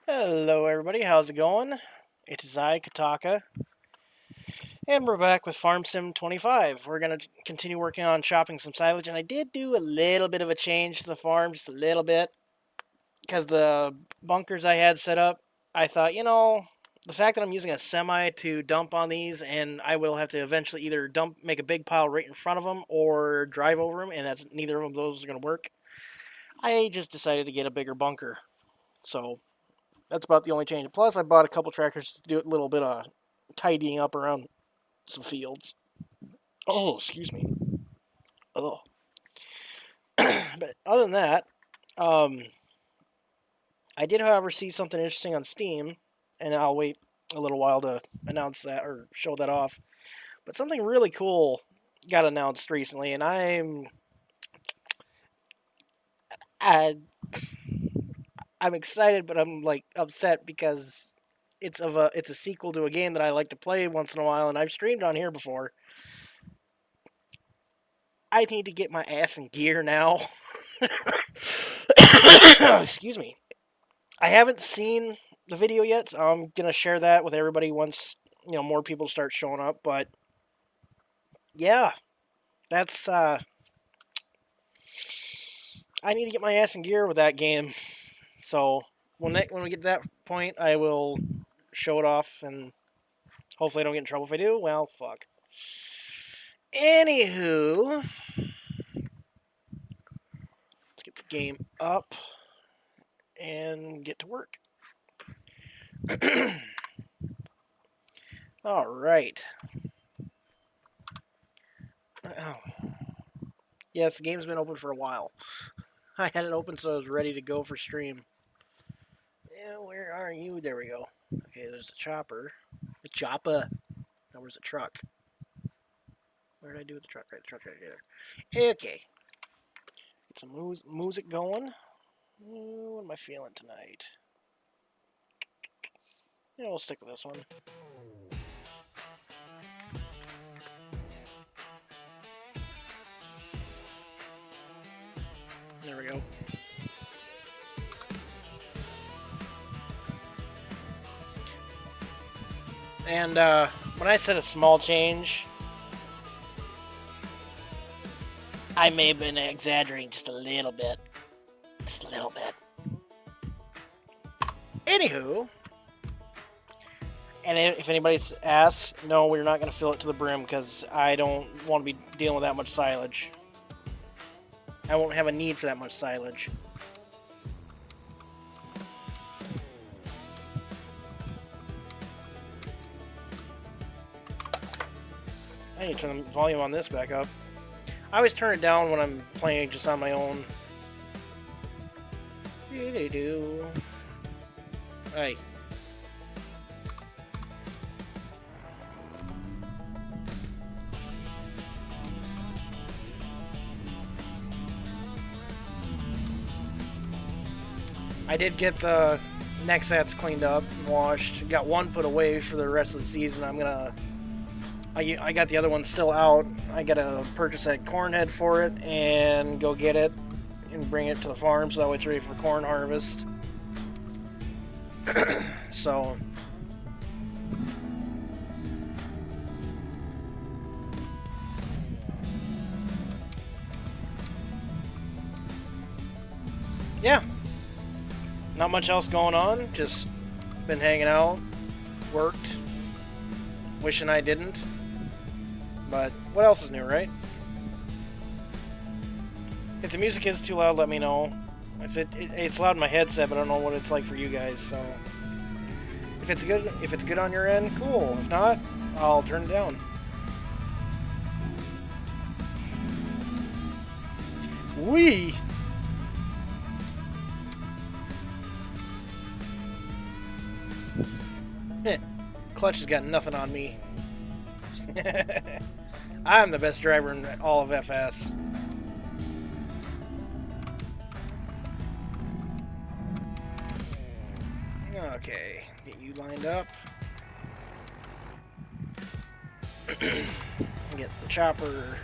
Hello, everybody. How's it going? It is I, Kataka, and we're back with Farm Sim 25. We're going to continue working on chopping some silage, and I did do a little bit of a change to the farm, just a little bit, because the bunkers I had set up, I thought, the fact that I'm using a semi to dump on these, and I will have to eventually either make a big pile right in front of them, or drive over them, and that's neither of those are going to work. I just decided to get a bigger bunker. So that's about the only change. Plus, I bought a couple tractors to do a little bit of tidying up around some fields. Oh, excuse me. Oh, but other than that, um, I did, however, see something interesting on Steam, and I'll wait a little while to announce that or show that off. But something really cool got announced recently, and I, I'm excited, but I'm like upset because it's a sequel to a game that I like to play once in a while, and I've streamed on here before. I need to get my ass in gear now. Excuse me. I haven't seen the video yet, so I'm gonna share that with everybody once more people start showing up. But yeah, that's I need to get my ass in gear with that game. So when we get to that point, I will show it off, and hopefully I don't get in trouble. If I do, well, fuck. Anywho, let's get the game up and get to work. All right. Oh. Yes, the game's been open for a while. I had it open so I was ready to go for stream. Yeah, where are you? There we go. Okay, there's the chopper. The chopper. Now where's the truck? Where did I do with the truck? Right, the truck right there. Okay. Get some music going. What am I feeling tonight? Yeah, we'll stick with this one. There we go. And when I said a small change, I may have been exaggerating just a little bit. Just a little bit. Anywho, and if anybody asks, no, we're not going to fill it to the brim because I don't want to be dealing with that much silage. I won't have a need for that much silage. I need to turn the volume on this back up. I always turn it down when I'm playing just on my own. Hey. I did get the neck sets cleaned up and washed. Got one put away for the rest of the season. I got the other one still out. I gotta purchase that corn head for it and go get it and bring it to the farm so that way it's ready for corn harvest. So yeah, not much else going on. Just been hanging out, worked. Wishing I didn't. But what else is new, right? If the music is too loud, let me know. It's loud in my headset, but I don't know what it's like for you guys. So if it's good on your end, cool. If not, I'll turn it down. Wee. Clutch has got nothing on me. I'm the best driver in all of FS. Okay, get you lined up. Get the chopper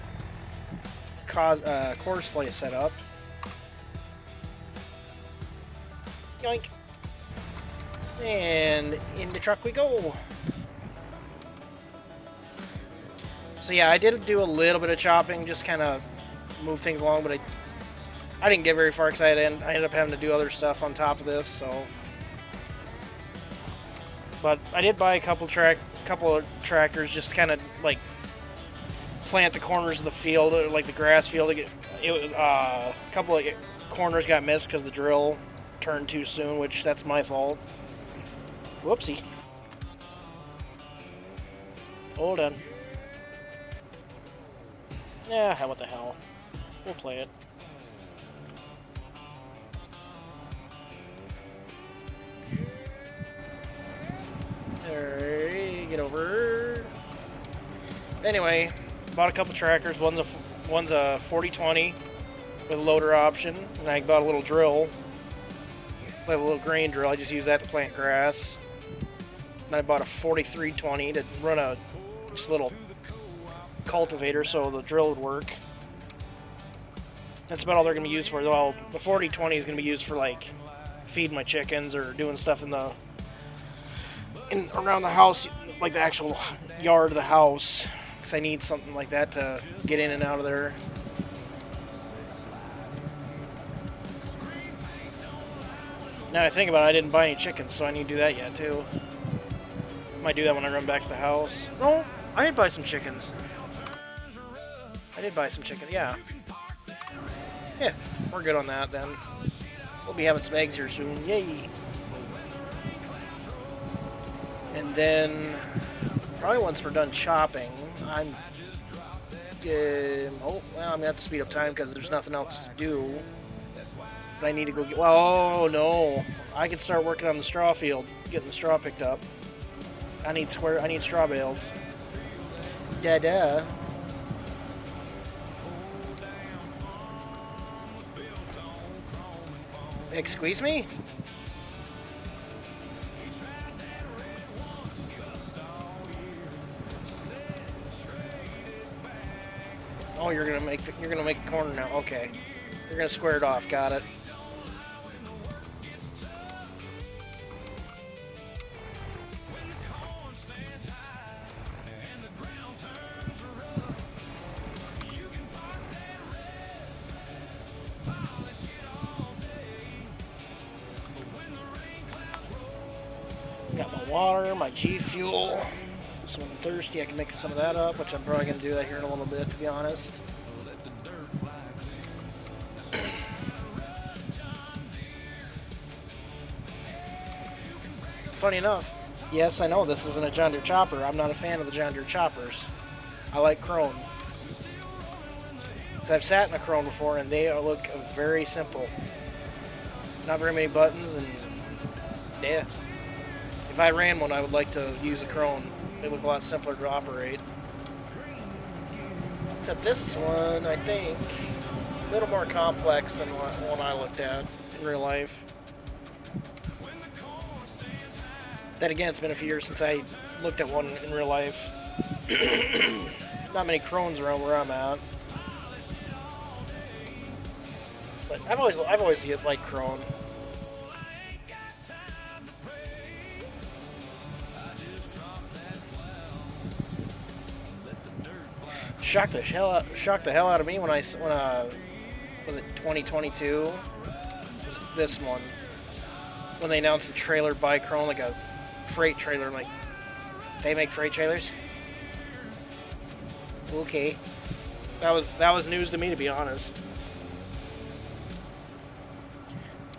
course play set up. Yoink. And in the truck we go. So yeah, I did do a little bit of chopping, just kind of move things along, but I didn't get very far because I ended up having to do other stuff on top of this. So, but I did buy a couple of tractors, just kind of like plant the corners of the field, like the grass field. A couple of corners got missed because the drill turned too soon, which that's my fault. Whoopsie. Hold on. Yeah, what the hell. We'll play it. Alright, get over. Anyway, bought a couple trackers. One's a 40-20 with a loader option, and I bought a little drill. I have a little grain drill. I just use that to plant grass. And I bought a 43-20 to run just a little cultivator so the drill would work. That's about all they're going to be used for. Well, the 40-20 is going to be used for like feeding my chickens or doing stuff around the house, like the actual yard of the house, because I need something like that to get in and out of there. Now I think about it, I didn't buy any chickens, so I need to do that yet too. Might do that when I run back to the house. No, I did buy some chickens. Yeah. Yeah, we're good on that then. We'll be having some eggs here soon. Yay! And then, probably once we're done chopping, I'm gonna have to speed up time because there's nothing else to do. But I need to go get. Oh no! I can start working on the straw field, getting the straw picked up. I need straw bales. Da. Excuse me? Oh, you're gonna make a corner now. Okay, you're gonna square it off. Got it. Got my water, my G Fuel. So when I'm thirsty, I can make some of that up, which I'm probably going to do that here in a little bit, to be honest. Funny enough, yes, I know this isn't a John Deere chopper. I'm not a fan of the John Deere choppers. I like Krone. So I've sat in a Krone before, and they look very simple. Not very many buttons, and yeah. If I ran one, I would like to use a Krone. It would be a lot simpler to operate. Except this one, I think, a little more complex than one I looked at in real life. Then again, it's been a few years since I looked at one in real life. Not many Krones around where I'm at. But I've always liked Krone. Shocked the hell out of me when was it 2022? Was it this one? When they announced the trailer by Krone, like a freight trailer. I'm like, they make freight trailers? Okay. That was news to me, to be honest.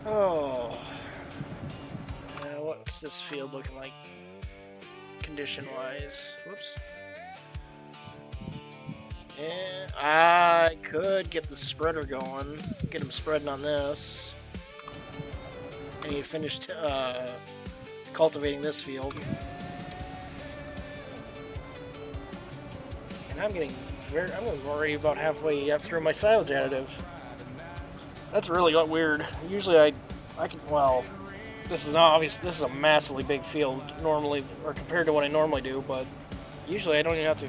Oh. What's this field looking like condition-wise? Whoops. Yeah, I could get the spreader going. Get him spreading on this. I need to finish cultivating this field. And I'm already about halfway through my silage additive. That's really weird. Usually I can, well, this is a massively big field normally, or compared to what I normally do, but usually I don't even have to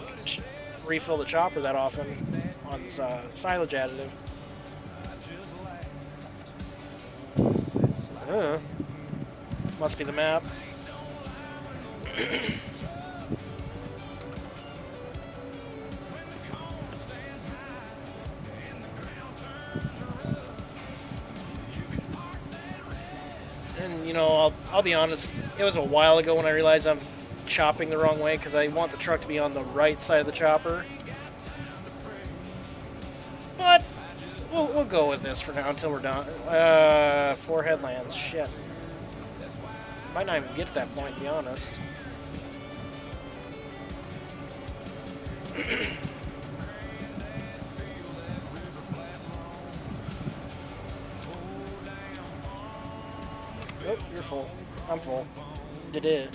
refill the chopper that often on silage additive. Must be the map. And you know, I'll be honest. It was a while ago when I realized I'm chopping the wrong way because I want the truck to be on the right side of the chopper. But we'll go with this for now until we're done. 4 headlands. Shit. Might not even get to that point, to be honest. Oh, you're full. I'm full. Did it.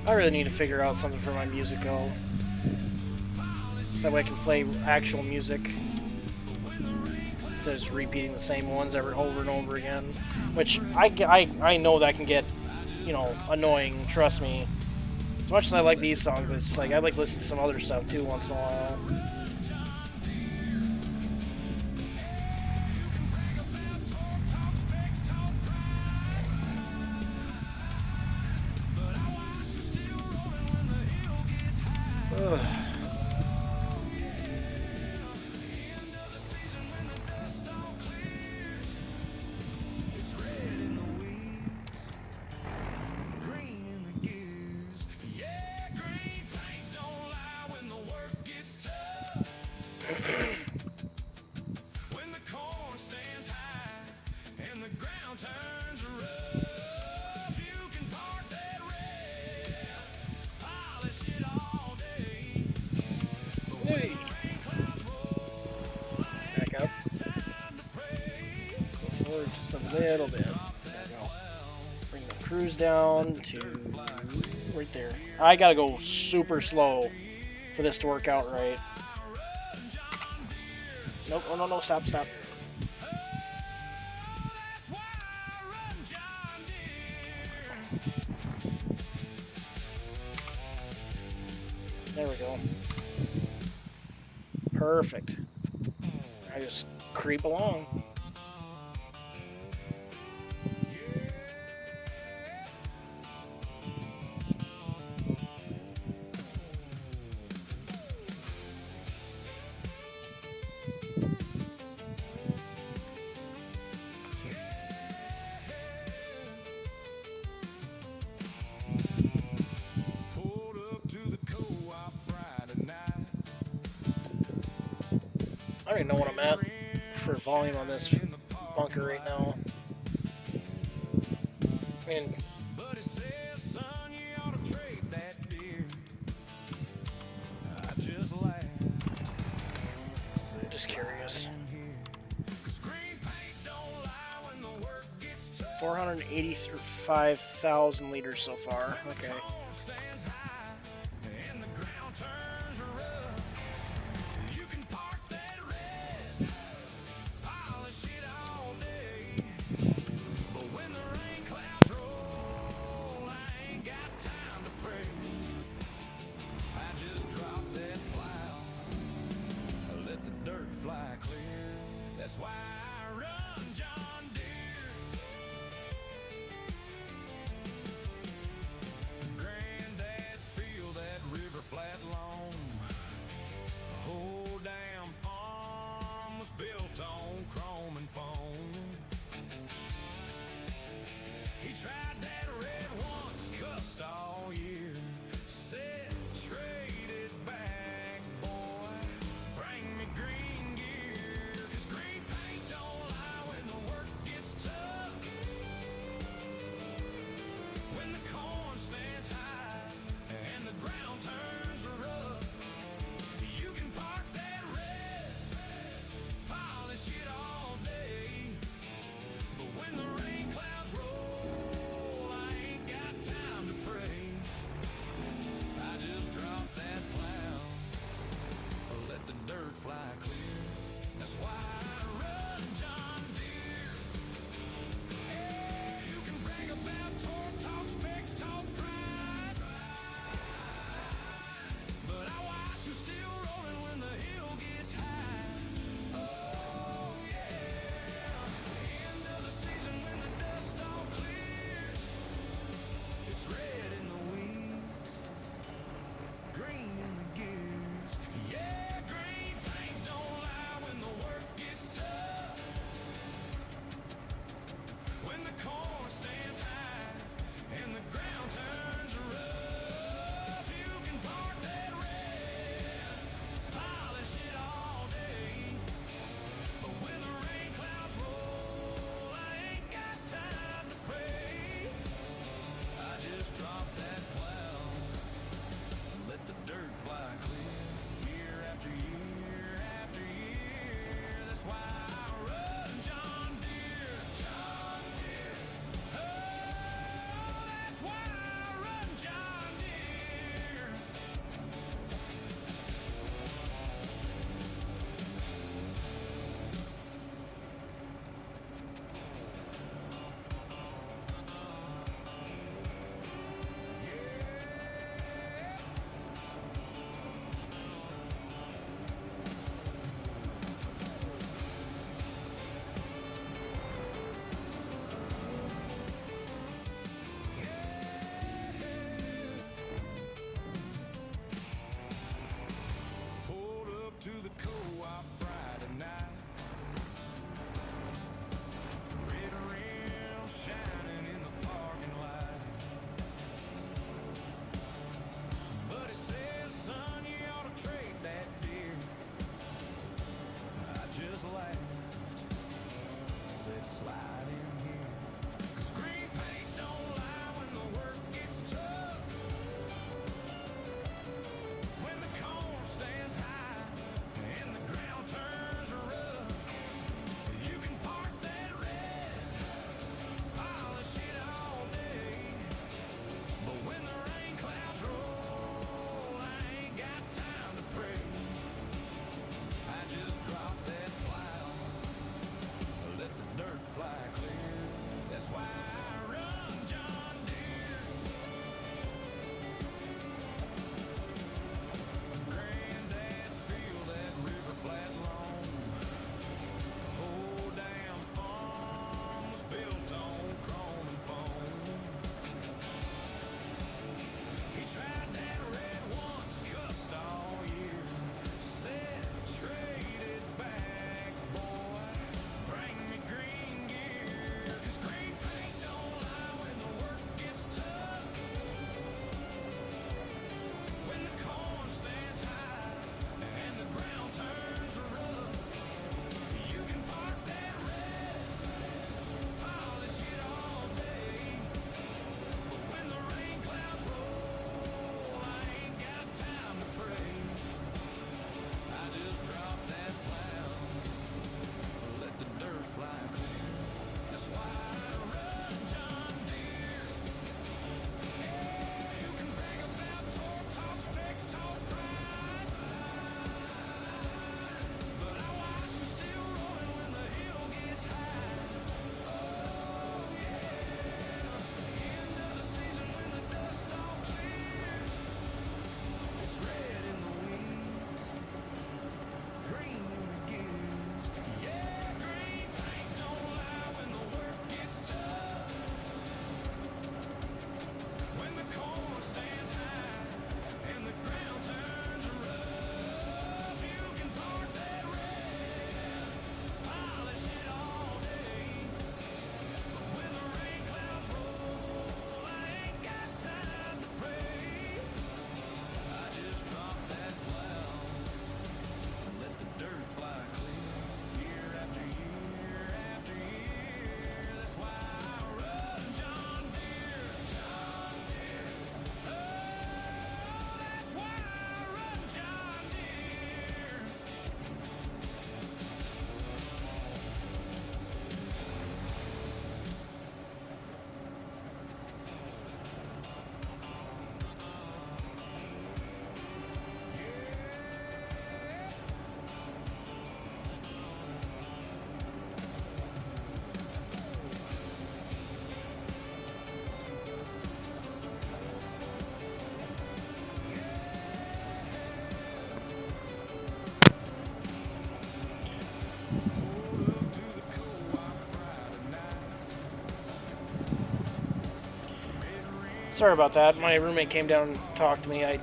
I really need to figure out something for my music go. So that way I can play actual music instead of just repeating the same ones over and over again. Which I know that can get, you know, annoying, trust me. As much as I like these songs, it's like I like listening to some other stuff too once in a while. Ugh. Hey. Back up. Go forward just a little bit. There we go. Bring the cruise down to right there. I gotta go super slow for this to work out right. Nope, oh no, stop. There we go. Perfect. I just creep along. I don't even know what I'm at for volume on this bunker right now. I mean, I'm just curious. 485,000 liters so far. Okay. fly clear. That's why I run John Deere. Yeah, you can brag about torque, talk specs, talk pride, but I watch you still rolling when the hill gets high. Oh yeah, end of the season when the dust all clears. It's red in the weeds, green in the gears. Yeah, green paint don't lie when the work gets Sorry about that. My roommate came down and talked to me. I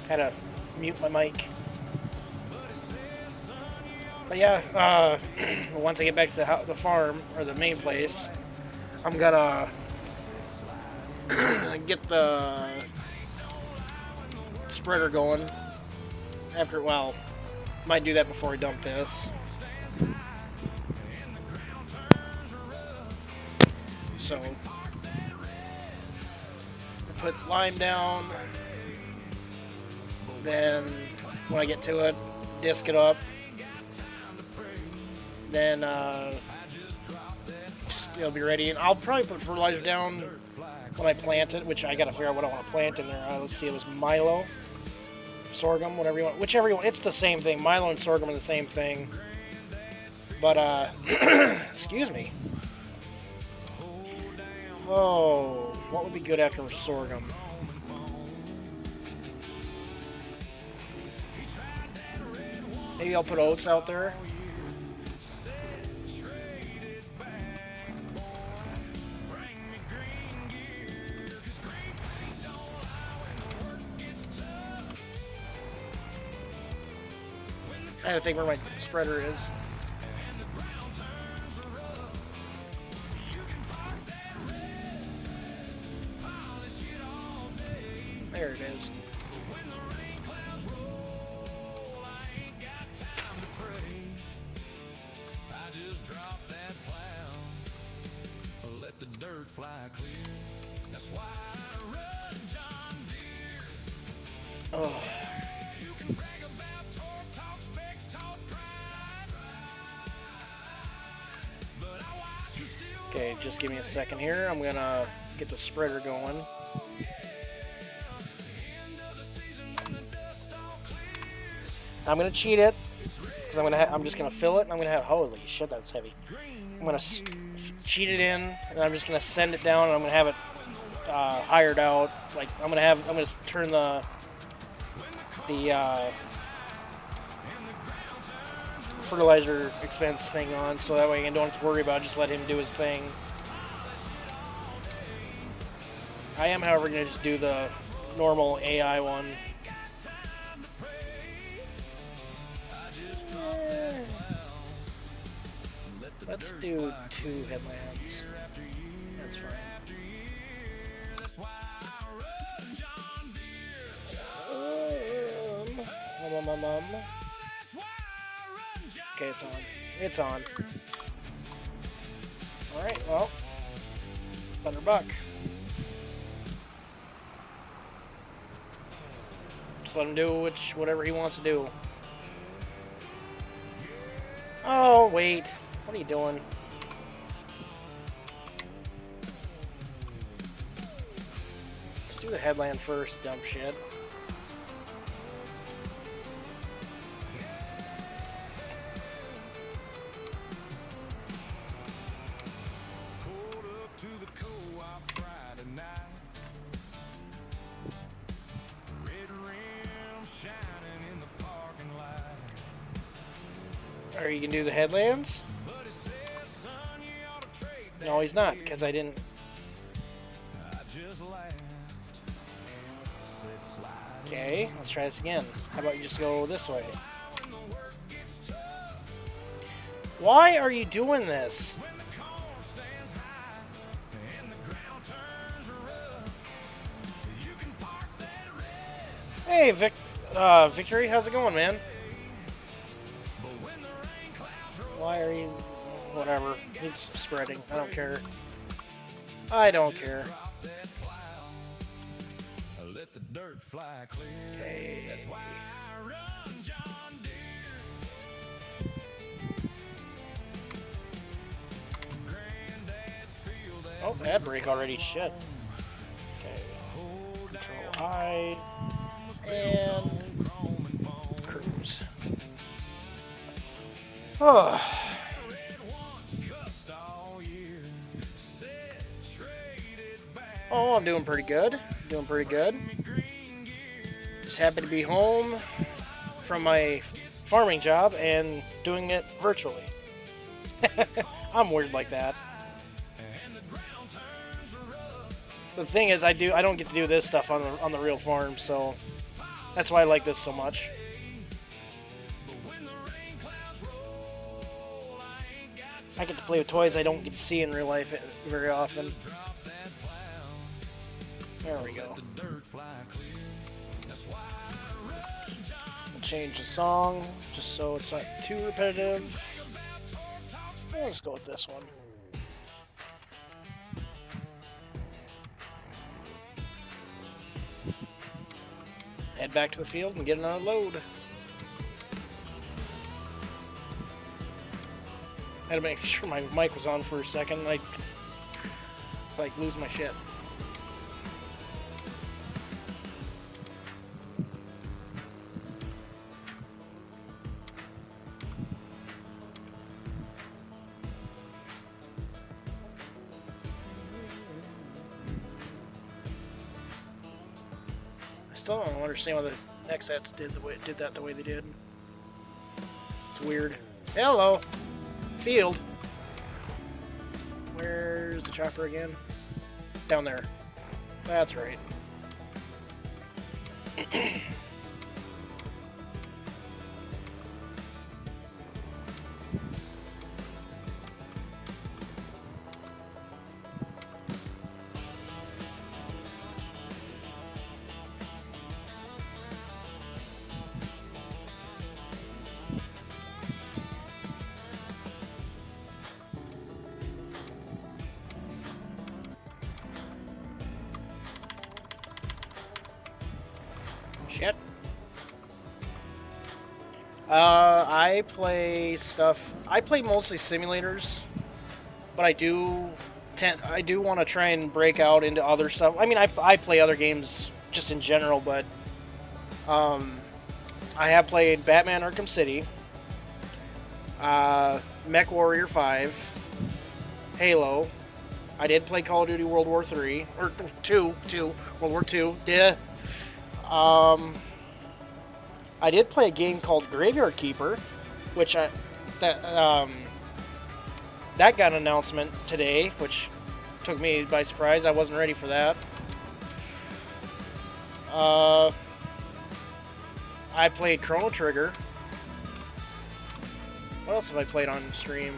had to mute my mic. But yeah, once I get back to the farm, or the main place, I'm gonna get the spreader going. After, well, might do that before I dump this. So, put lime down. Then, when I get to it, disc it up. Then, it'll be ready. And I'll probably put fertilizer down when I plant it, which I gotta figure out what I want to plant in there. Let's see, it was Milo, sorghum, whatever you want. Whichever you want. It's the same thing. Milo and sorghum are the same thing. But, excuse me. Oh, what would be good after sorghum? Maybe I'll put oats out there. I gotta think where my spreader is. There it is. Let the dirt fly clear. That's why I run John Deere. Oh. You can brag about torque, talk specs, talk pride. But I watch you still. Okay, just give me a second here. I'm gonna get the spreader going. I'm gonna cheat it because I'm just gonna fill it and I'm gonna have, holy shit, that's heavy. I'm gonna cheat it in and I'm just gonna send it down and I'm gonna have it hired out. Like I'm gonna turn the fertilizer expense thing on so that way I don't have to worry about it. Just let him do his thing. I am, however, gonna just do the normal AI one. Let's do 2 headlands. That's fine. Okay, it's on. It's on. Alright, well. $100. Just let him do whatever he wants to do. Oh, wait. What are you doing? Let's do the headland first, dumb shit. Pulled up to the co-op Friday night. Red rim shining in the parking lot. Or you can do the headlands? No, he's not, because I didn't. Okay, let's try this again. How about you just go this way? Why are you doing this? Hey, Victory, how's it going, man? Why are you... Whatever. He's spreading. I don't care. I don't care. Okay. Oh, ad break already. Shit. Okay. Control I. And... cruise. Oh. Oh, I'm doing pretty good. Doing pretty good. Just happy to be home from my farming job and doing it virtually. I'm weird like that. the thing is, I don't get to do this stuff on the real farm, so that's why I like this so much. I get to play with toys I don't get to see in real life very often. There we go. We'll change the song just so it's not too repetitive. I'll just go with this one. Head back to the field and get another load. I had to make sure my mic was on for a second. It's like losing my shit. I still don't understand why the next sets did that the way they did. It's weird. Hello. Field. Where's the chopper again? Down there. That's right. Shit. I play stuff. I play mostly simulators, but I do want to try and break out into other stuff. I mean, I play other games just in general, but I have played Batman Arkham City, Mech Warrior 5, Halo. I did play Call of Duty World War 3 or 2, World War 2. Yeah. I did play a game called Graveyard Keeper, which that got an announcement today, which took me by surprise. I wasn't ready for that. I played Chrono Trigger. What else have I played on stream?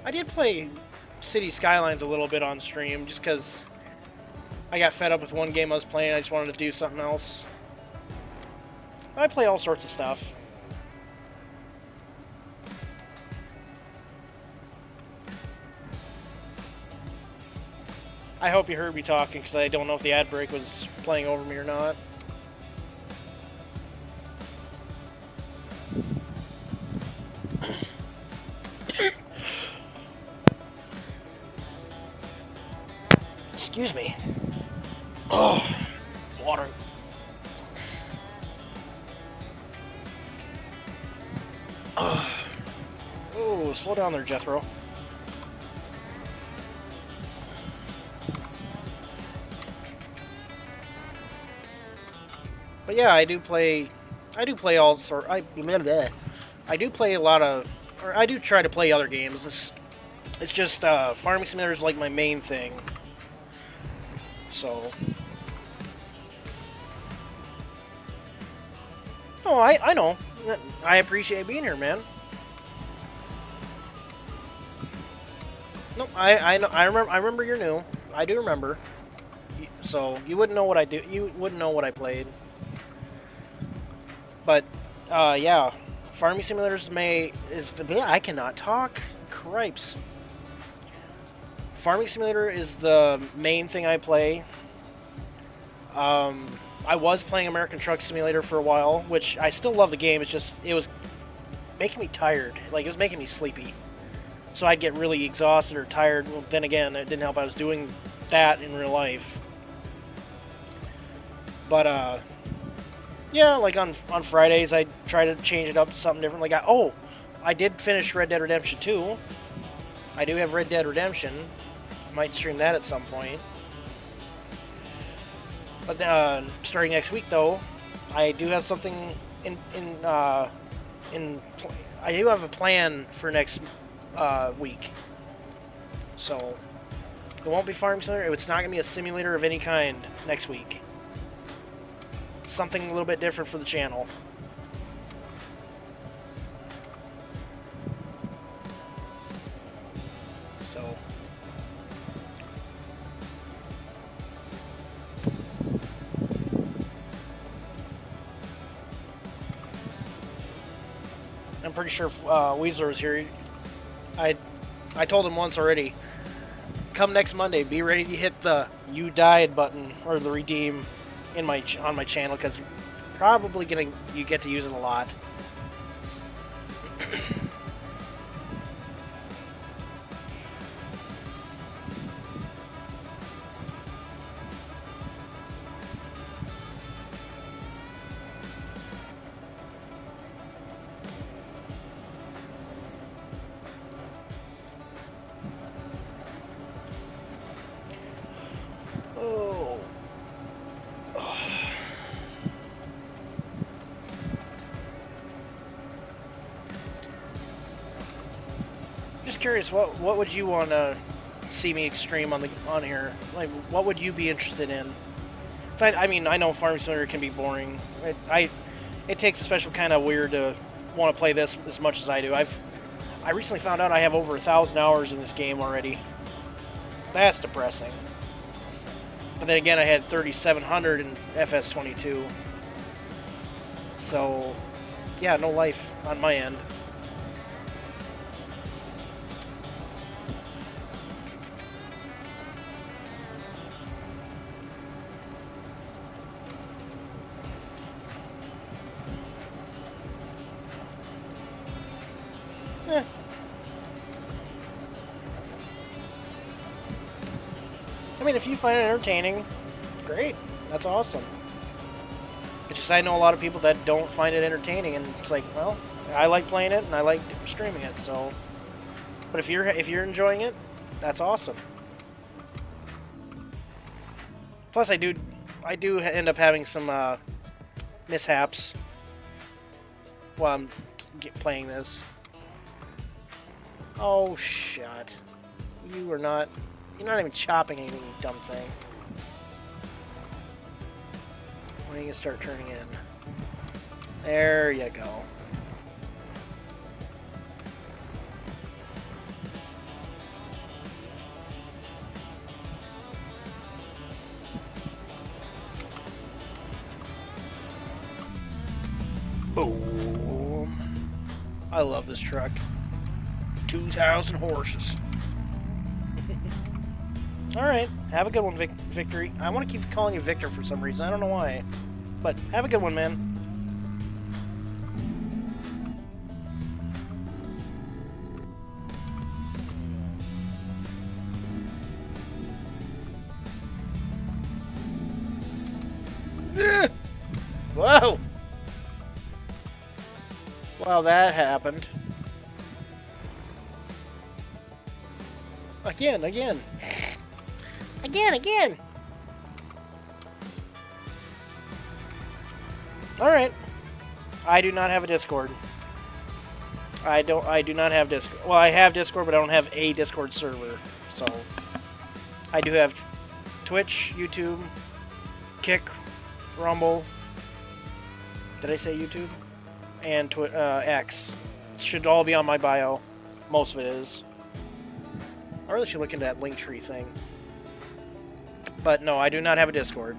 I did play City Skylines a little bit on stream, just because I got fed up with one game I was playing. I just wanted to do something else. I play all sorts of stuff. I hope you heard me talking, because I don't know if the ad break was playing over me or not. Excuse me. Oh, water. Oh, slow down there, Jethro. But yeah, I do play all sort. I do play a lot of, or I do try to play other games. It's just Farming Simulator is like my main thing. So. Oh, I know. I appreciate being here, man. No, I know. I remember you're new. I do remember. So you wouldn't know what I do. You wouldn't know what I played. But yeah, Farming Simulators is the. I cannot talk. Cripes. Farming Simulator is the main thing I play. I was playing American Truck Simulator for a while, which I still love the game. It's just, it was making me tired. Like, it was making me sleepy. So I'd get really exhausted or tired. Well, then again, it didn't help. I was doing that in real life. But, yeah, like on Fridays, I try to change it up to something different. Like, I did finish Red Dead Redemption 2. I do have Red Dead Redemption. Might stream that at some point. But starting next week, though, I do have something I do have a plan for next week. So It won't be Farm Simulator. It's not going to be a simulator of any kind next week. It's something a little bit different for the channel. So... I'm pretty sure Weasler was here. I told him once already. Come next Monday, be ready to hit the "You Died" button or the redeem on my channel because probably you get to use it a lot. Oh. Just curious, what would you want to see me stream on here? Like, what would you be interested in? I mean, I know Farming Simulator can be boring. It takes a special kind of weird to want to play this as much as I do. I recently found out I have over 1,000 hours in this game already. That's depressing. But then again, I had 3,700 in FS22. So, yeah, no life on my end. I mean, if you find it entertaining, great. That's awesome. It's just I know a lot of people that don't find it entertaining, and it's like, well, I like playing it and I like streaming it. So, but if you're enjoying it, that's awesome. Plus, I do end up having some mishaps while I'm playing this. Oh shit! You're not even chopping anything, you dumb thing. When are you gonna start turning in? There you go. Boom. I love this truck. 2,000 horses. Alright, have a good one, Victory. I want to keep calling you Victor for some reason. I don't know why. But have a good one, man. Whoa! Wow, that happened. Again. Again! Alright. I do not have a Discord. I do not have Discord. Well, I have Discord, but I don't have a Discord server. So, I do have Twitch, YouTube, Kick, Rumble. Did I say YouTube? And X. It should all be on my bio. Most of it is. I really should look into that Linktree thing. But no, I do not have a Discord.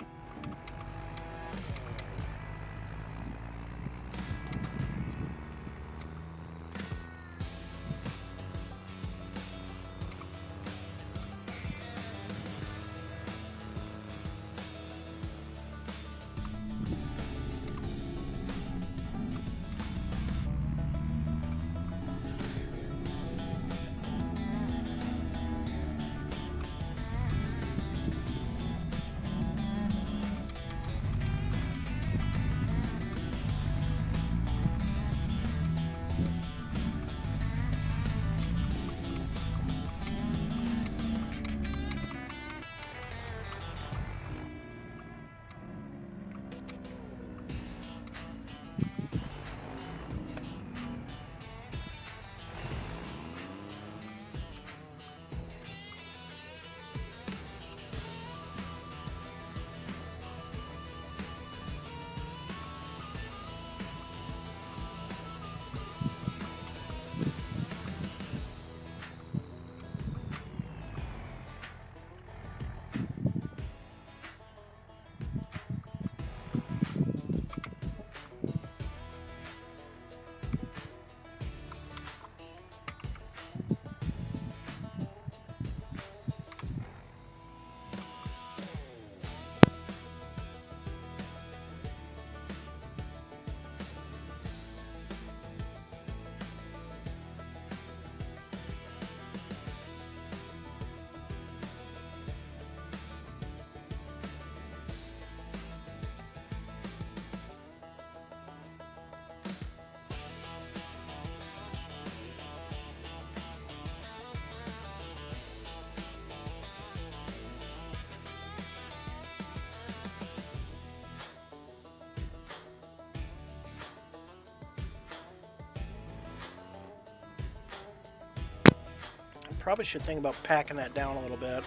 probably should think about packing that down a little bit.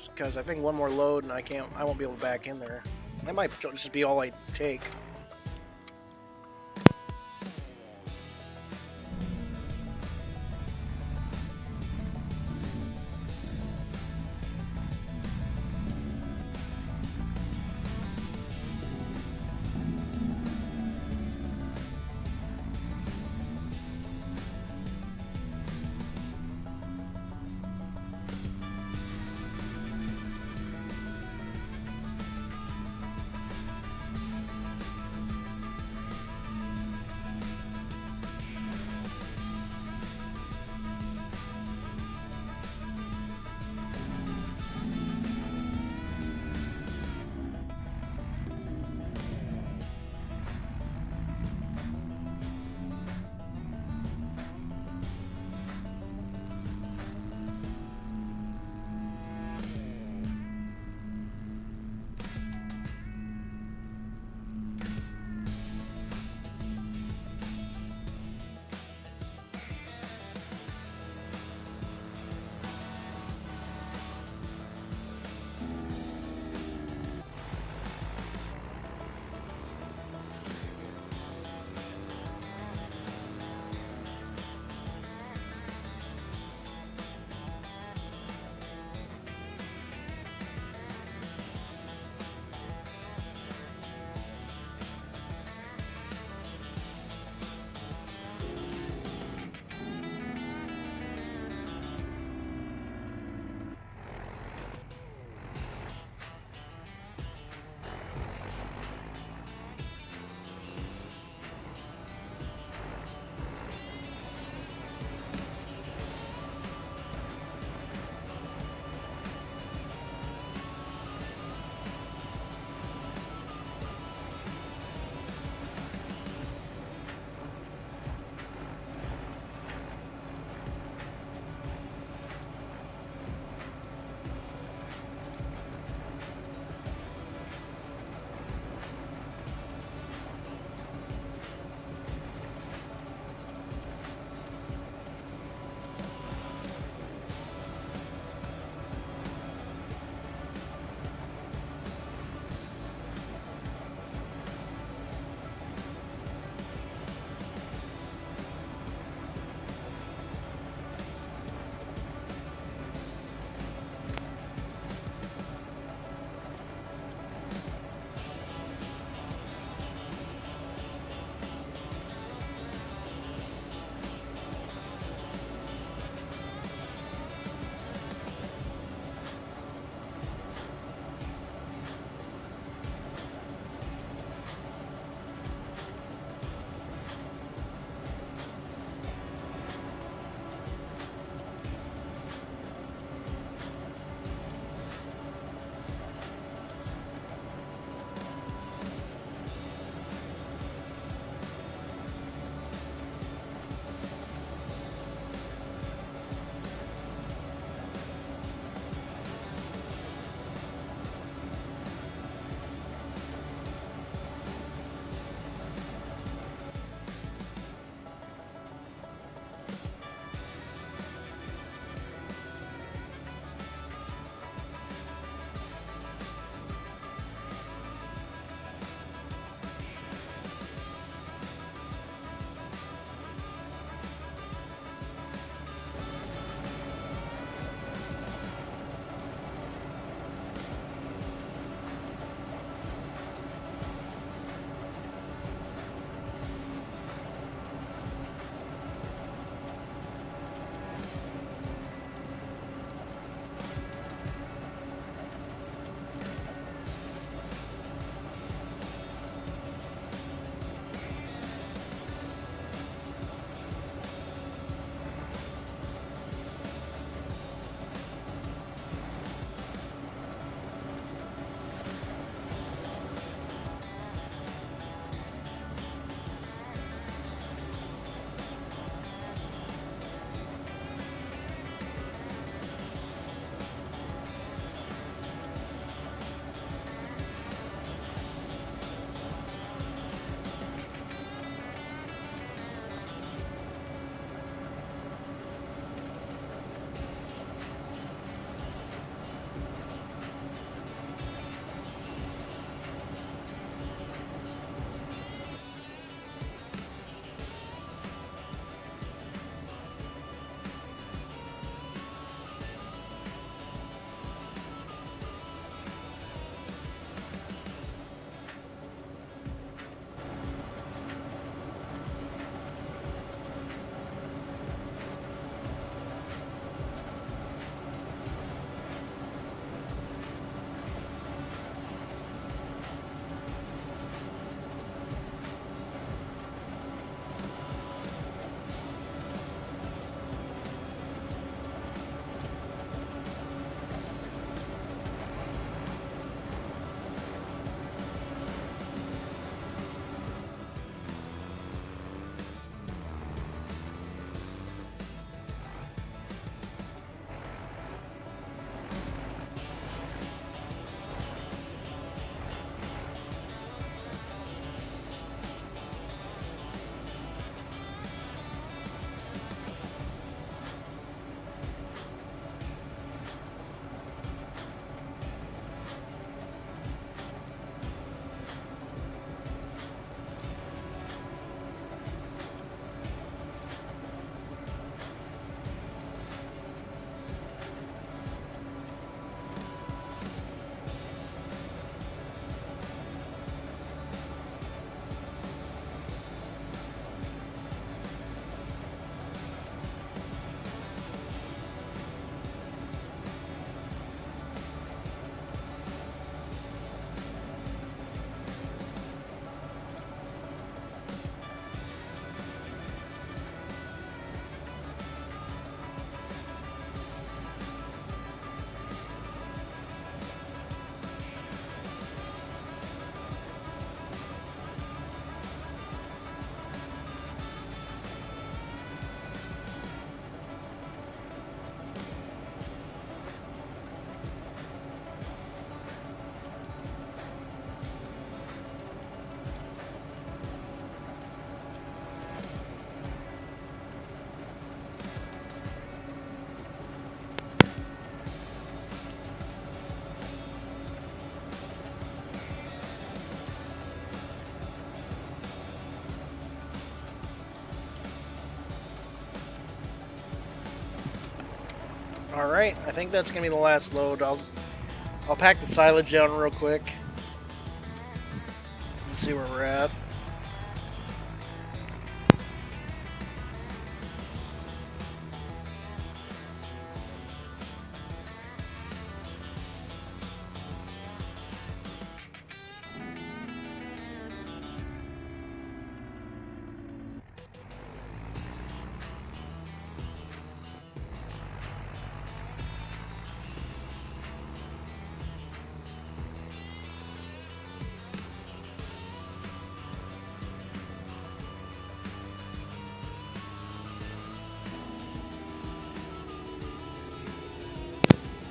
Because I think one more load and I won't be able to back in there. That might just be all I take. All right, I think that's gonna be the last load. I'll pack the silage down real quick and see where we're at.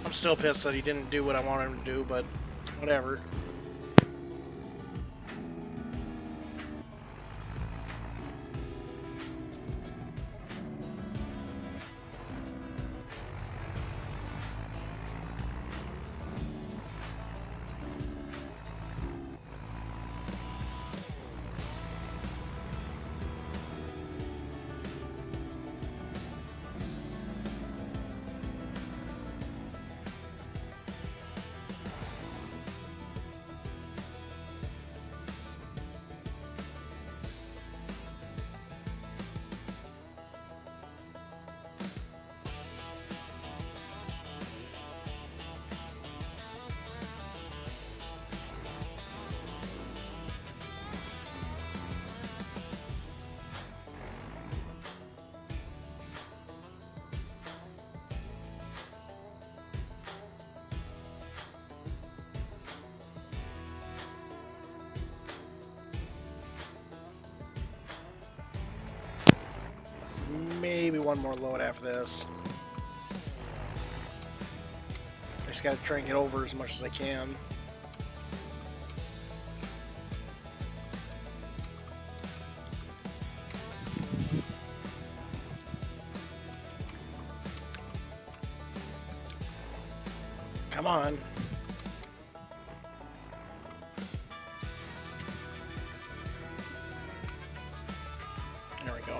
I'm still pissed that he didn't do what I wanted him to do, but whatever. Maybe one more load after this. I just gotta try and get over as much as I can. Come on. There we go.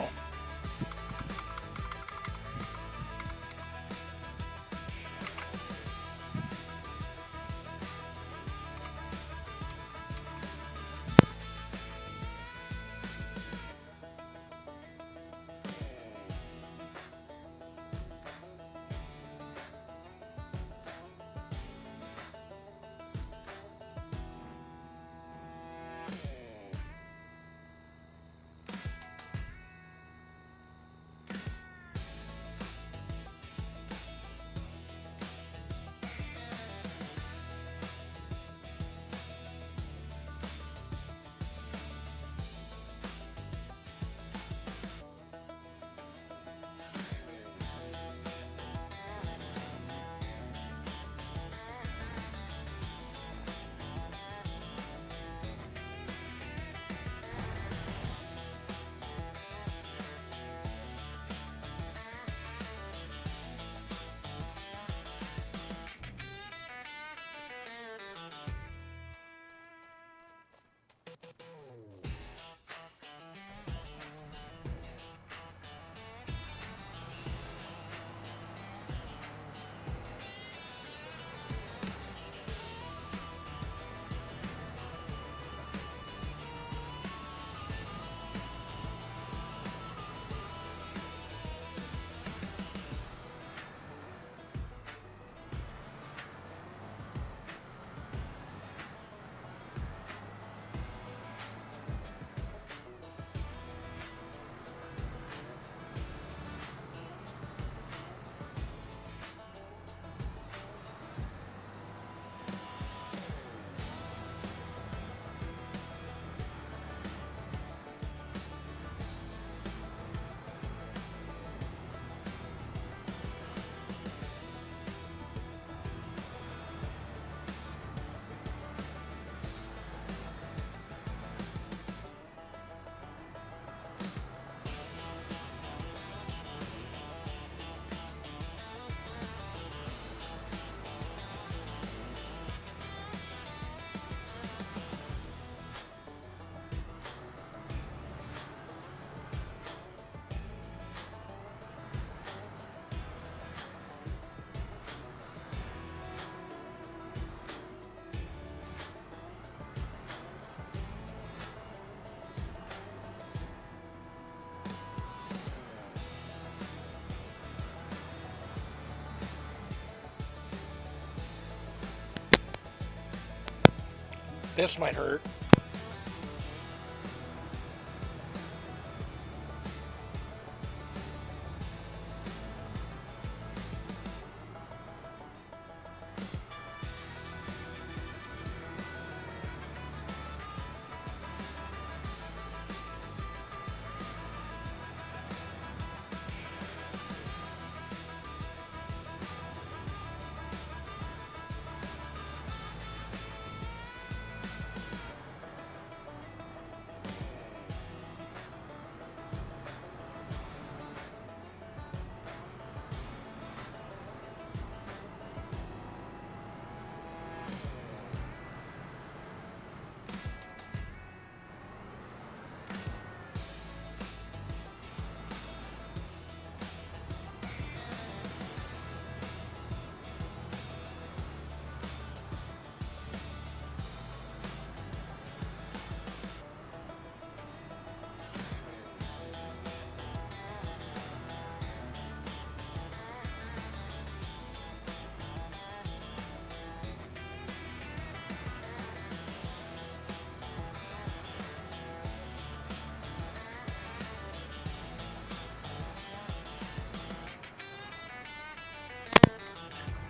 This might hurt.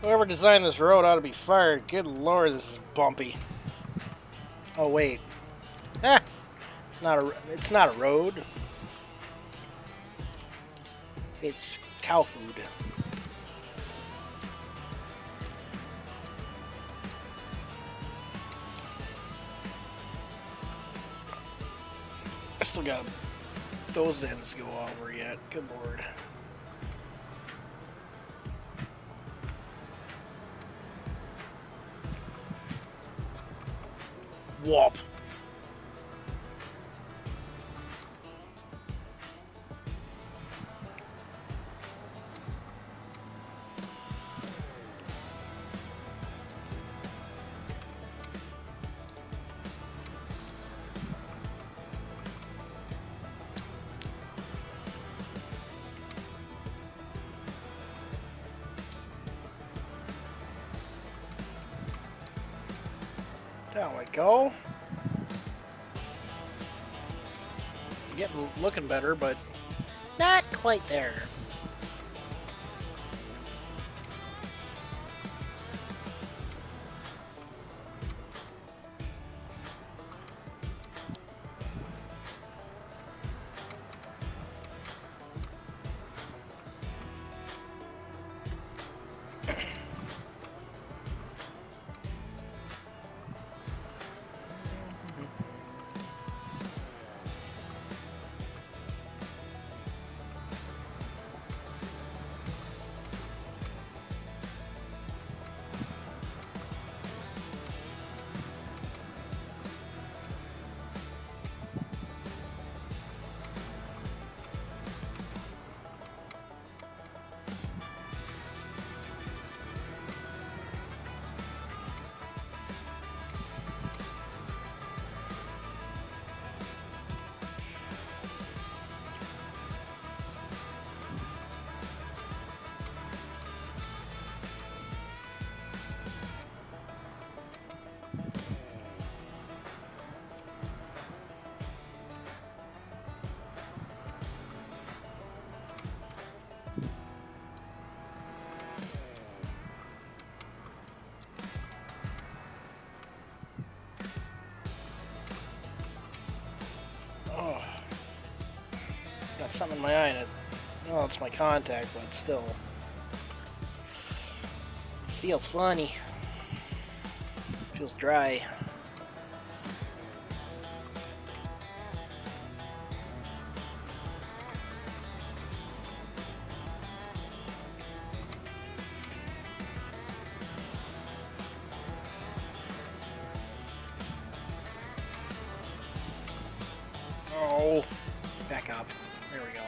Whoever designed this road ought to be fired. Good lord, this is bumpy. Oh wait. Ah! It's not a road. It's cow food. I still got those ends to go over yet. Good lord. Whoop. Down we go. Looking better, but not quite there. Oh, got something in my eye. And well, it's my contact, but still feels funny. Feels dry. Oh, back up. There we go.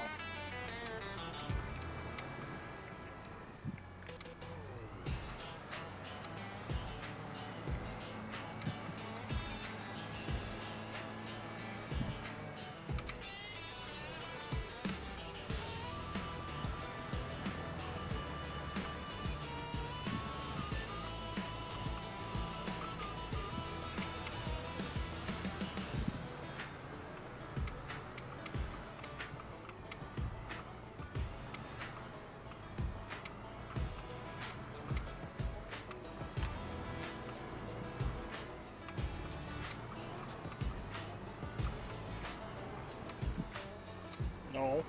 No.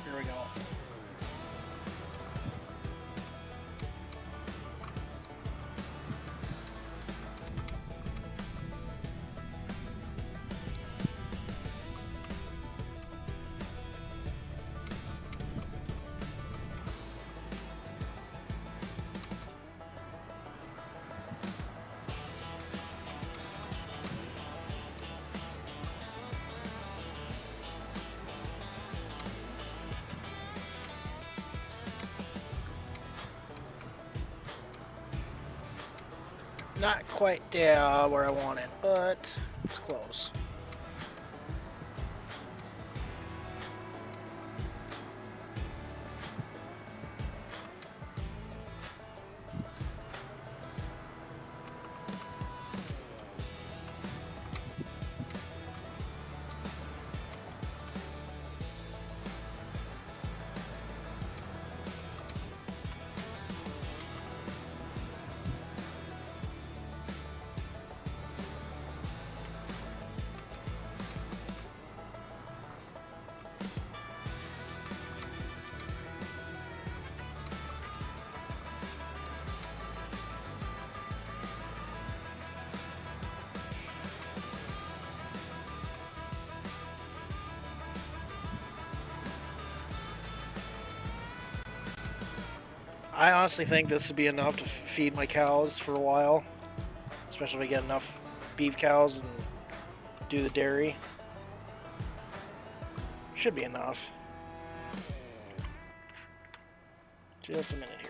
Here we go. Not quite where I want it, but it's close. I honestly think this would be enough to feed my cows for a while, especially if we get enough beef cows and do the dairy. Should be enough. Just a minute here.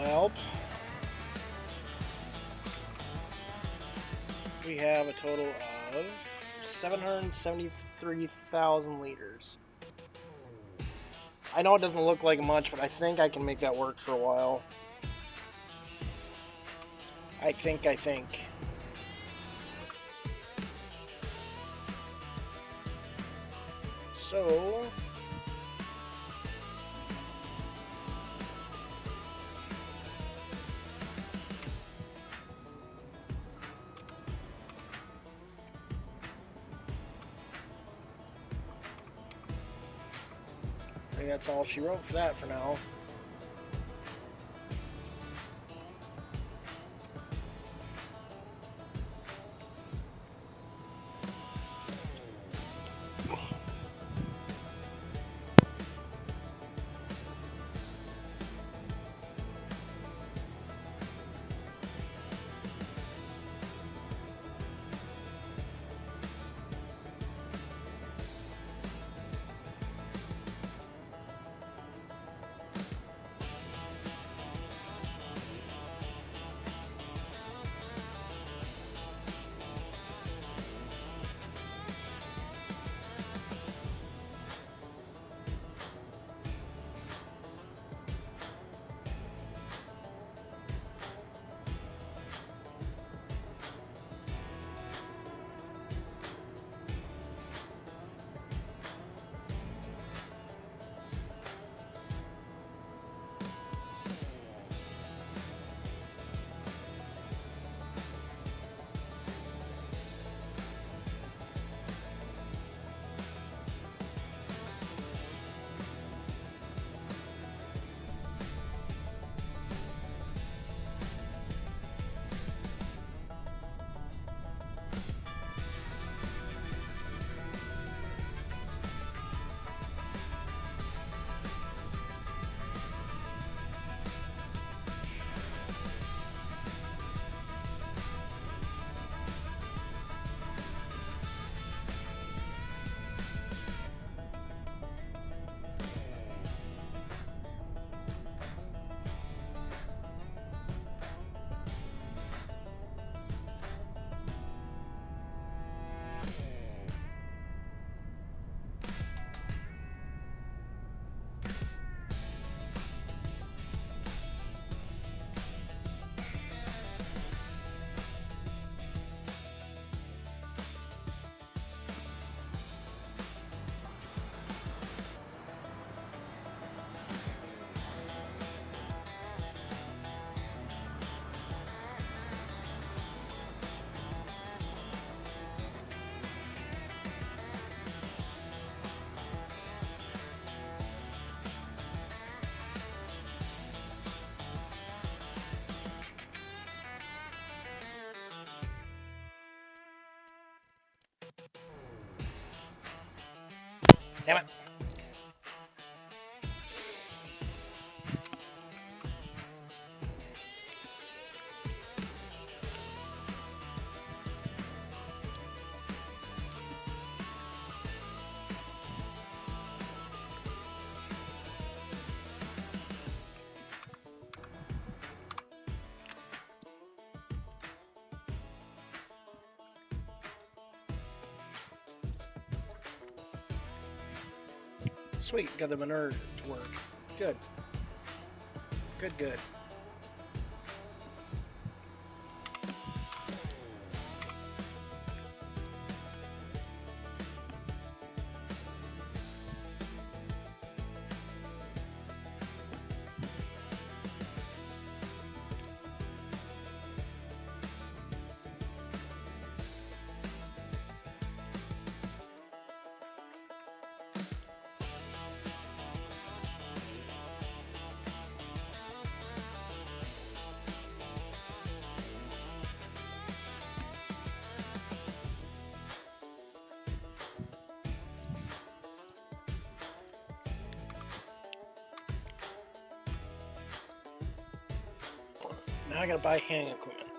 Well, we have a total of 773,000 liters. I know it doesn't look like much, but I think I can make that work for a while. I think. So, I think that's all she wrote for that for now. Damn it. Sweet, got the manure to work. Good. Good. Now I gotta buy handling equipment.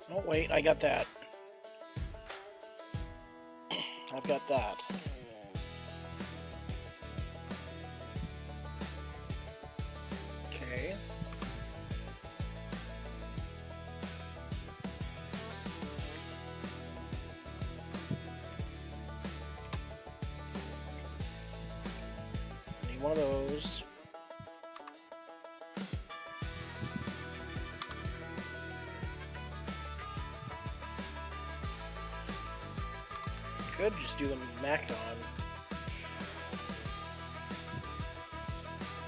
Oh, wait, I got that. I've got that. Need one of those. Could just do them macdon.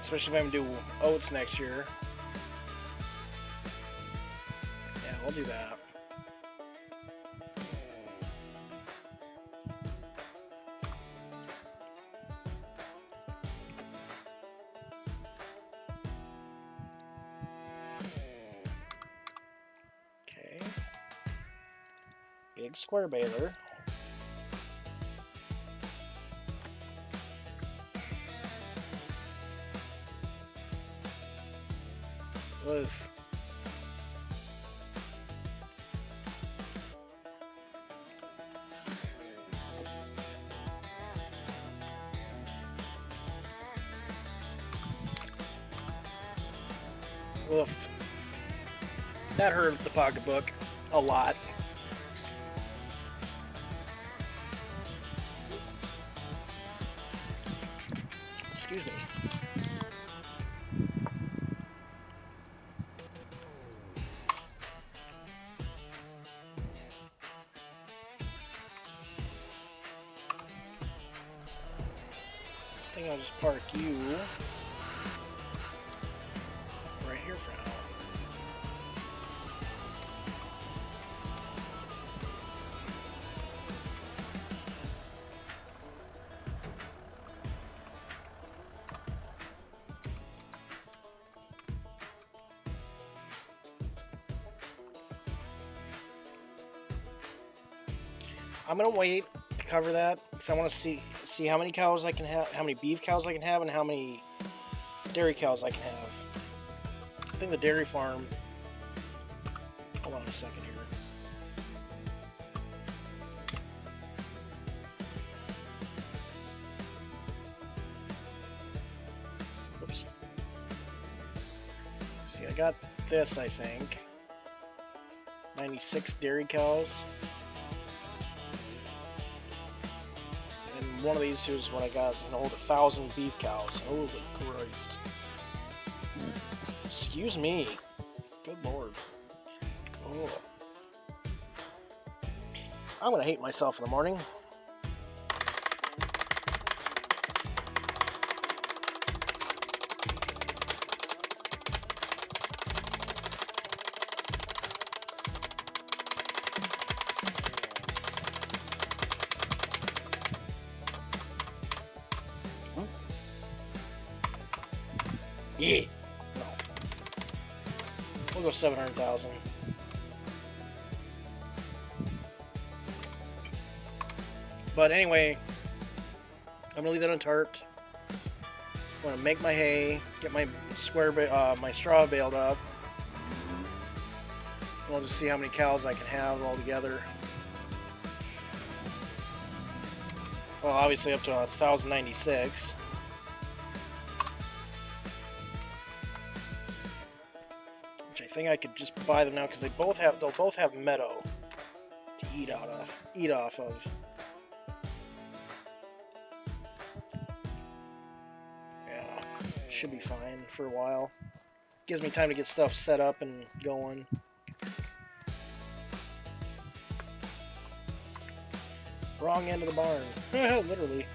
Especially if I'm gonna do oats next year. Yeah, we'll do that. Okay. Big square baler. Oof. Oof. That hurt the pocketbook a lot. Excuse me. I think I'll just park you right here for now. I'm gonna wait to cover that because I want to see how many cows I can have, how many beef cows I can have, and how many dairy cows I can have. I think the dairy farm. Hold on a second here. Whoops. See, I got this. I think 96 dairy cows. One of these two is what I got. It's gonna hold 1,000 beef cows. Holy Christ. Excuse me. Good lord. Oh. I'm gonna hate myself in the morning. Yeah. No. We'll go 700,000. But anyway, I'm gonna leave that on tart. I'm gonna make my hay, get my my straw baled up. We'll just see how many cows I can have all together. Well, obviously up to 1,096. Which I think I could just buy them now because they'll both have meadow to eat off of. Yeah, should be fine for a while. Gives me time to get stuff set up and going. Wrong end of the barn. Literally.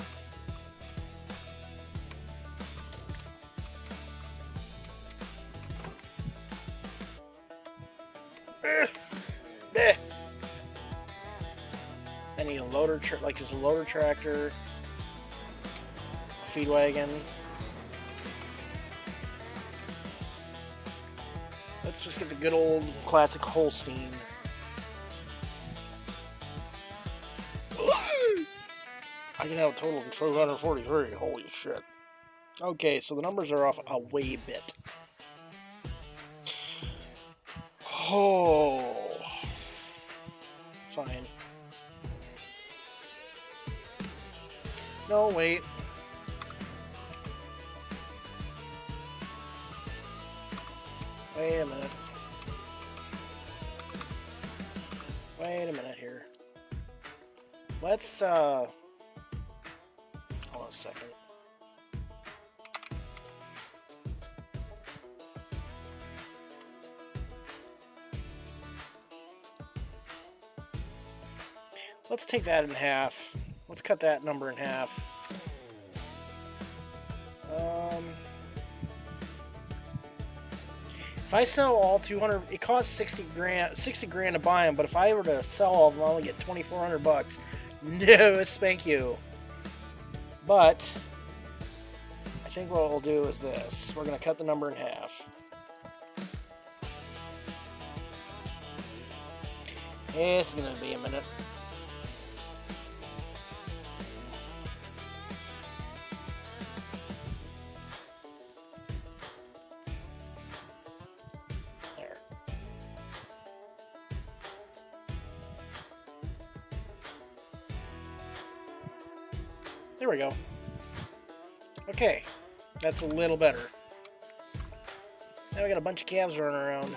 I need a loader, like just a loader tractor, a feed wagon. Let's just get the good old classic Holstein. I can have a total of 243. Holy shit. Okay, so the numbers are off a way bit. Oh. Fine. No, wait. Wait a minute. Wait a minute here. Let's, hold on a second. let's take that in half. Let's cut that number in half. If I sell all 200, it costs 60 grand to buy them. But if I were to sell all of them, I only get 2,400 bucks. No, spank you. But I think what we'll do is this: we're gonna cut the number in half. It's gonna be a minute. There. There we go. Okay, that's a little better. Now we got a bunch of calves running around.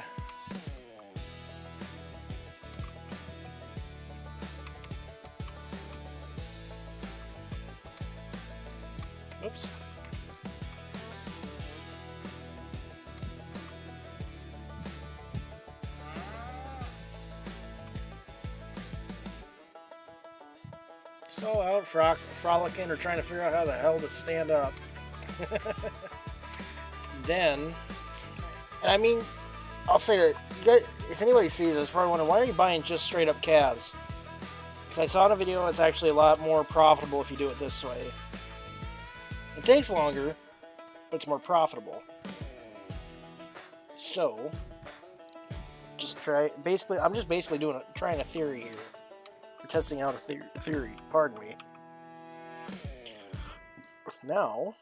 Oops. So out frolicking or trying to figure out how the hell to stand up. Then, and I mean, I'll say that you guys, if anybody sees this, probably wondering, why are you buying just straight up calves? Because I saw in a video it's actually a lot more profitable if you do it this way. It takes longer, but it's more profitable. So, just try. Basically, I'm just basically trying a theory here. We're testing out a theory. Pardon me. Now,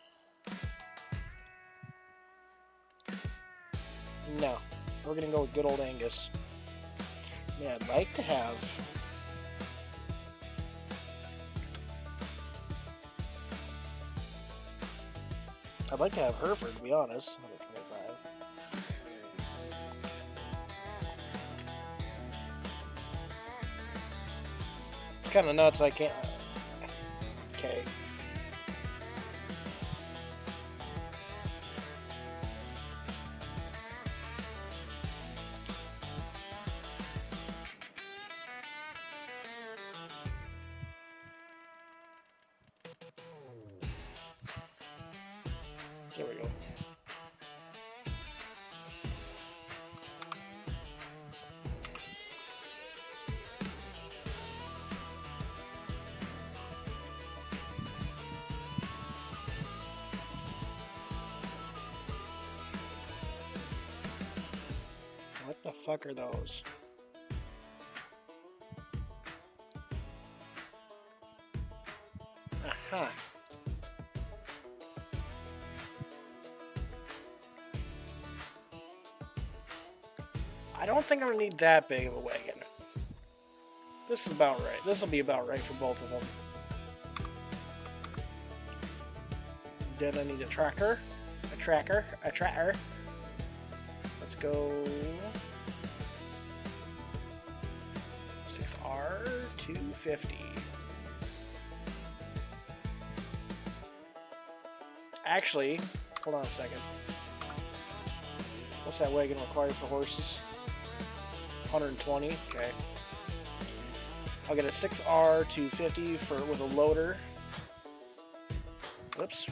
no, we're gonna go with good old Angus. Yeah, I'd like to have. I'd like to have Hereford, to be honest. 125. It's kind of nuts. I can't. Okay. There we go. What the fuck are those? Aha. I don't think I'm gonna need that big of a wagon. This is about right. This will be about right for both of them. Then I need a tracker. A tracker. Let's go 6R250. Actually, hold on a second. What's that wagon required for horses? 120. Okay. I'll get a 6R250 with a loader. Whoops.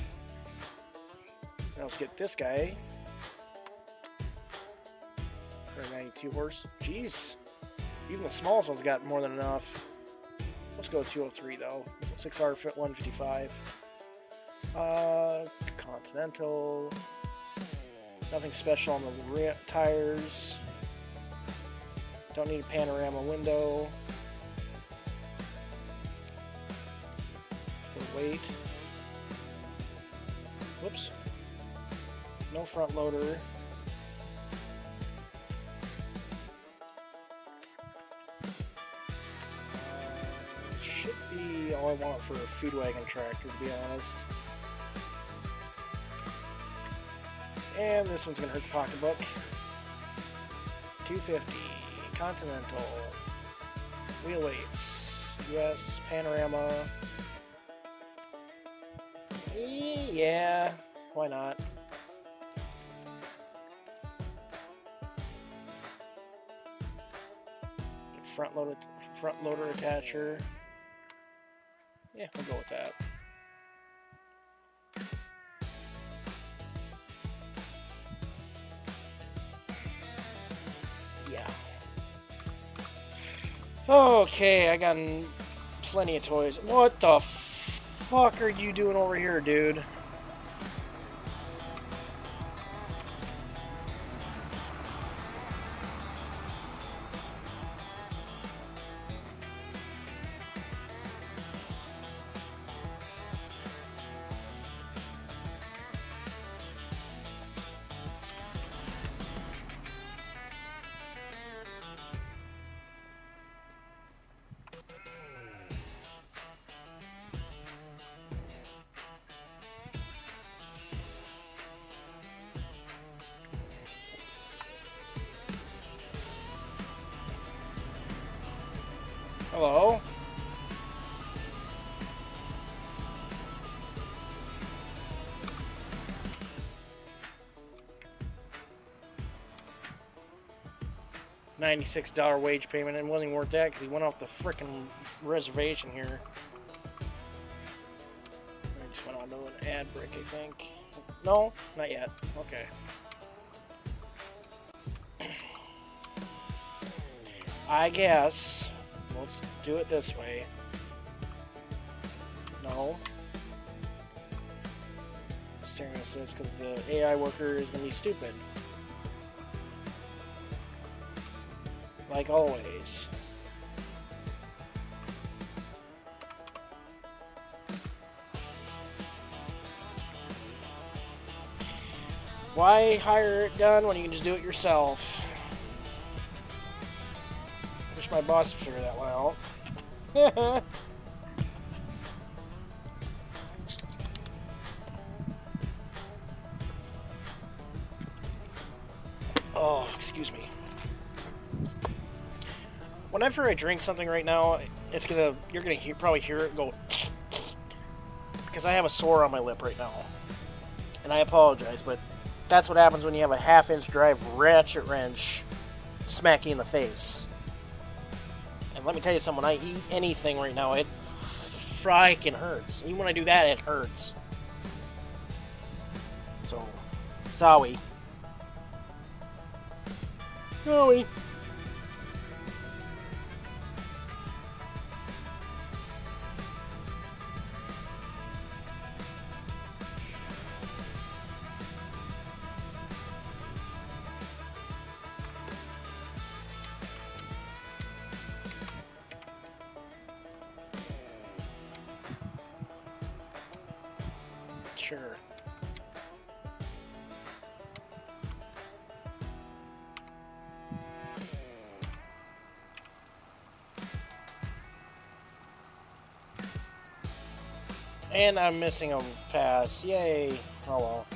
Now let's get this guy. For a 92 horse. Jeez. Even the smallest one's got more than enough. Let's go with 203 though. 6R155. Continental. Nothing special on the rear tires. Don't need a panorama window. The weight. Whoops. No front loader. Should be all I want for a feed wagon tractor, to be honest. And this one's gonna hurt the pocketbook. 250. Continental. Wheel weights. US. Panorama. Yeah. Why not? Front loader attacher. Yeah, we'll go with that. Yeah. Okay, I got plenty of toys. What the fuck are you doing over here, dude? Hello? $96 wage payment and wasn't even worth that because he went off the frickin' reservation here. I just went on to an ad break, I think. No, not yet. Okay. I guess let's do it this way. No. Steering assist because the AI worker is gonna be stupid. Like always. Why hire it done when you can just do it yourself? Wish my boss would figure that one out. Oh, excuse me. Whenever I drink something right now, you're gonna probably hear it go because I have a sore on my lip right now, and I apologize, but that's what happens when you have a half-inch drive ratchet wrench smack you in the face. And let me tell you something, when I eat anything right now, it freaking hurts. Even when I do that, it hurts. So, sorry. Sorry. Sure. And I'm missing a pass. Yay. Oh well.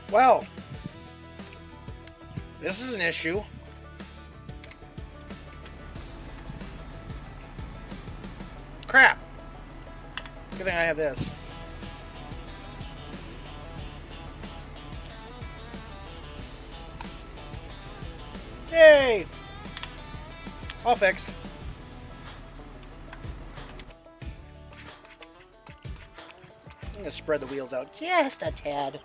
Well, this is an issue. Crap. Good thing I have this. Yay! All fixed. I'm gonna spread the wheels out just a tad.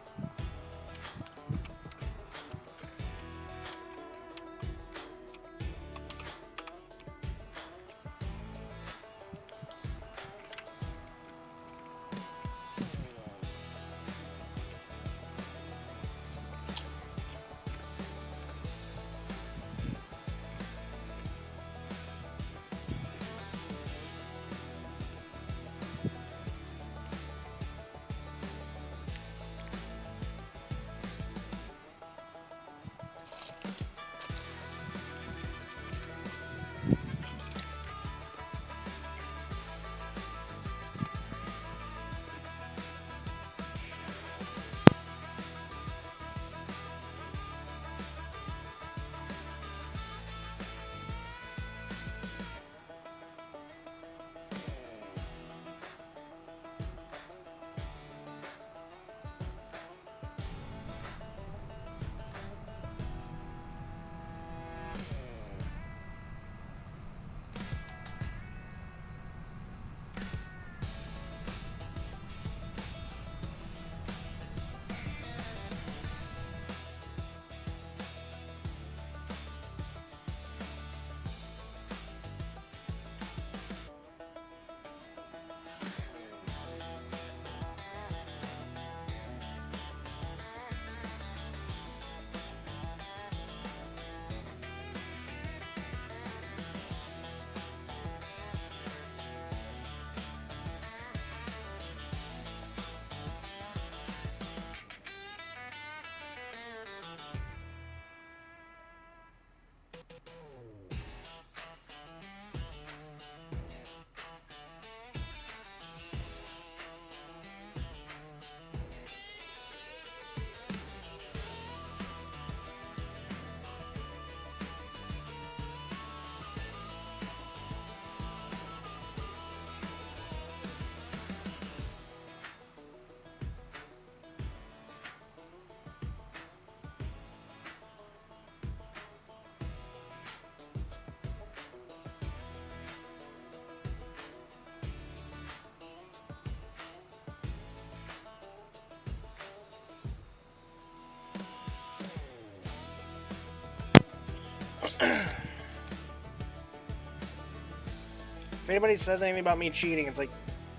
If anybody says anything about me cheating, it's like,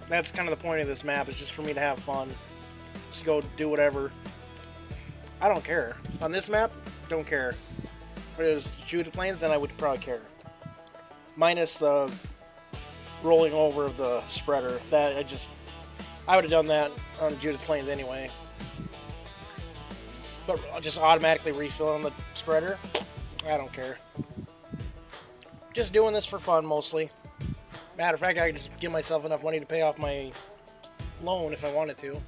that's kind of the point of this map, is just for me to have fun. Just go do whatever. I don't care. On this map, don't care. If it was Judith Plains, then I would probably care. Minus the rolling over of the spreader. That I would have done that on Judith Plains anyway. But just automatically refilling the spreader, I don't care. Just doing this for fun mostly. Matter of fact, I could just give myself enough money to pay off my loan if I wanted to.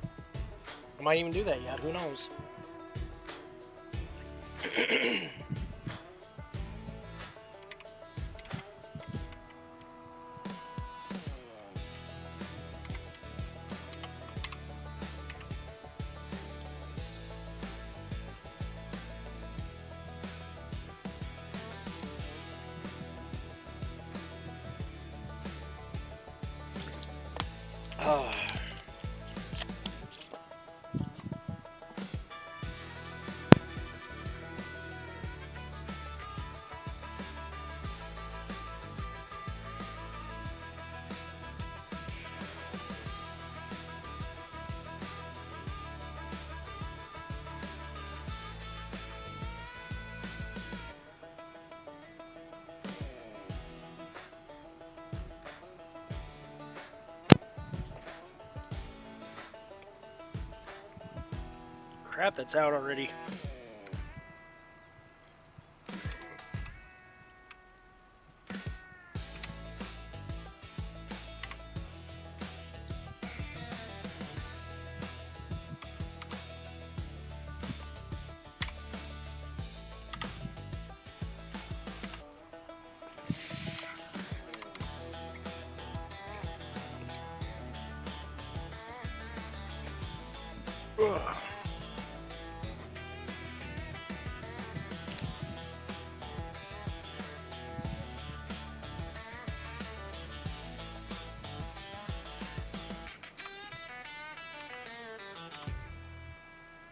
I might even do that yet, who knows? Oh. Crap, that's out already. Ugh.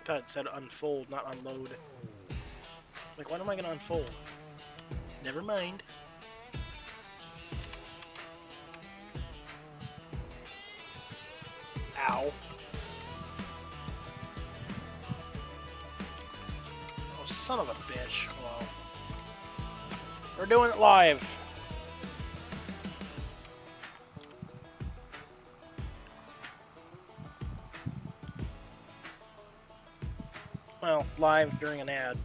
I thought it said unfold, not unload. Like, when am I gonna unfold? Never mind. Ow. Oh, son of a bitch. Well, we're doing it live. Well, live during an ad.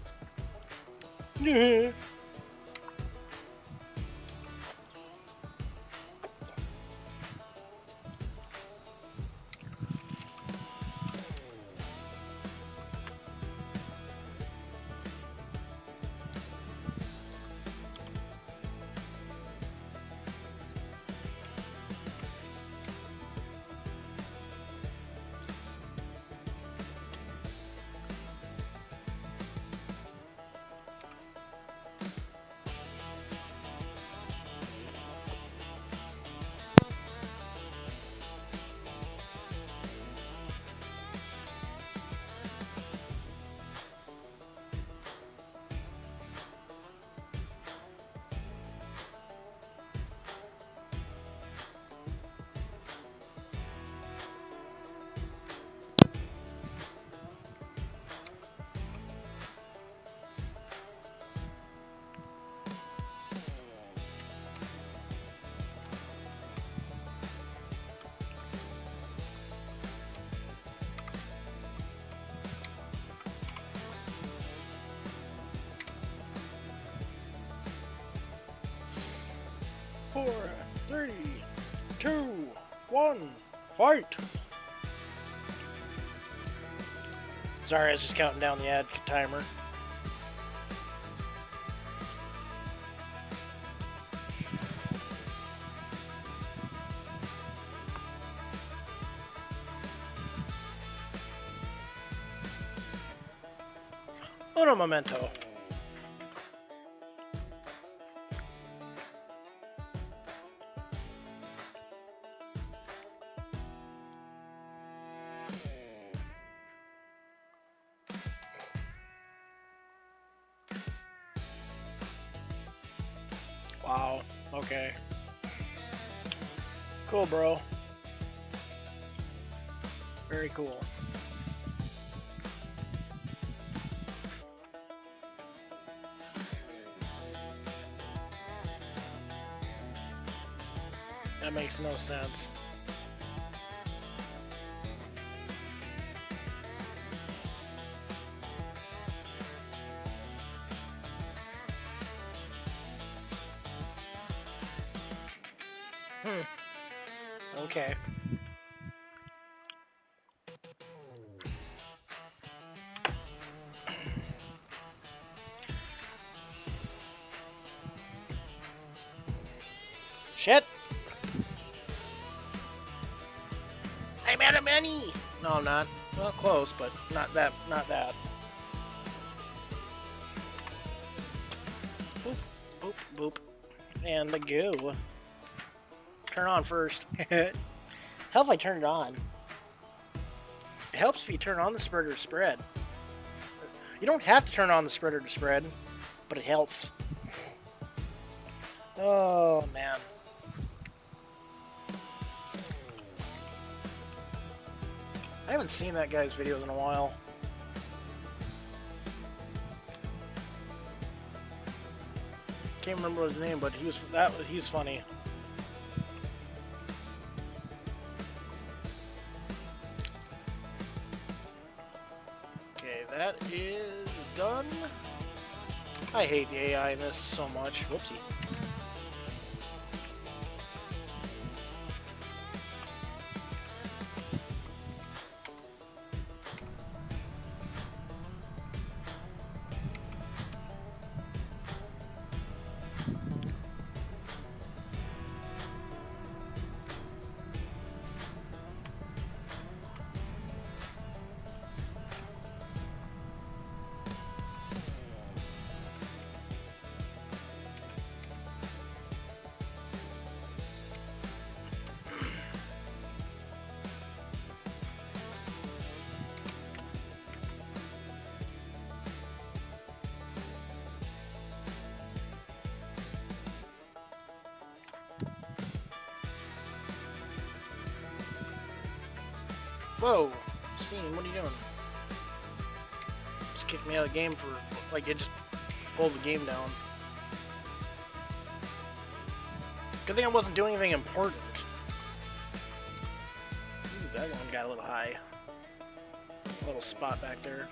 Four, 3, 2, 1, fight! Sorry, I was just counting down the ad timer. Uno momento. Wow, okay. Cool, bro. Very cool. That makes no sense. Okay. Shit! I'm out of money! No, I'm not. Well, close, but not that. Boop, boop, boop. And the go. Turn on first. Hell if I turn it on. It helps if you turn on the spreader to spread. You don't have to turn on the spreader to spread, but it helps. Oh, man. I haven't seen that guy's videos in a while. Can't remember his name, but he was funny. Okay, that is done. I hate the AI in this so much. Whoopsie. Whoa! Scene, what are you doing? Just kicked me out of the game for, like, it just pulled the game down. Good thing I wasn't doing anything important. Ooh, that one got a little high. A little spot back there.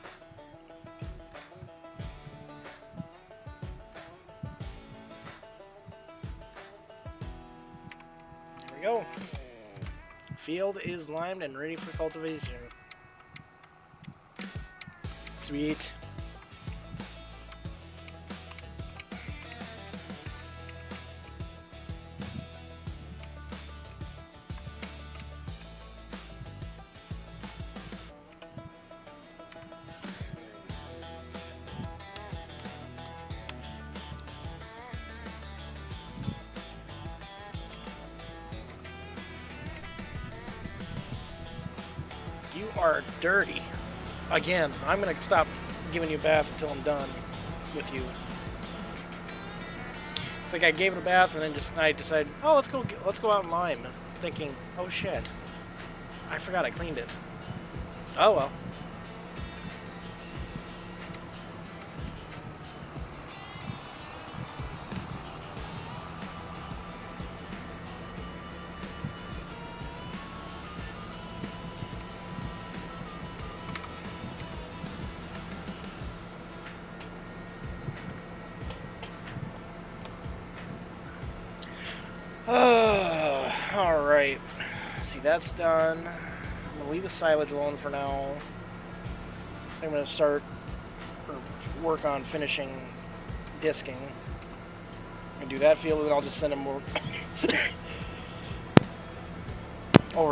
There we go. Field is limed and ready for cultivation. Sweet. You are dirty. Again, I'm gonna stop giving you a bath until I'm done with you. It's like I gave it a bath and then I decided, oh, let's go out and lime. Thinking, oh shit, I forgot I cleaned it. Oh well. Alright. See, that's done. I'm gonna leave the silage alone for now. I'm gonna start or work on finishing disking. I'm gonna do that field and then I'll just send them over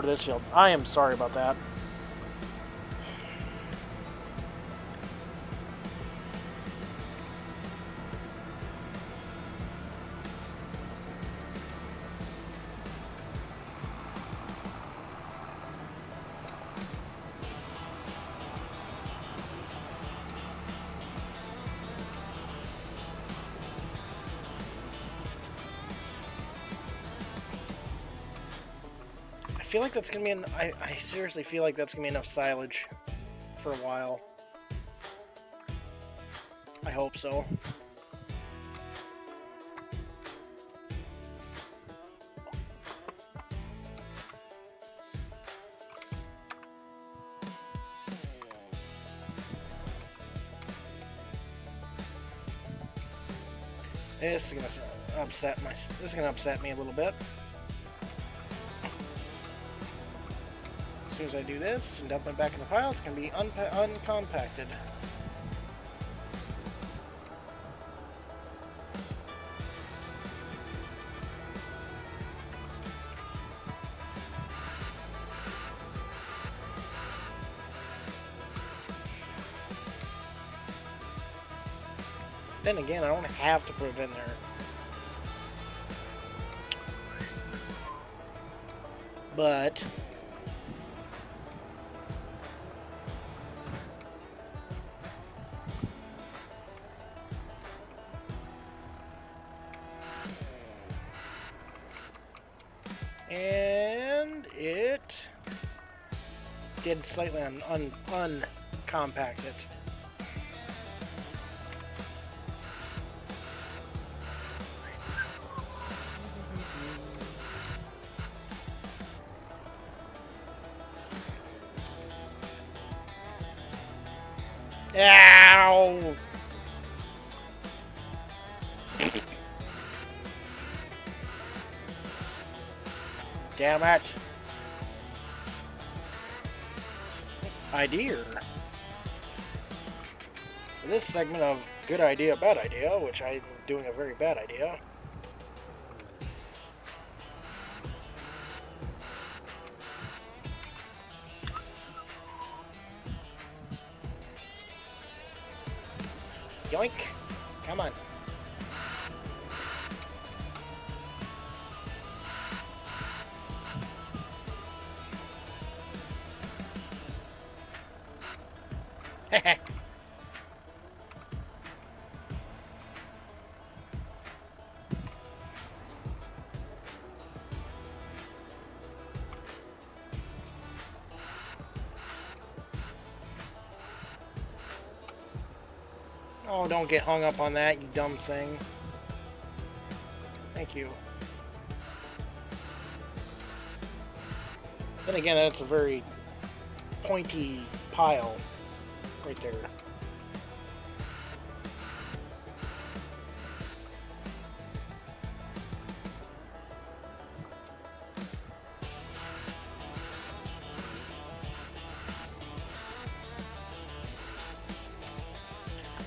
to this field. I am sorry about that. I feel like that's gonna be I seriously feel like that's gonna be enough silage for a while. I hope so. This is gonna upset me a little bit. As soon as I do this and dump it back in the pile, it's going to be uncompacted. Then again, I don't have to put it in there. But and it did slightly uncompact it. Ow! Damn it! Idea. For this segment of good idea, bad idea, which I'm doing a very bad idea. Yoink! Come on. Oh, don't get hung up on that, you dumb thing. Thank you. Then again, that's a very pointy pile right there.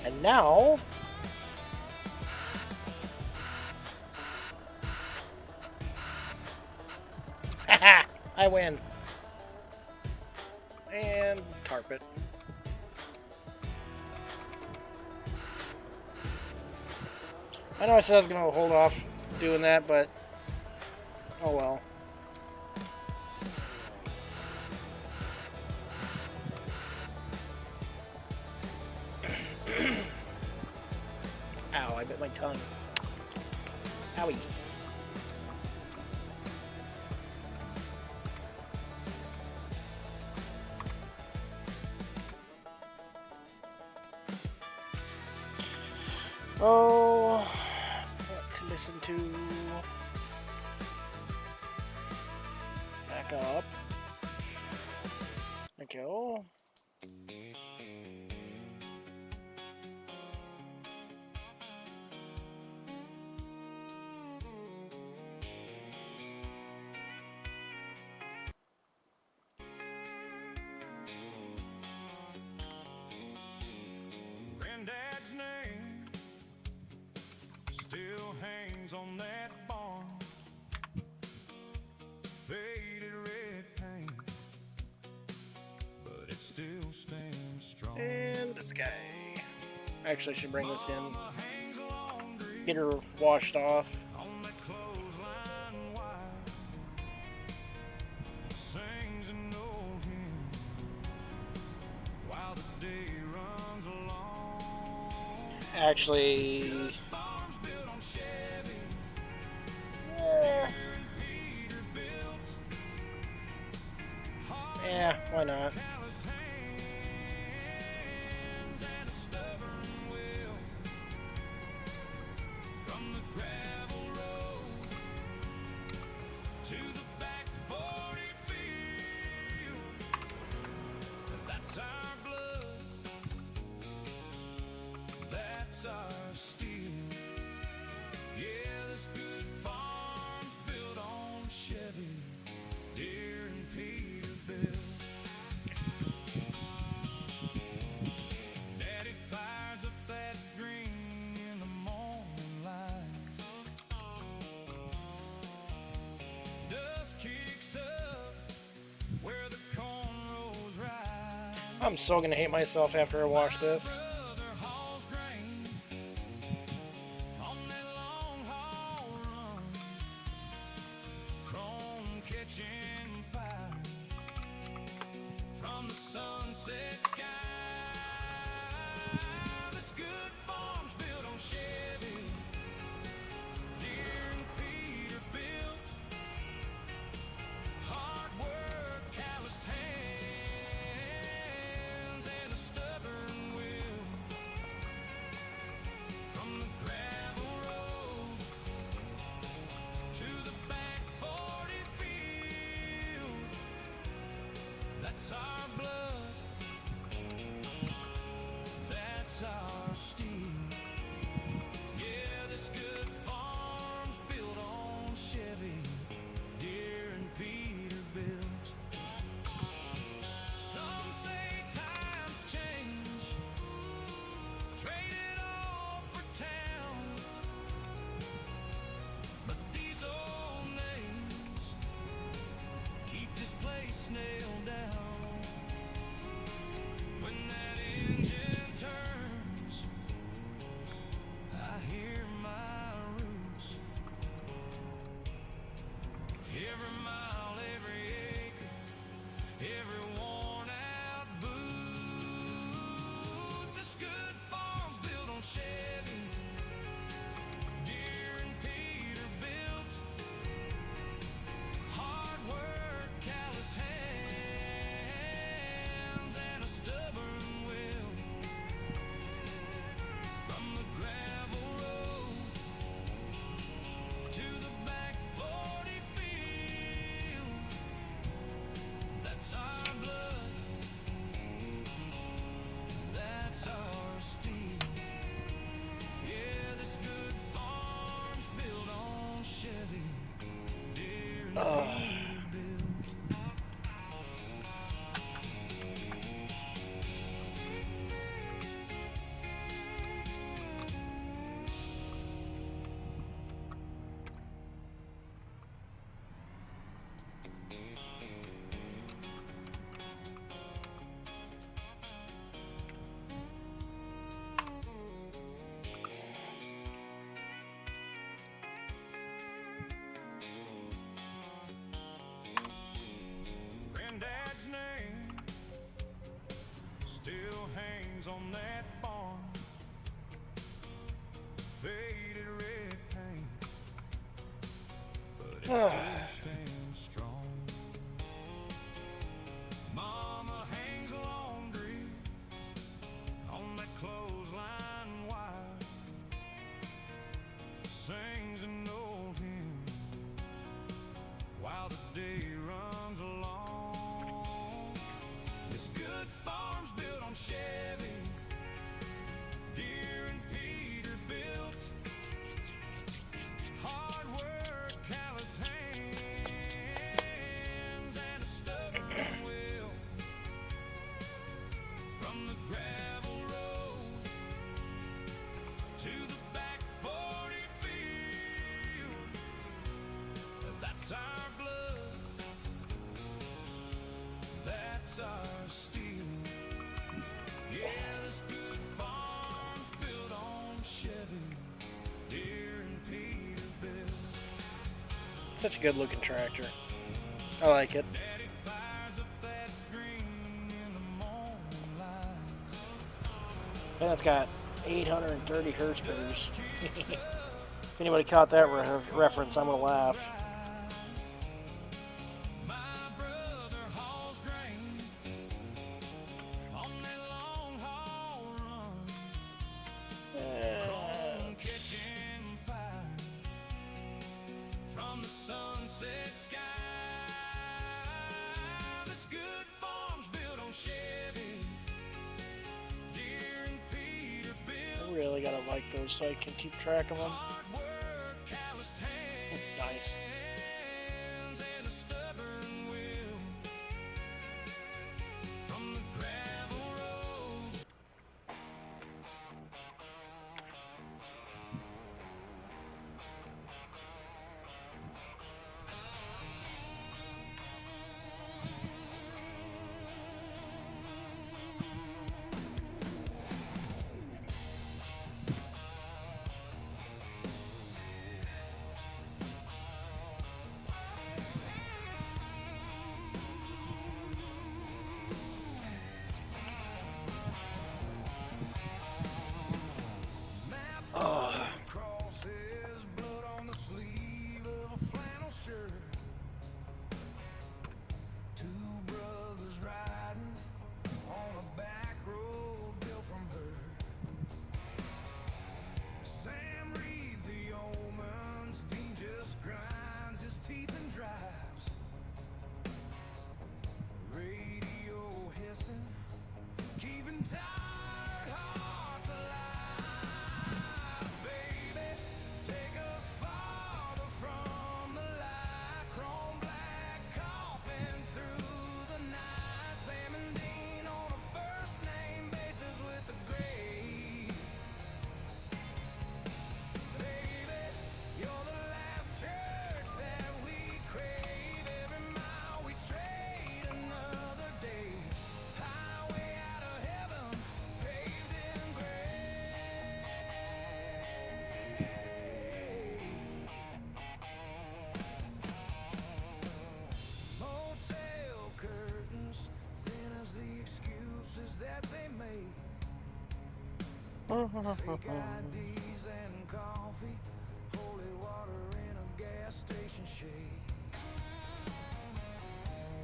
And now, haha, I win. And carpet. I know I said I was going to hold off doing that, but oh well. Ow, I bit my tongue. Owie. Oh, what to listen to? Back up. There we go. Granddad's name still hangs on that barn. Faded red paint, but it still stands strong. And this guy. Actually, I should bring this in. Get her washed off. On that clothesline wire, sings an old hymn while the day runs along. Actually, Farms built on Chevy, Peter built, yeah, why not? calloused hands and a stubborn will. From the gravel road to the back 40 field, that's our blood, that's our steel. Yeah, this good farm's built on Chevy, Deere and Peterbilt. Daddy fires up that green in the morning light. Dust kicks up where the corn rolls right. I'm so gonna hate myself after I watch this. Brother hauls grain on that long haul run. Chrome catching fire from the sunset sky. This good farm's built on Chevy, Deere and Peterbilt. Hard work, calloused hands, and a stubborn will. Oh. Granddad's name still hangs on that barn. Faded red paint, but it still stands strong. Mama hangs laundry on that clothesline wire, sings an old hymn while the day runs along. This good farm's built on Chevy, Deere and Peterbilt. Hard work, calloused hands, and a stubborn will. From the gravel road to the back 40 field, that's our blood, that's our steel. Yeah, this good farm's built on Chevy, Deere and Peterbilt. Such a good looking tractor. I like it. Daddy fires up that green in the morning light. And it's got 830 horsepower. If anybody caught that reference, I'm gonna laugh. My brother hauls grain on that long haul run. It's- Catching fire from the sunset sky. This good farm's built on Chevy, Deere and Peterbilt. I really gotta like those so I can keep track of them. Hard work, calloused hands, Nice. and a stubborn will. From the gravel road. Crosses, blood on the sleeve of a flannel shirt. Two brothers riding on a back road built from her. Sam reads the omens, Dean just grinds his teeth and drives. Radio hissing, keeping tired hearts alive. Baby, take us farther from the light. Chrome black coffin through the night. Sam and Dean on a first name basis with the grave. Baby, you're the last church that we crave. Every mile we trade another day. Highway out of heaven, paved in gray. Motel curtains, thin as the excuses that they made. Fake IDs and coffee, holy water in a gas station shade.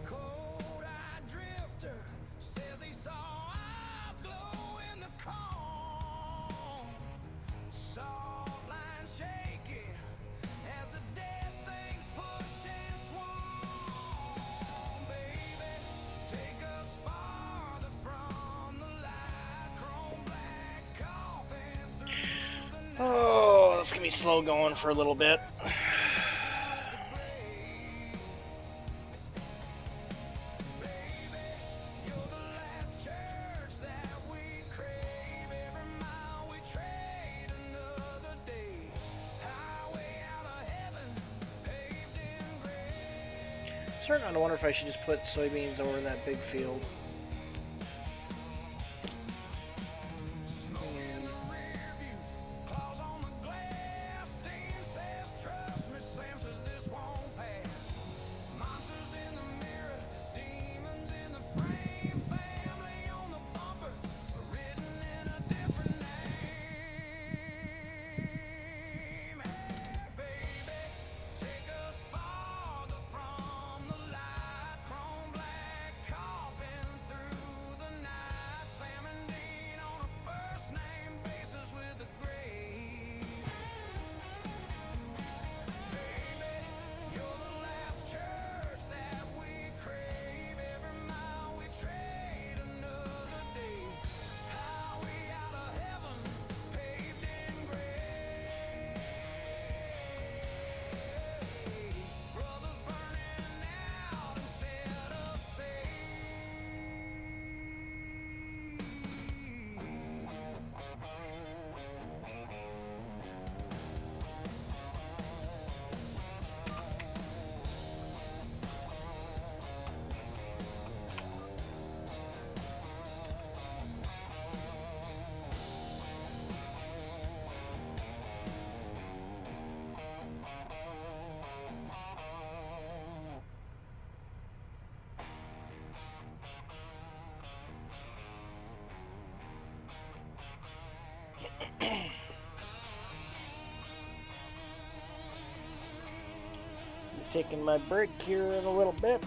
Cold-eyed drifter says he saw eyes glow in the calm. Salt line shaking as the dead things push and swarm. Baby, take us farther from the light. Chrome black coffin through the night. Oh, it's gonna be slow going for a little bit. Starting to wonder if I should just put soybeans over in that big field. Taking my break here in a little bit.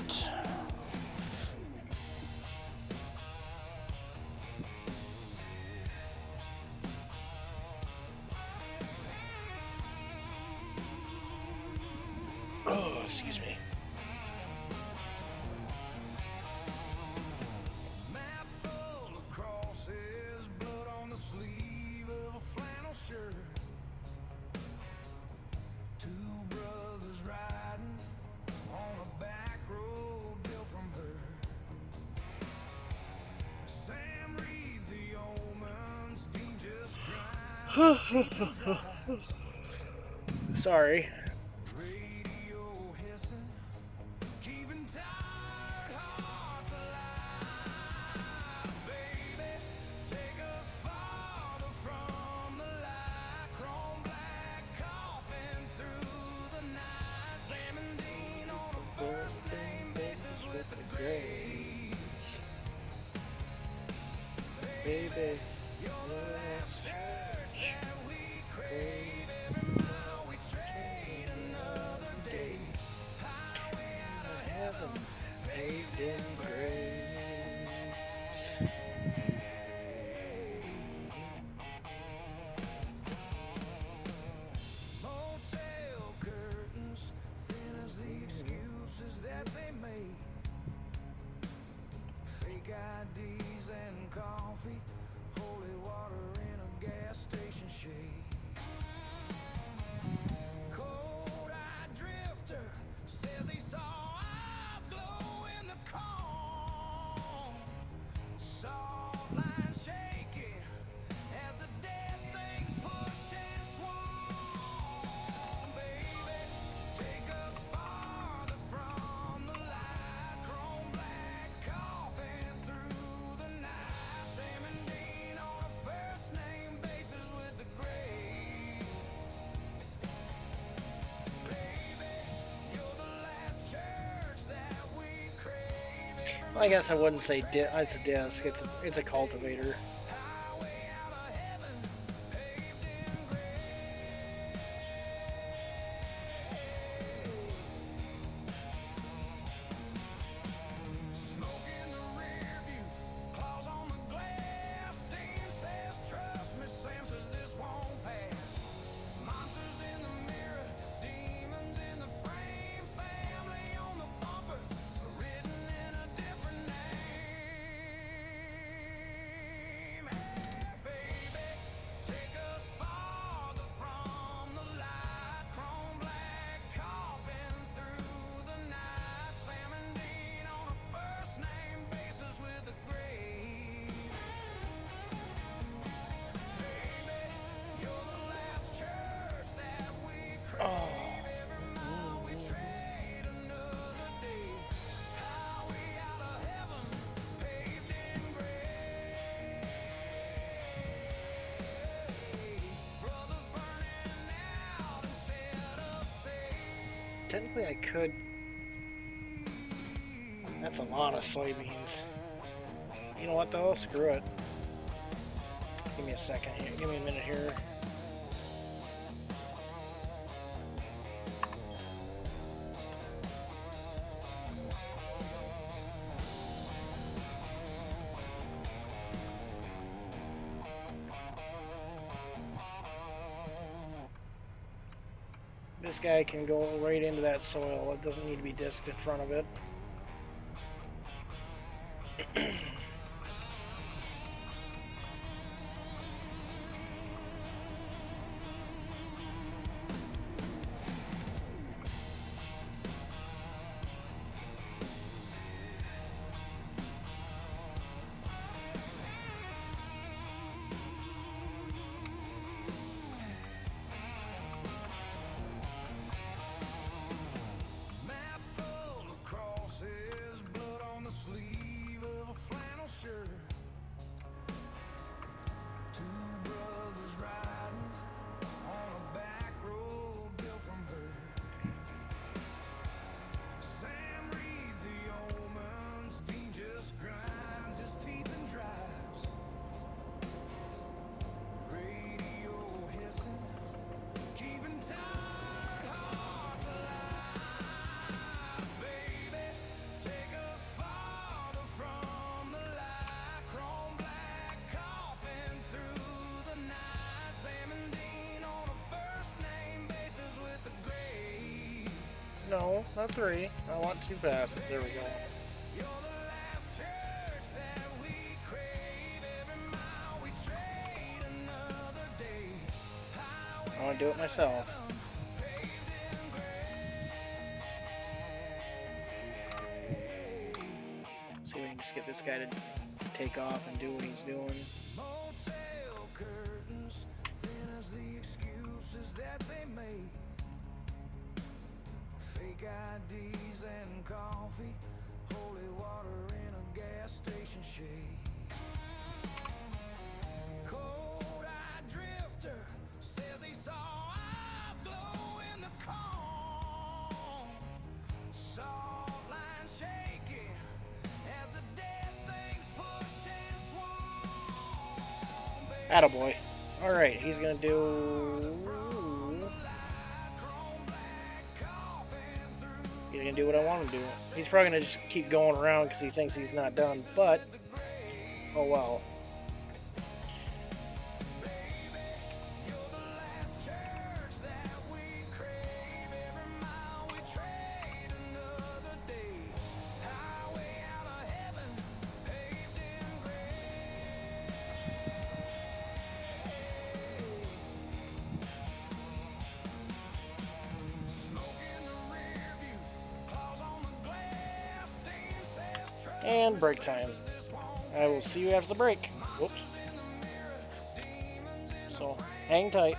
Oh, excuse me. Map full of crosses, blood on the sleeve of a flannel shirt. Two brothers riding on a back road built from her. Sam reads the omens, Dean just drives. Sorry. Radio hissing, keeping tired hearts alive. Baby, take us farther from the light. Chrome black coffin through the night. Sam and Dean on a first name basis with the Grays. Baby, You're the last church that we crave. Every mile we trade another day. Highway out of heaven, paved in grace. Motel curtains, thin as the excuses that they made. Fake IDs and coffee, holy water in a gas station shade. Cold-eyed drifter says he saw eyes glow in the calm. Salt line shaking as the dead things push and swarm. Baby, take us farther from the light. Chrome black coffin through the night. Sam and Dean on a first name basis with the Grays. Baby, you're the last church that we crave. Every I guess I wouldn't say it's a disc. It's a cultivator. highway out of heaven, paved in grace. Smoke in the rear view, claws on the glass. Dean says, trust me. Sam says this won't pass. Monsters in the mirror, demons in the frame. Family on the bumper, written in a different name. Technically, I could. That's a lot of soybeans. You know what, though? Screw it. Give me a second here. Give me a minute here. This guy can go right into that soil. It doesn't need to be disked in front of it. Map full of crosses, blood on the sleeve of a flannel shirt. Two brothers riding on a back road built from her. Sam reads the omens, Dean just grinds his teeth and drives. Radio hissing, keeping tired hearts alive. Baby, take us farther from the light. Chrome black coffin through the night. Sam and Dean on a first name basis with the grave. No, not 3. I want 2 passes. There we go. You're the last church that we crave. Every mile we trade another day. I want to do it myself. See if we can just get this guy to take off and do what he's doing. Motel curtains, thin as the excuses that they made. Fake IDs and coffee, holy water in a gas station shade. Cold-eyed drifter says he saw eyes glow in the calm. Salt line shaking as the dead things push and swarm. Attaboy. Alright, he's gonna do... He's gonna do what I want him to do. He's probably gonna just keep going around because he thinks he's not done, but... Oh well. And break time. I will see you after the break. Whoops. So, hang tight.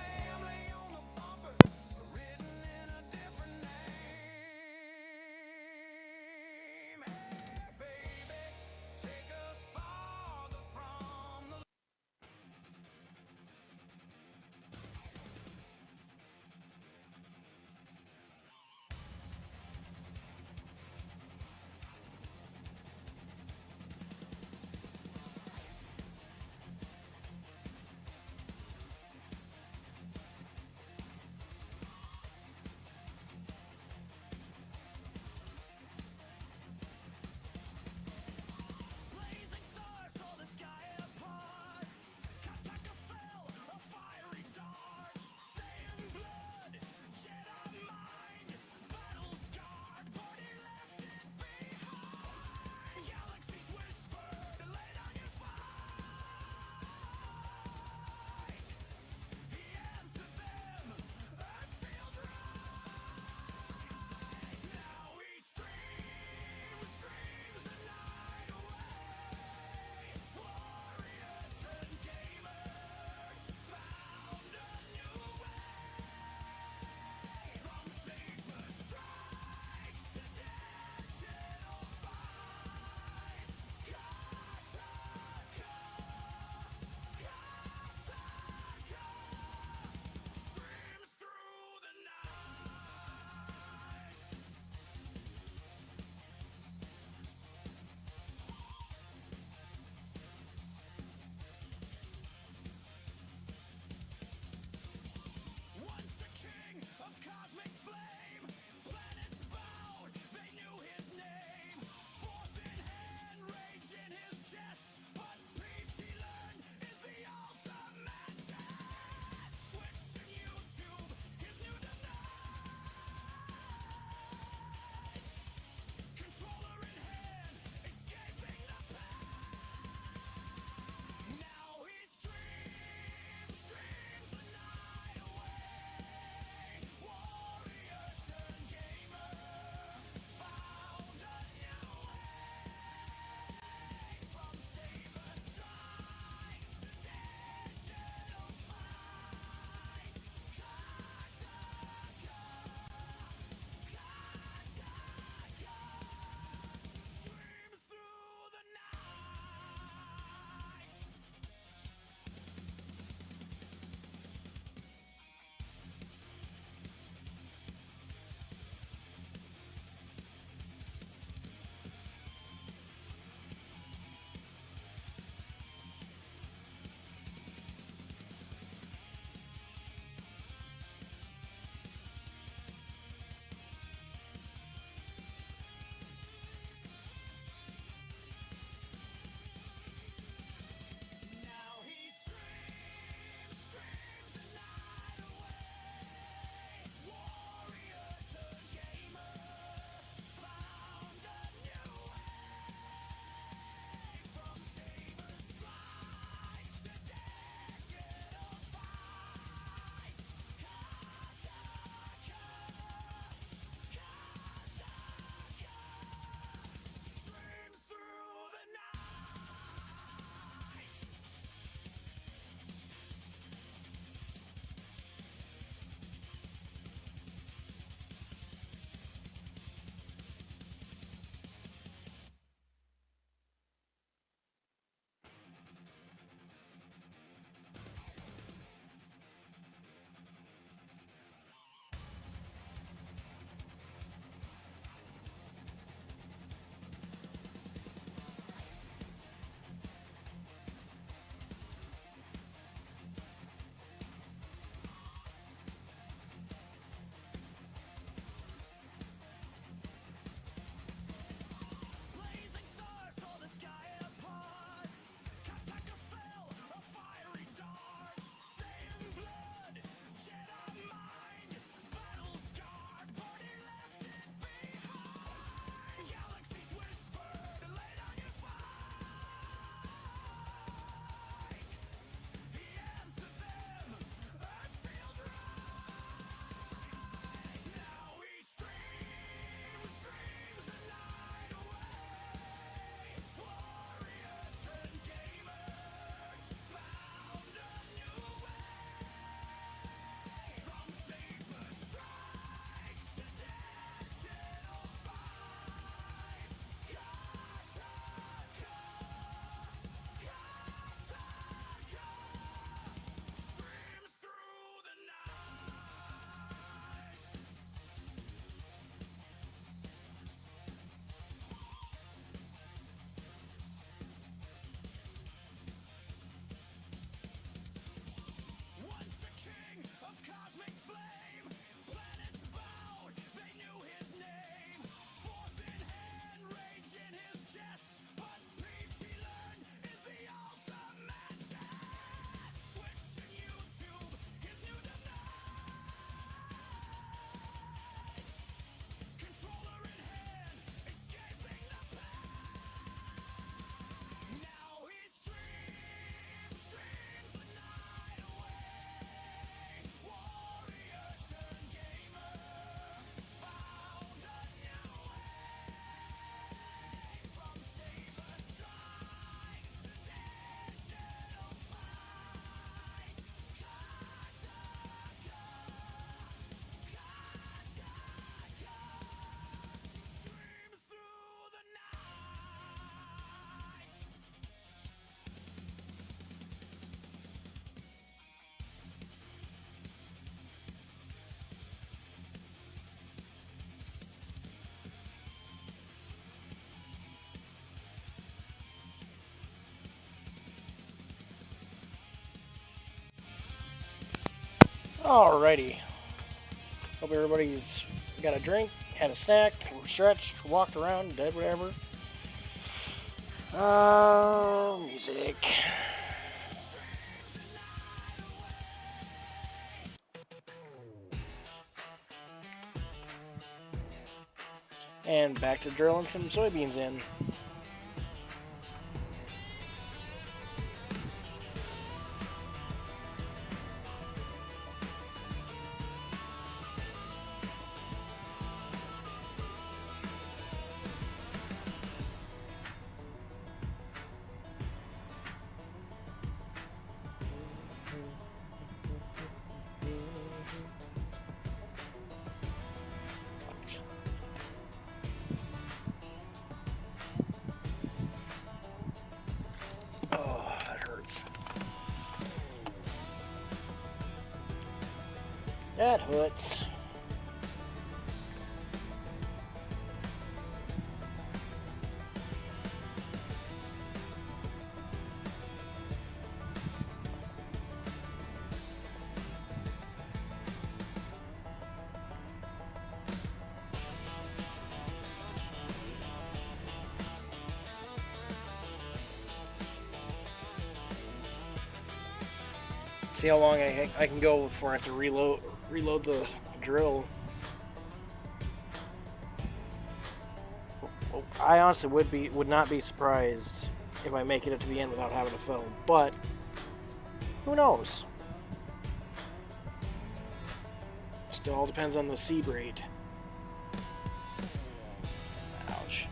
Alrighty. Hope everybody's got a drink, had a snack, stretched, walked around, did whatever. Music. And back to drilling some soybeans in. Oh, that hurts. That hurts. See how long I can go before I have to reload the drill. I honestly would not be surprised if I make it to the end without having to fill, but who knows? Still all depends on the seed rate. Ouch.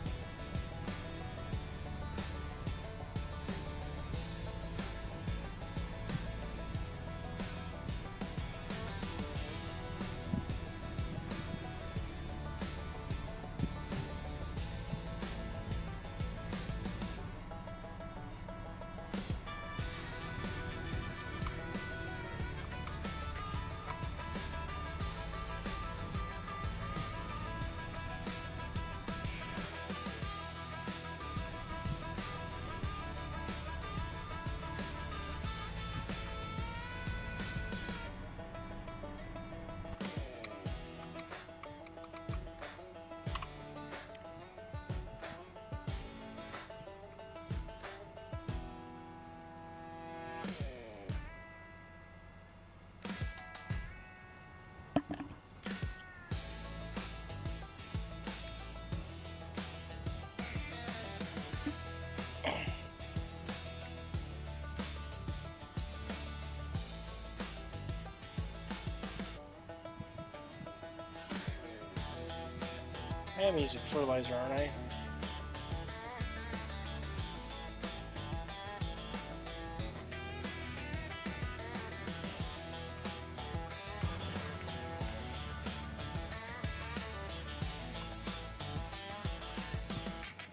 I'm using fertilizer, aren't I?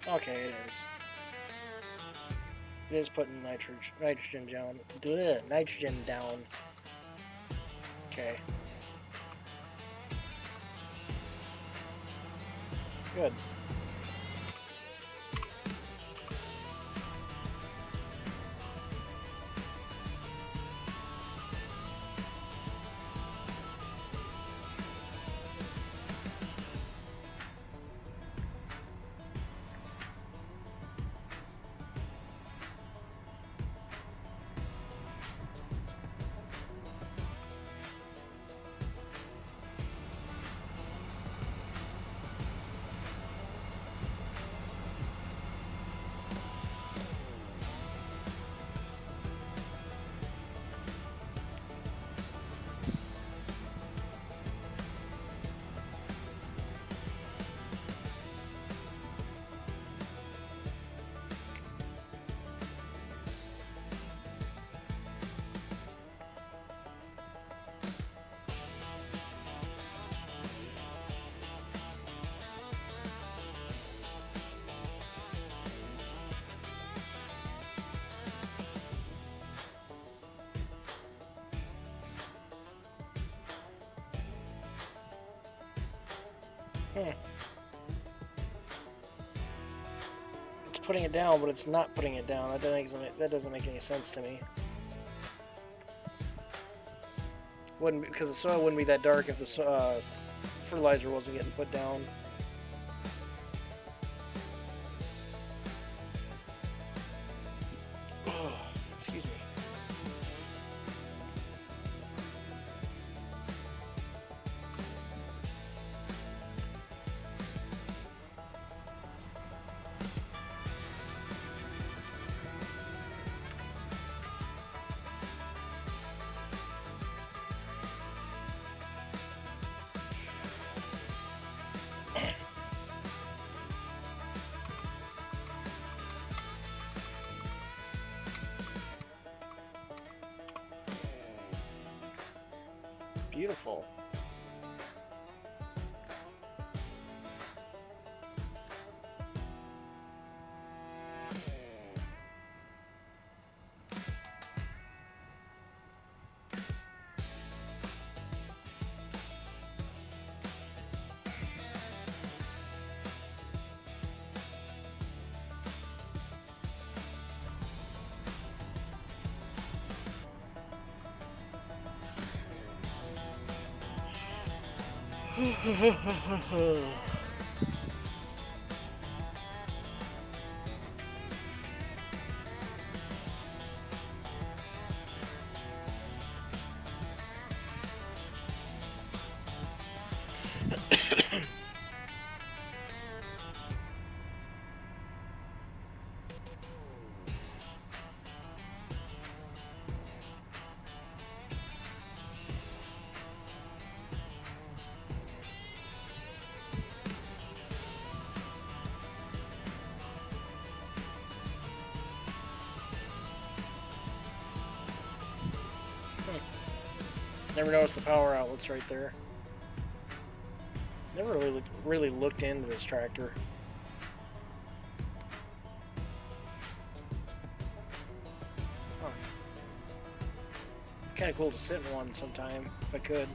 Okay, it is. It is putting nitrogen down. Bleh, nitrogen down. Okay. Good. It's putting it down, but it's not putting it down. That doesn't make any sense to me. Wouldn't because the soil wouldn't be that dark if the fertilizer wasn't getting put down. Excuse me. Beautiful. Never noticed the power outlets right there. Never really looked into this tractor. Huh. Kind of cool to sit in one sometime if I could.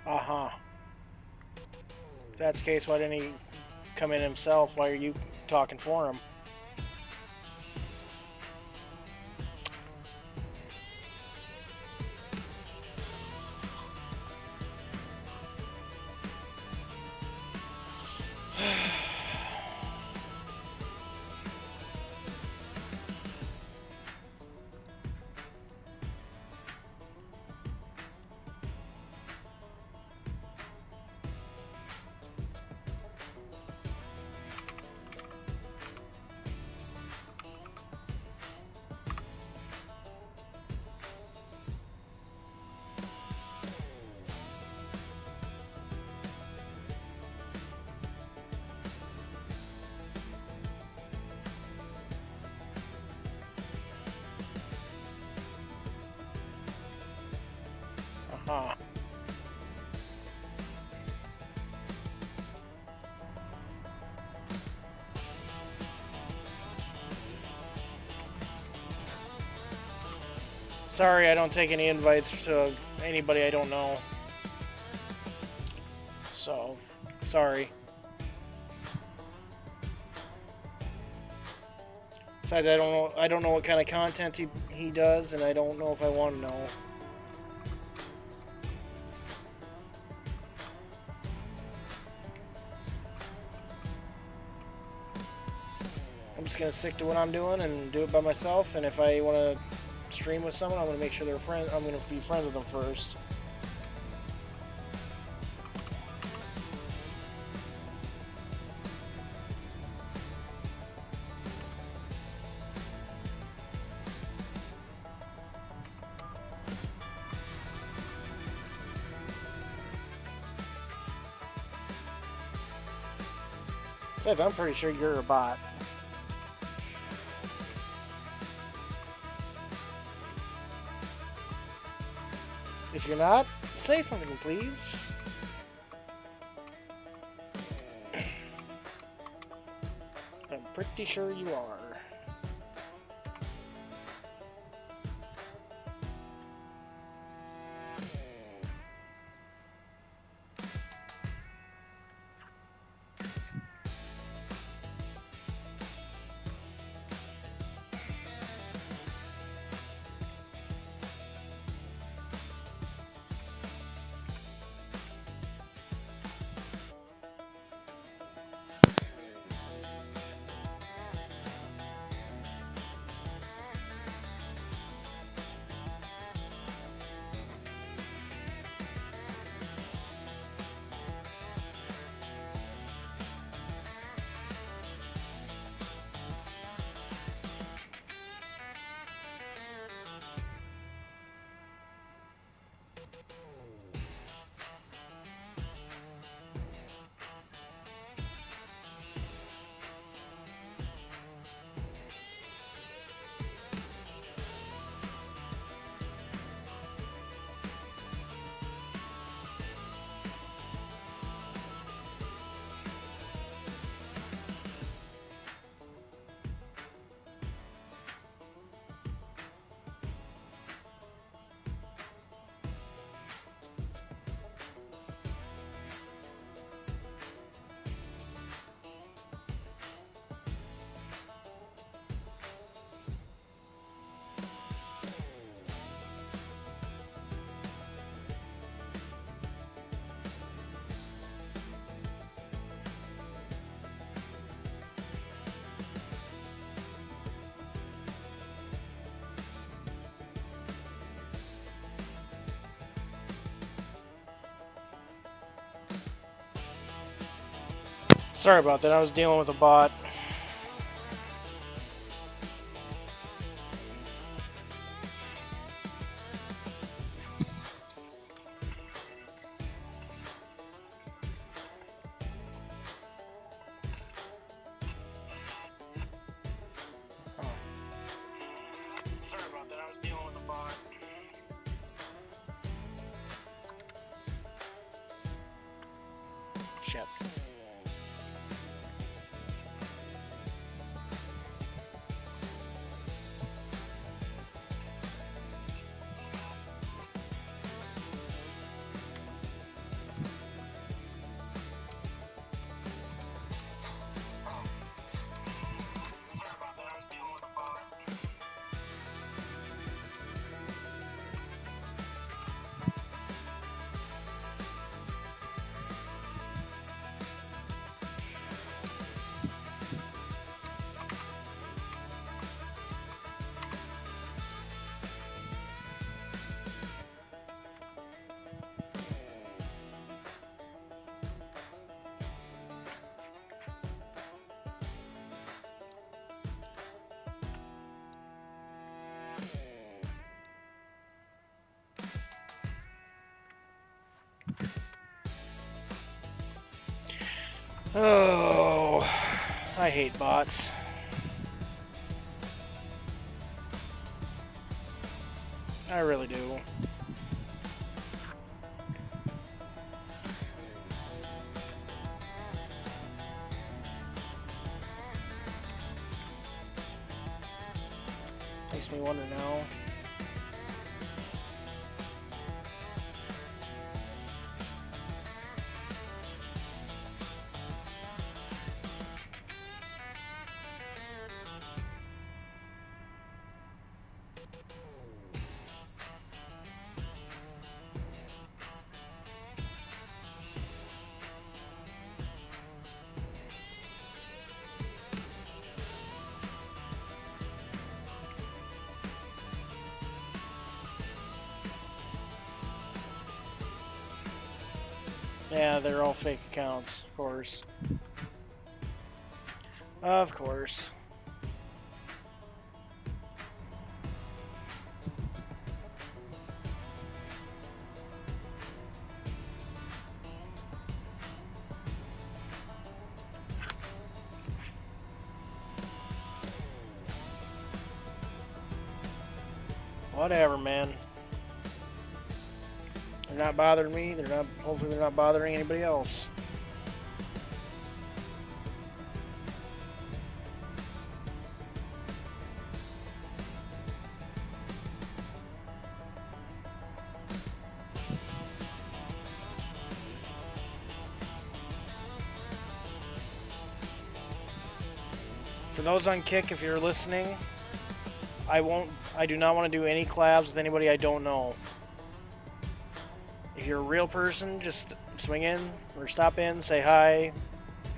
Uh-huh. If that's the case, why didn't he come in himself? Why are you talking for him? Sorry, I don't take any invites to anybody I don't know. So, sorry. Besides, I don't know what kind of content he does, and I don't know if I want to know. I'm just gonna stick to what I'm doing and do it by myself. And if I want to stream with someone, I'm gonna make sure they're friends. I'm gonna be friends with them first. Besides, I'm pretty sure you're a bot. If you're not, say something, please. I'm pretty sure you are. Sorry about that. I was dealing with a bot. Sorry about that. I was dealing with a bot. Shit. Oh, I hate bots. I really do. Makes me wonder now. Yeah, they're all fake accounts, of course. Of course. Whatever, man. They're not bothering me. They're not. Hopefully, they're not bothering anybody else. For those on Kick, if you're listening, I won't. I do not want to do any collabs with anybody I don't know. If you're a real person, just swing in or stop in, say hi,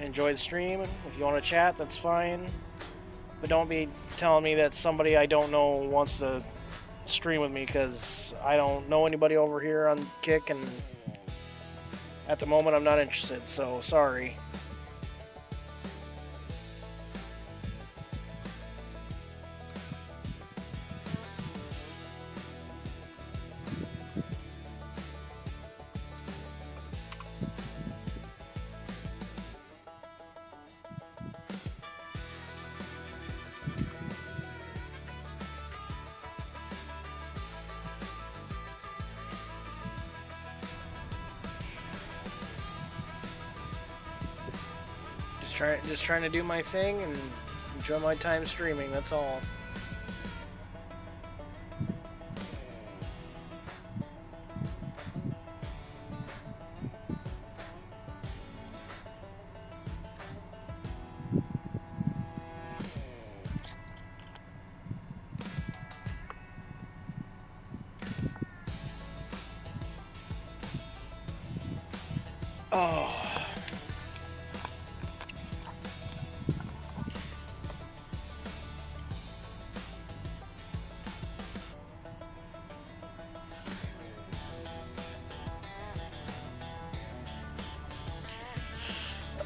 enjoy the stream. If you want to chat, that's fine. But don't be telling me that somebody I don't know wants to stream with me, because I don't know anybody over here on Kick, and at the moment I'm not interested, so sorry. Just trying to do my thing and enjoy my time streaming, that's all. Oh.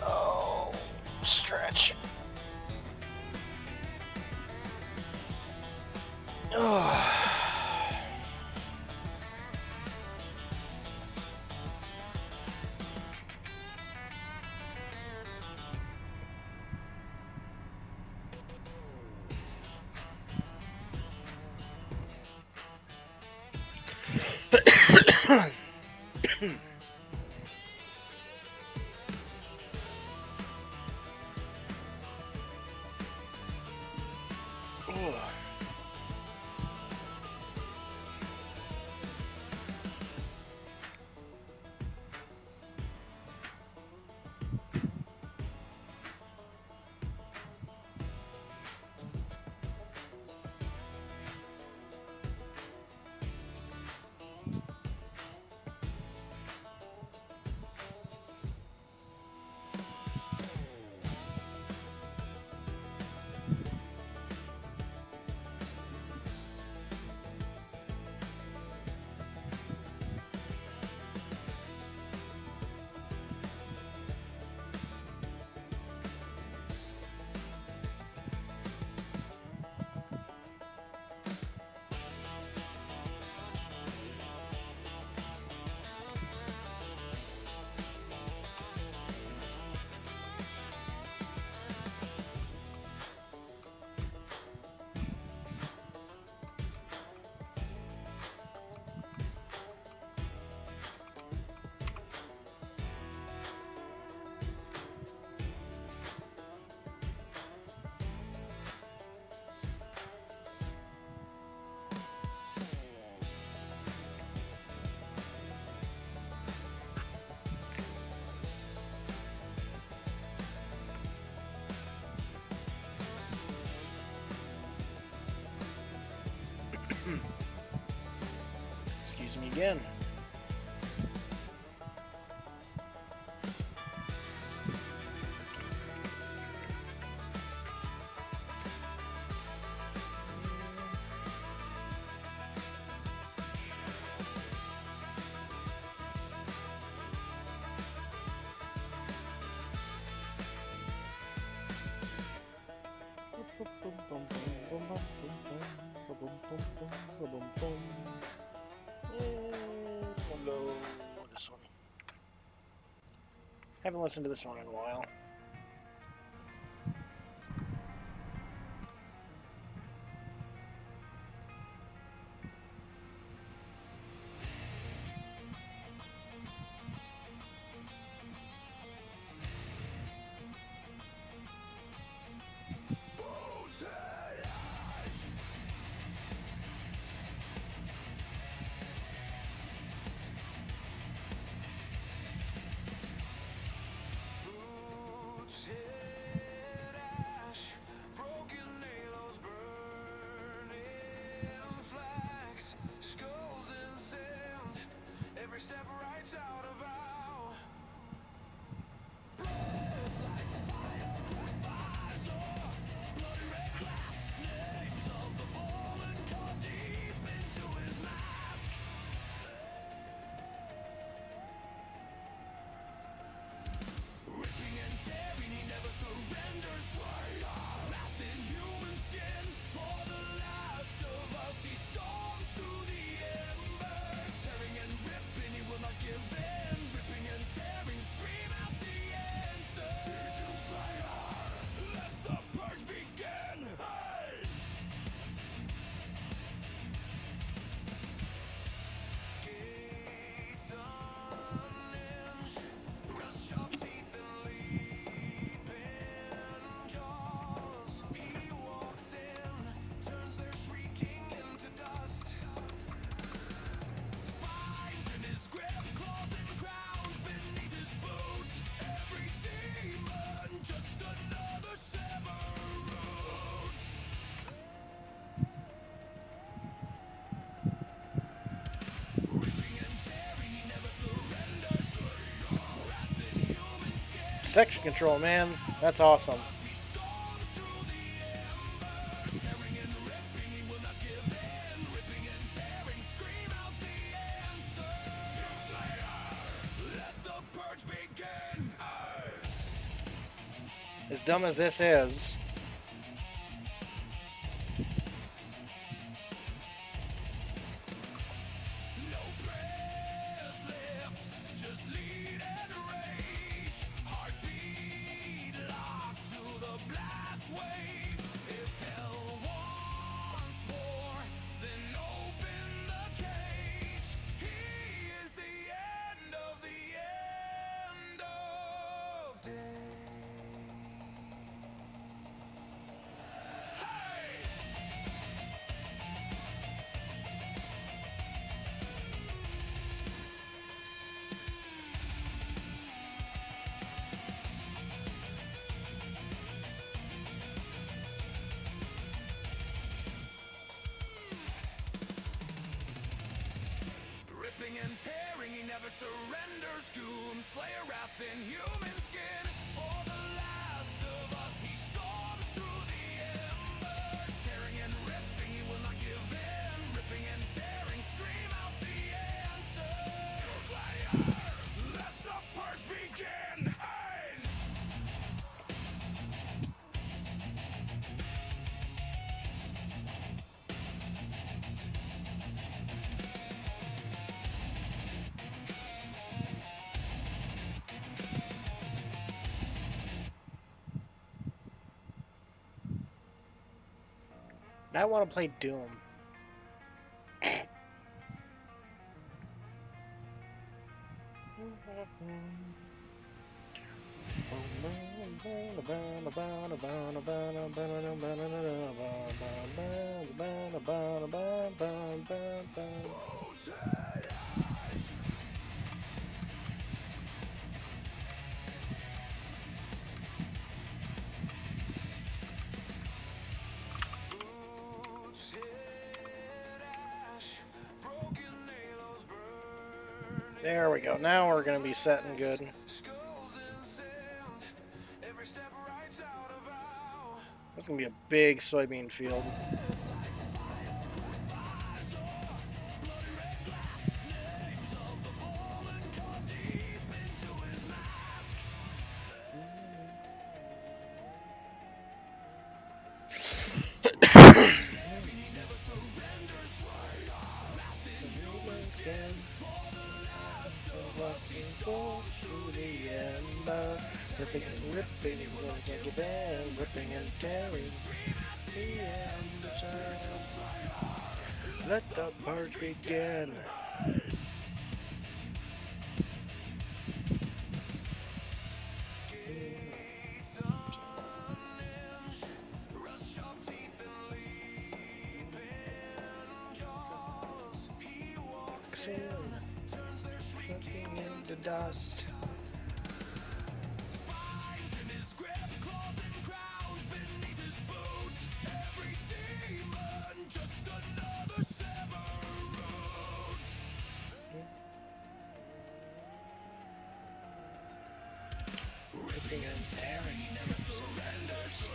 Oh, stretch. Oh. Excuse me again. Hello. This one. Haven't listened to this one in a while. Section control, man. That's awesome. As dumb as this is, and tearing, he never surrenders. Goon slayer, wrath in human skin. For the last of us, he storms through the embers. Tearing and ripping, he will not give in. Ripping and tearing, scream out the answer. Goon slayer, let the purge begin. Hey! I want to play Doom. There we go. Now we're going to be setting good. This is going to be a big soybean field. Fall through the ember, ripping and ripping, we won't give in, ripping and tearing the embers out. Let the purge begin. Soon, shrinking into dust. Ripping and tearing, never surrenders.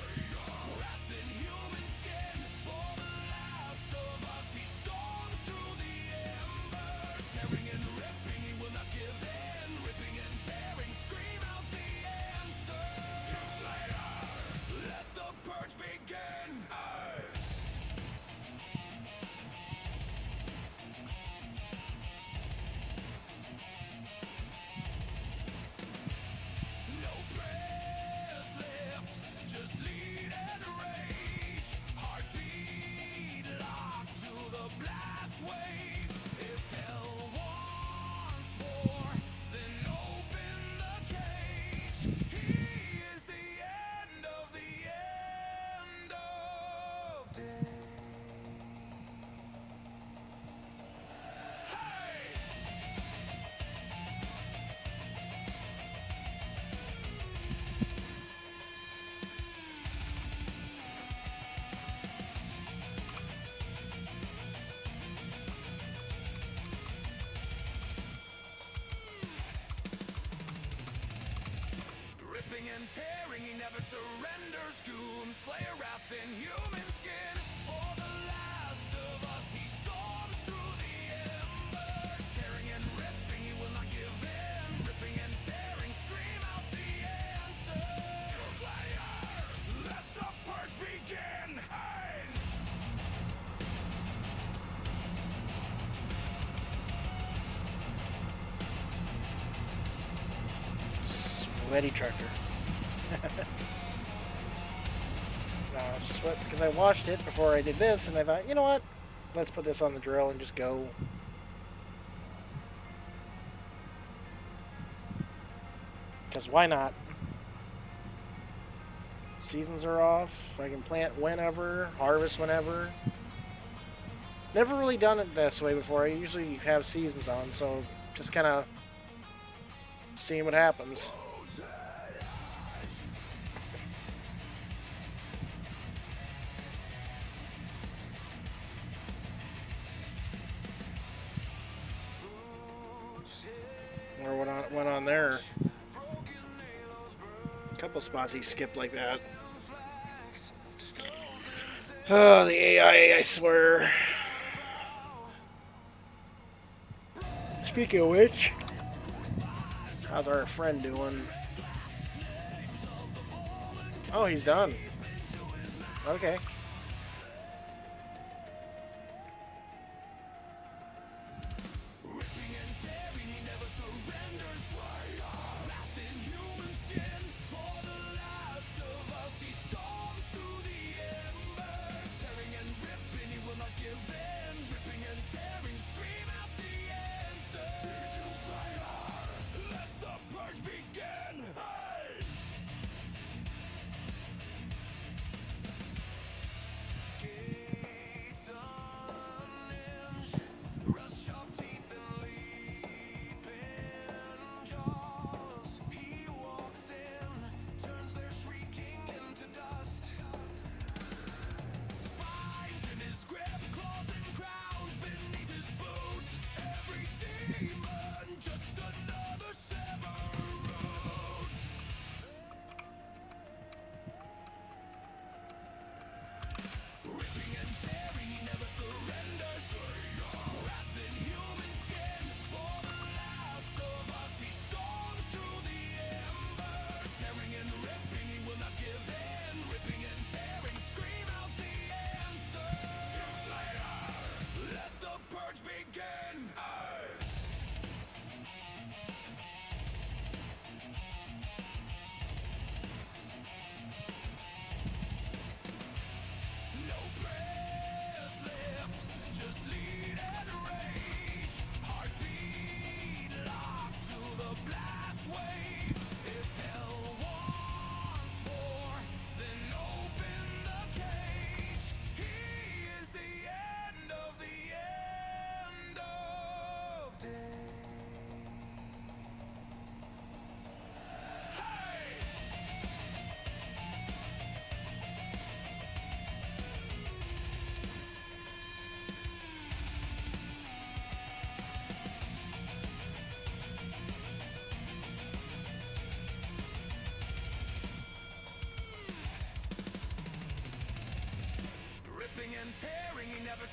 And tearing, he never surrenders. Goon, slayer, wrath in human skin. For the last of us, he storms through the embers. Tearing and ripping, he will not give in. Ripping and tearing, scream out the answer. Slayer, let the purge begin. Hey! Sweaty tractor. No, it's just what, because I washed it before I did this, and I thought, you know what? Let's put this on the drill and just go. Because why not? Seasons are off. I can plant whenever, harvest whenever. Never really done it this way before. I usually have seasons on, so just kind of seeing what happens. Or what went on there. A couple spots he skipped like that. Oh, the AI, I swear. Speaking of which, how's our friend doing? Oh, he's done. Okay.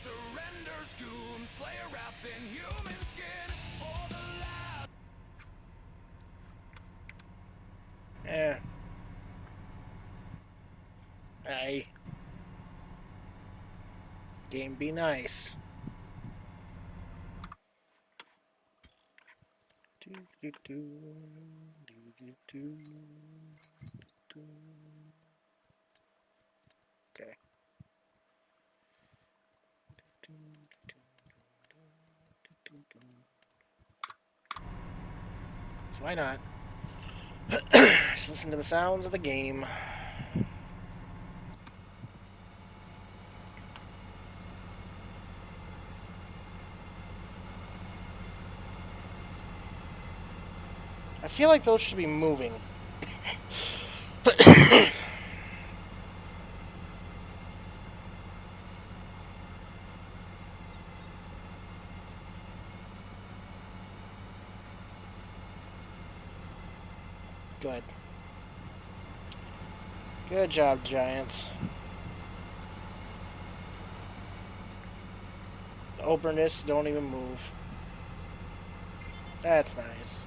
surrenders goon, slayer wrath in human skin for the last. Aye. Game be nice. Okay. So why not? Just listen to the sounds of the game. I feel like those should be moving. Good. Good job, Giants. The openers don't even move. That's nice.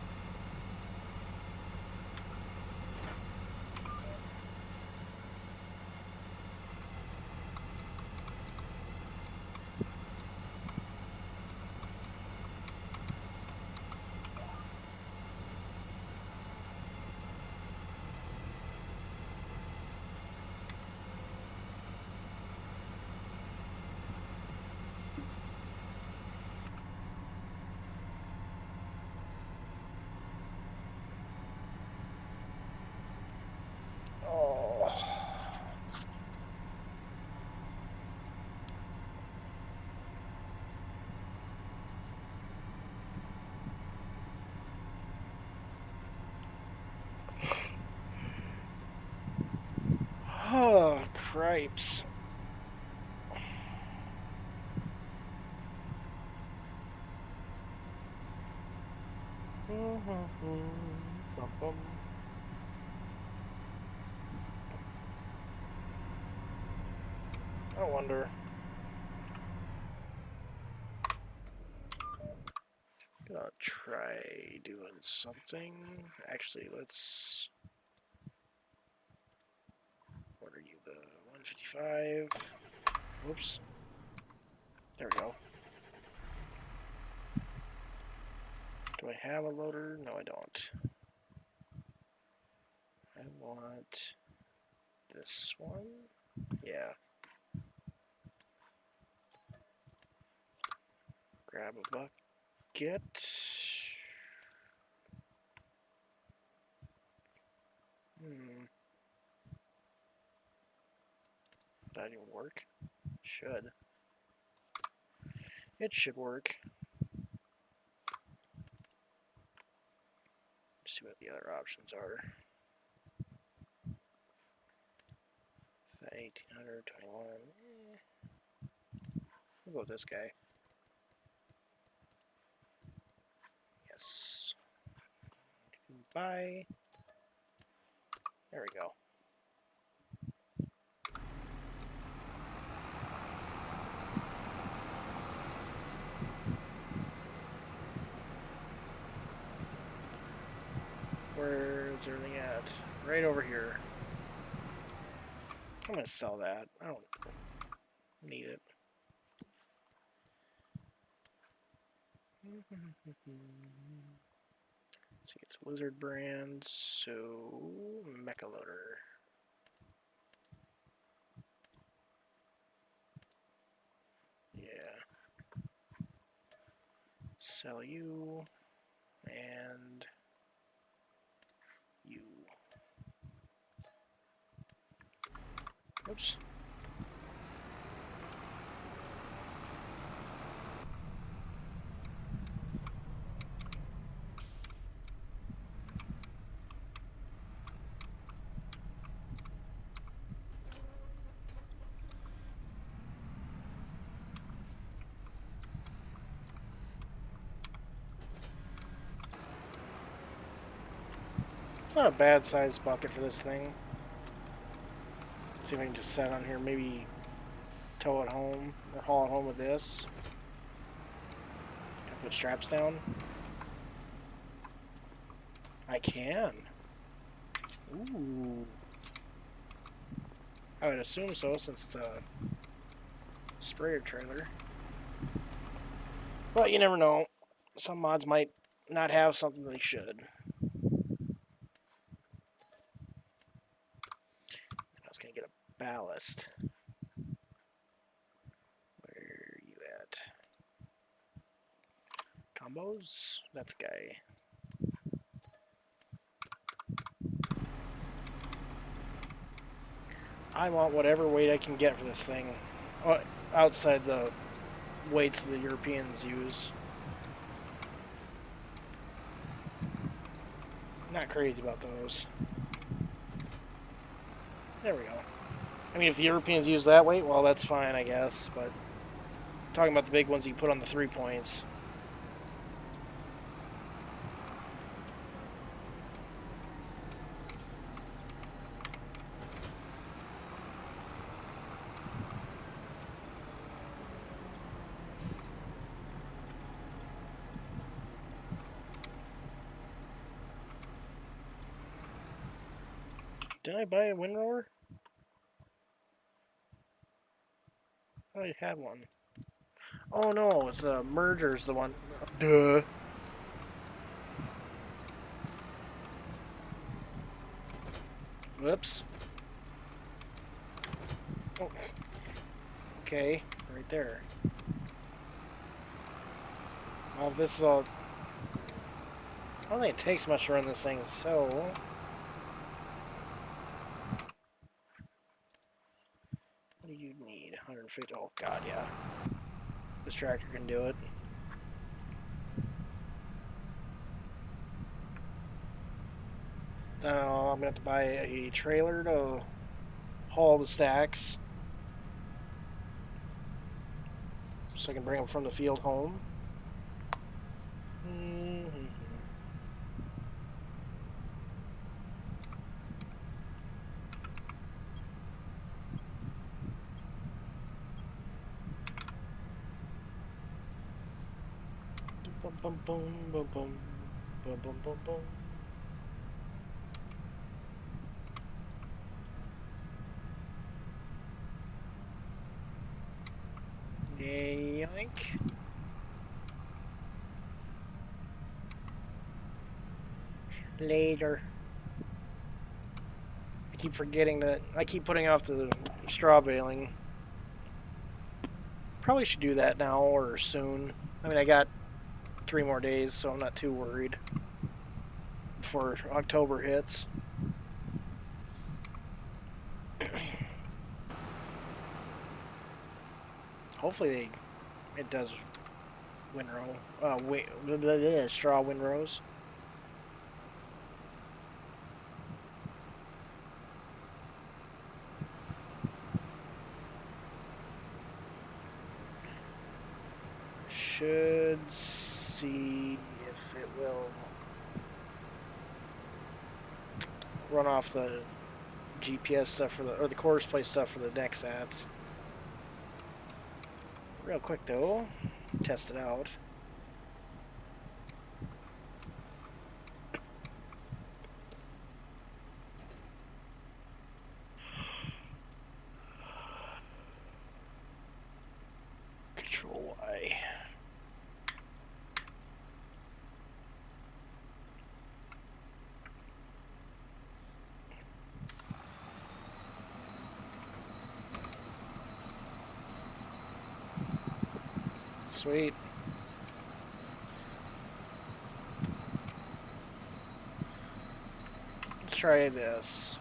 Oh, cripes. I wonder. Gonna try doing something. Actually, let's. What are you? The 155. Whoops. There we go. Do I have a loader? No, I don't. I want this one. Yeah. Grab a bucket. That didn't work. Should. It should work. Let's see what the other options are. 1821. We'll go with this guy. Yes. Bye. There we go. Where's everything at? Right over here. I'm gonna sell that. I don't need it. Let's see, it's a lizard brand, so mecha loader. Yeah. Sell you and you. Oops. It's not a bad sized bucket for this thing. Let's see if I can just set on here, maybe tow it home or haul it home with this. Can I put straps down? I can. Ooh. I would assume so since it's a sprayer trailer. But you never know. Some mods might not have something they should. I was going to get a ballast. Where are you at? Combos? That's guy. I want whatever weight I can get for this thing. Outside the weights the Europeans use. Not crazy about those. There we go. I mean, if the Europeans use that weight, well, that's fine, I guess. But talking about the big ones you put on the 3 points. Did I buy a windrower? I thought I had one. Oh no, it's the merger's the one. Duh. Whoops. Oh. Okay, right there. Well, if this is all... I don't think it takes much to run this thing, so... What do you need? 150... Oh, God, yeah. This tractor can do it. Now I'm going to have to buy a trailer to haul the stacks. So I can bring them from the field home. Boom, boom, boom, boom, boom, boom, boom, boom, boom. Yoink. Later. I keep forgetting that. I keep putting off the straw baling. Probably should do that now or soon. I mean, I got 3 more days, so I'm not too worried before October hits. Hopefully it does windrow. Straw windrows. Should see if it will run off the GPS stuff for the course play stuff for the next sats. Real quick though, test it out. Control Y. Sweet. Let's try this.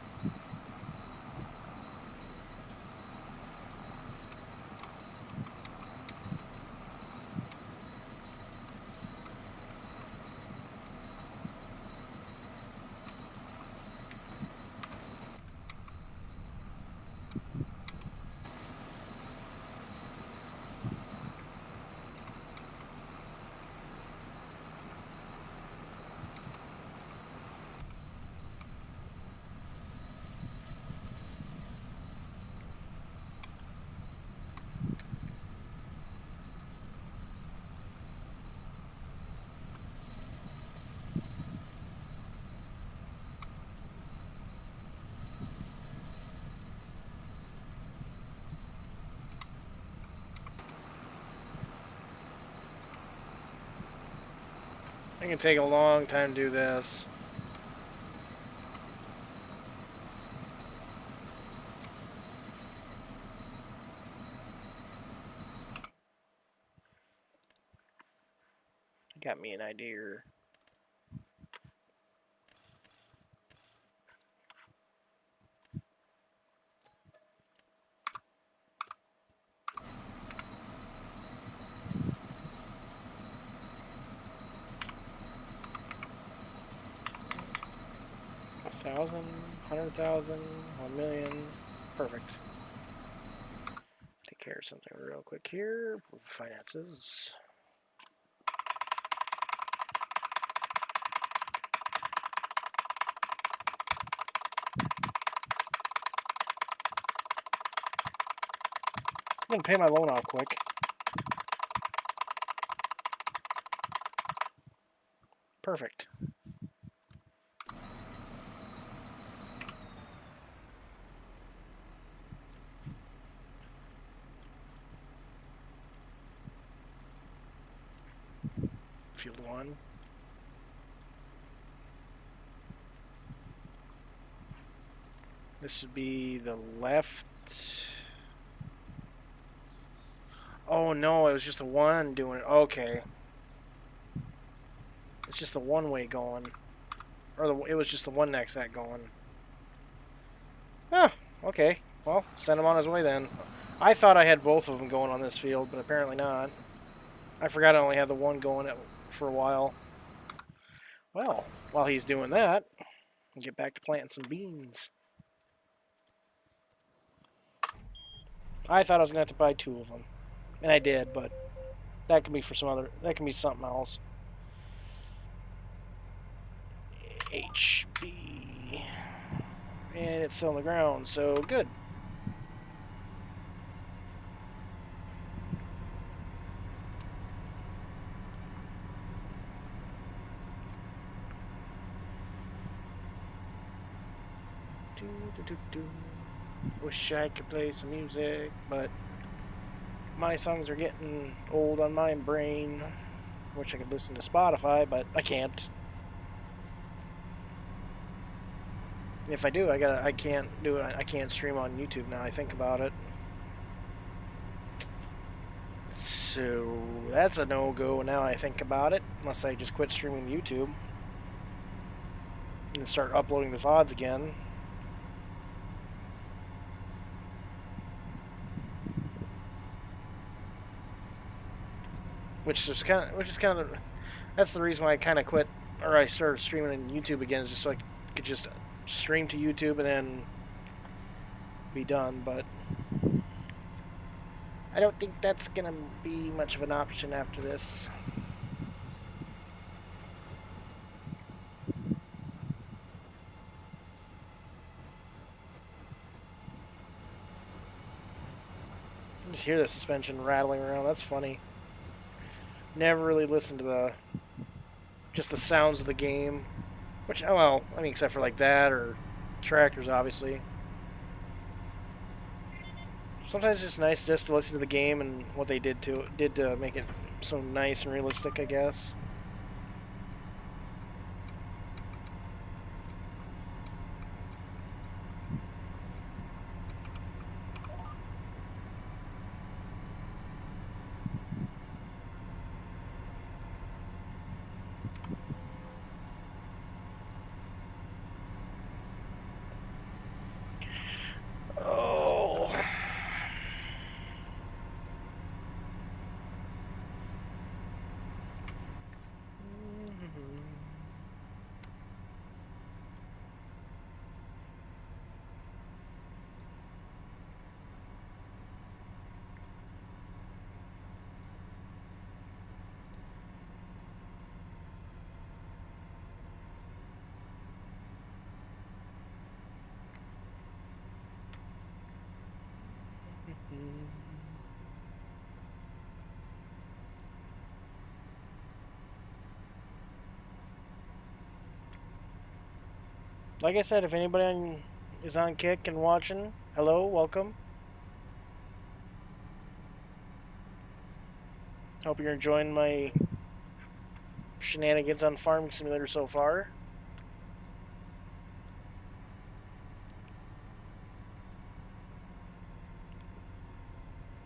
It can take a long time to do this. Got me an idea. $1,000, 100,000, 1,000,000. Perfect. Take care of something real quick here. Finances. I'm gonna pay my loan off quick. Perfect. Field 1. This would be the left. Oh no, it was just the one doing it. Okay. It's just the one way going. Or it was just the one next that going. Oh, okay. Well, send him on his way then. I thought I had both of them going on this field, but apparently not. I forgot I only had the one going for a while. Well, while he's doing that, I'll get back to planting some beans. I thought I was going to have to buy 2 of them. And I did, but that can be for some other... That can be something else. HB. And it's still on the ground, so good. Wish I could play some music, but my songs are getting old on my brain. Wish I could listen to Spotify, but I can't. If I do, I can't do it. I can't stream on YouTube now. I think about it. So that's a no-go now I think about it. Unless I just quit streaming YouTube and start uploading the VODs again. Which is kind of that's the reason why I kind of quit, or I started streaming on YouTube again, is just so I could just stream to YouTube and then be done. But I don't think that's gonna be much of an option after this. I just hear the suspension rattling around. That's funny. Never really listened to just the sounds of the game. Which, oh well, I mean, except for like that or tractors, obviously. Sometimes it's just nice just to listen to the game and what they did to make it so nice and realistic, I guess. Oh. Like I said, if anybody is on Kick and watching, hello, welcome. Hope you're enjoying my shenanigans on Farming Simulator so far.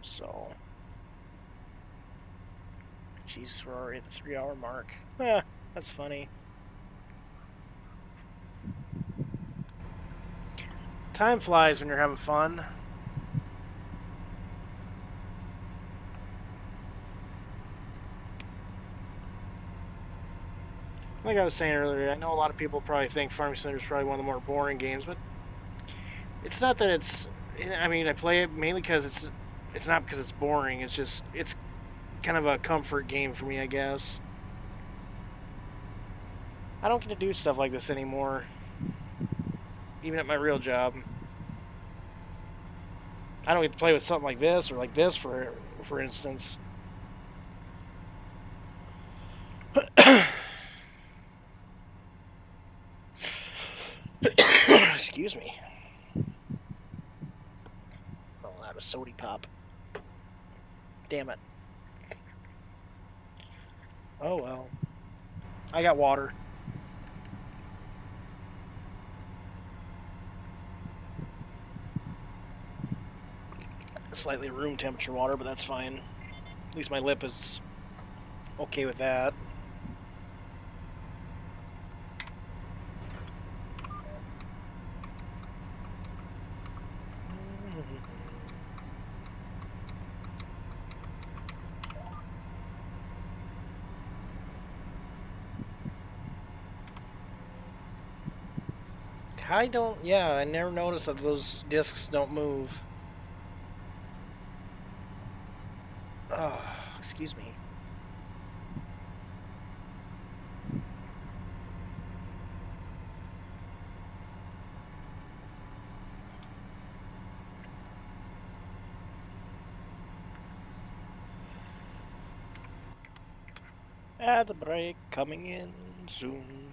So, jeez, we're already at the 3-hour mark. That's funny. Time flies when you're having fun. Like I was saying earlier, I know a lot of people probably think Farming Simulator is probably one of the more boring games, but it's not that it's. I mean, I play it mainly because it's not because it's boring. It's just it's kind of a comfort game for me, I guess. I don't get to do stuff like this anymore, even at my real job. I don't get to play with something like this or like this, for instance. Excuse me. Oh, that was sody pop. Damn it. Oh well. I got water. Slightly room temperature water, but that's fine. At least my lip is okay with that. I don't. Yeah, I never noticed that those discs don't move. Oh, excuse me. The break coming in soon.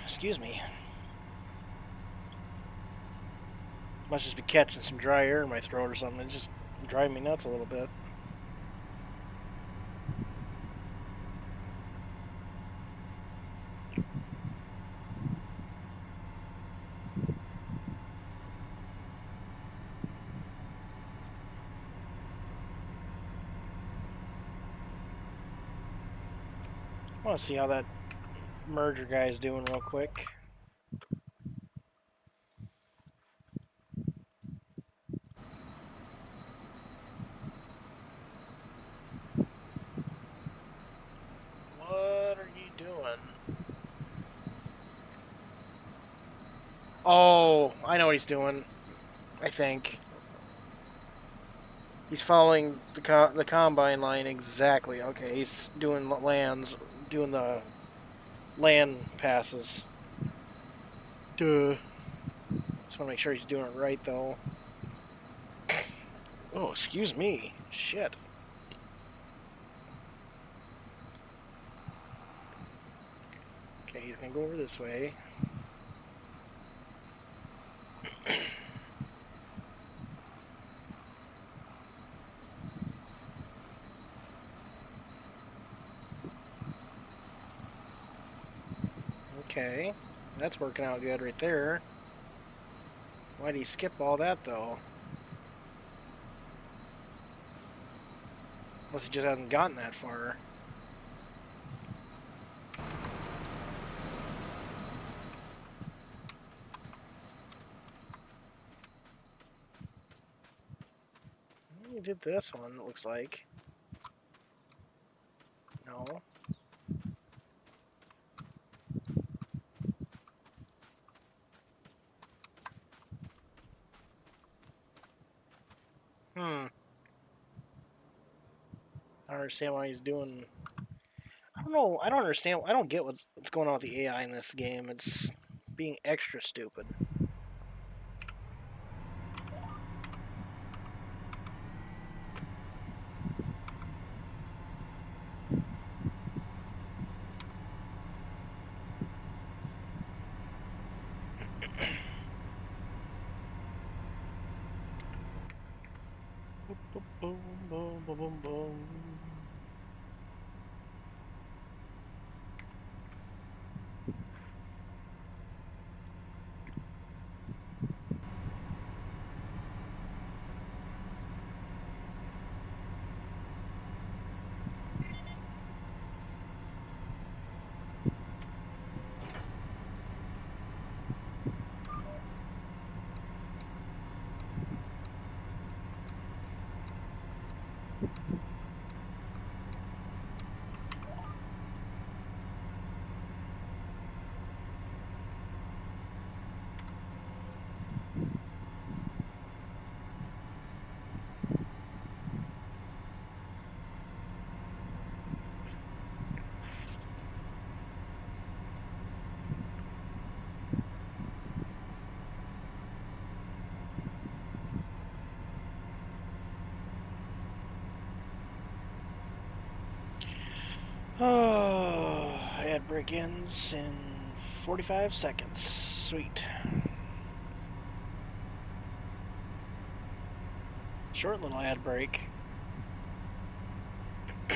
Excuse me. Must just be catching some dry air in my throat or something. It's just driving me nuts a little bit. I want to see how that merger guy is doing real quick. What are you doing? Oh, I know what he's doing. I think he's following the combine line exactly. Okay, he's doing the land passes. Duh. Just want to make sure he's doing it right though. Oh, excuse me. Shit. Okay, he's gonna go over this way. Okay, that's working out good right there. Why'd he skip all that though? Unless he just hasn't gotten that far. already did this one, it looks like. No. Hmm. I don't understand why he's doing... I don't know. I don't understand. I don't get what's going on with the AI in this game. It's being extra stupid. Boom, boom, boom, boom, boom, boom. Oh, ad break ends in 45 seconds. Sweet. Short little ad break. I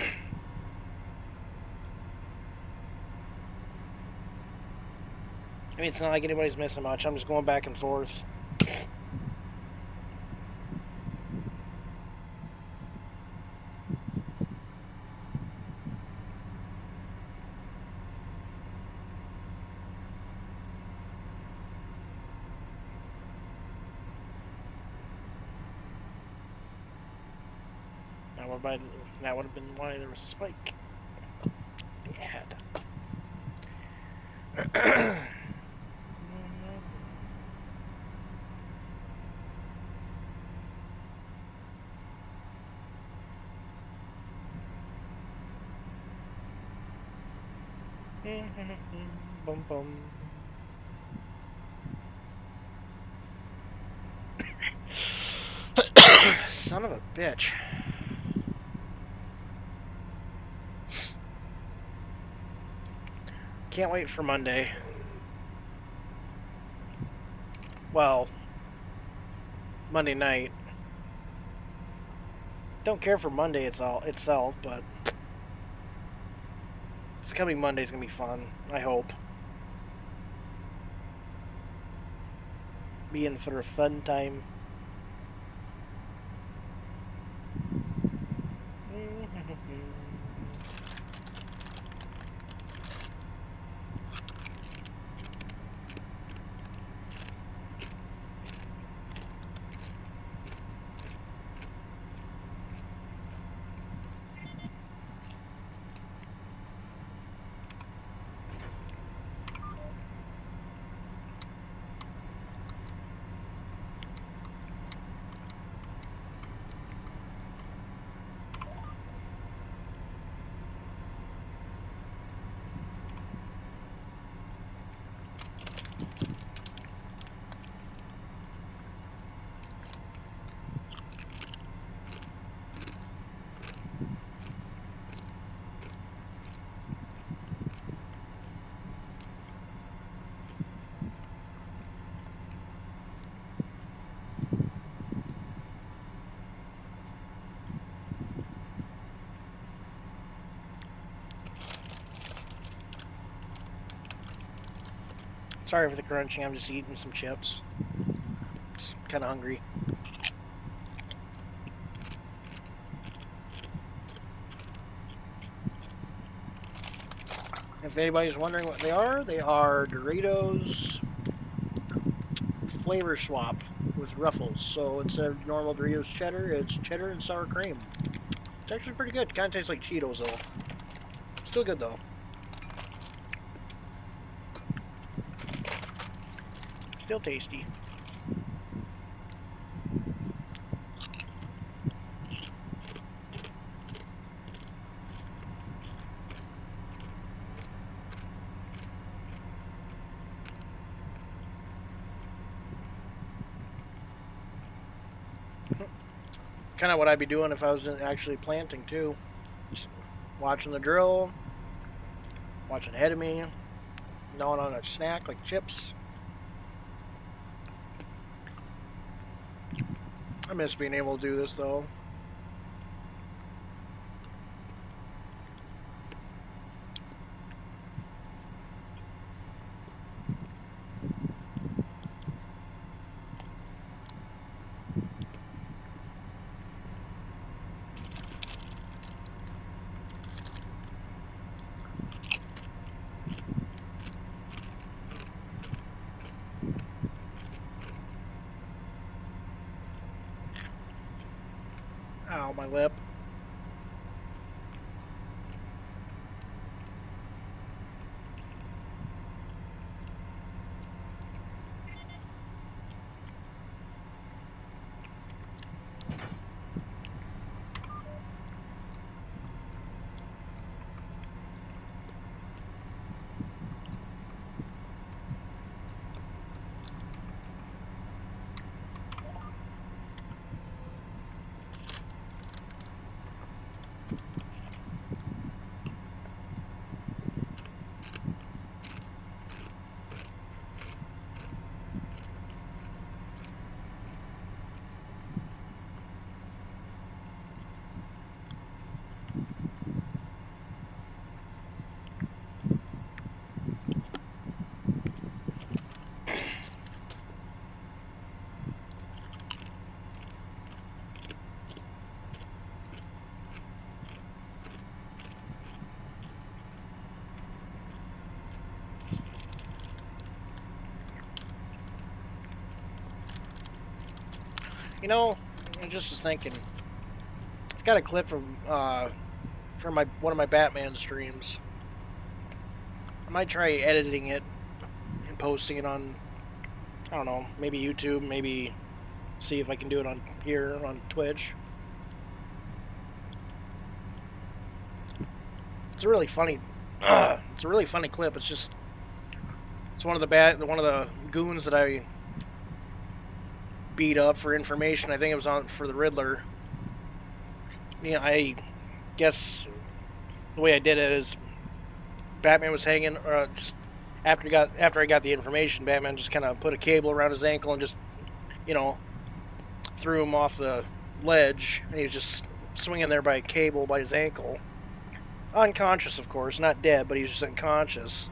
mean, it's not like anybody's missing much. I'm just going back and forth. That would have been why there was a spike. The ad. Bum bum. Son of a bitch. Can't wait for Monday. Well, Monday night. Don't care for Monday itself, but this coming Monday's gonna be fun. I hope. Be in for a fun time. Sorry for the crunching, I'm just eating some chips. Just kind of hungry. If anybody's wondering what they are Doritos flavor swap with Ruffles. So instead of normal Doritos cheddar, it's cheddar and sour cream. It's actually pretty good. Kind of tastes like Cheetos though. Still good though. Still tasty. Kind of what I'd be doing if I was actually planting too. Just watching the drill, watching ahead of me, gnawing on a snack like chips. I miss being able to do this though. Ow, my lip. You know, I just was thinking. I've got a clip from my one of my Batman streams. I might try editing it and posting it on, I don't know, maybe YouTube, maybe see if I can do it on here on Twitch. It's a really funny it's a really funny clip. It's one of the goons that I beat up for information. I think it was on for the Riddler. Yeah, I guess the way I did it is Batman was hanging just after I got the information, Batman just kind of put a cable around his ankle and just, you know, threw him off the ledge, and he was just swinging there by a cable by his ankle. Unconscious, of course, not dead, but he was just unconscious.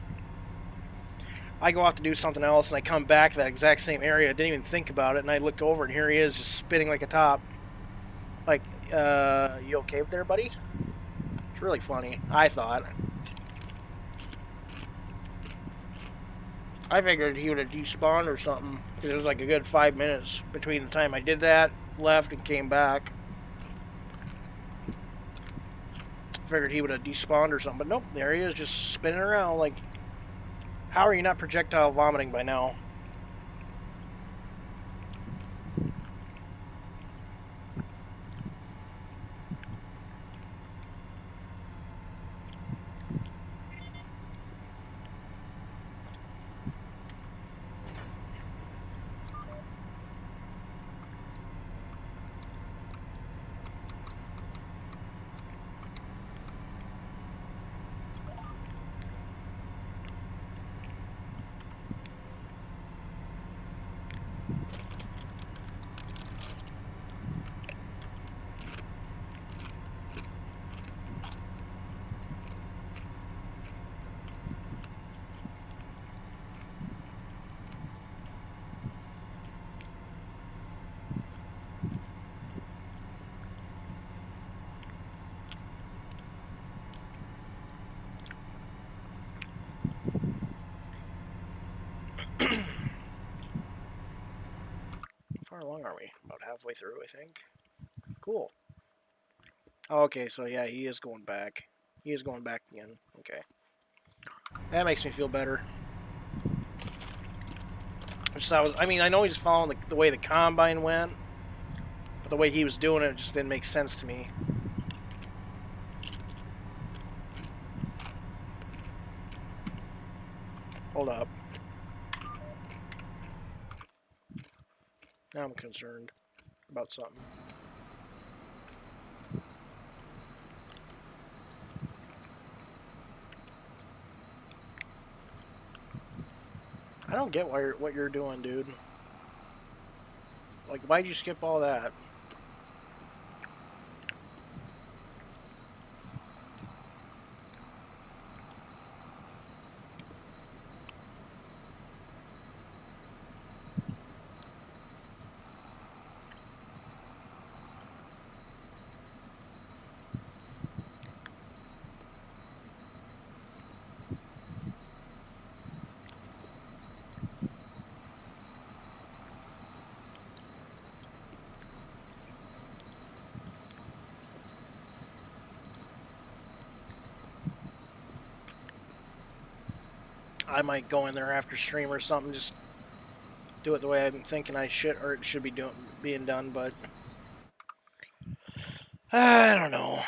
I go off to do something else, and I come back to that exact same area. I didn't even think about it, and I look over, and here he is, just spinning like a top. Like, you okay up there, buddy? It's really funny, I thought. I figured he would have despawned or something, because it was like a good 5 minutes between the time I did that, left, and came back. Figured he would have despawned or something, but nope, there he is, just spinning around like... How are you not projectile vomiting by now? far along are we? About halfway through, I think. Cool. Okay, so yeah, he is going back. He is going back again. Okay. That makes me feel better. I mean, I know he's following the way the combine went, but the way he was doing it just didn't make sense to me. Hold up. Now I'm concerned about something. I don't get what you're doing, dude. Like, why'd you skip all that? I might go in there after stream or something, just do it the way I'm thinking I should, or it should be being done, but I don't know.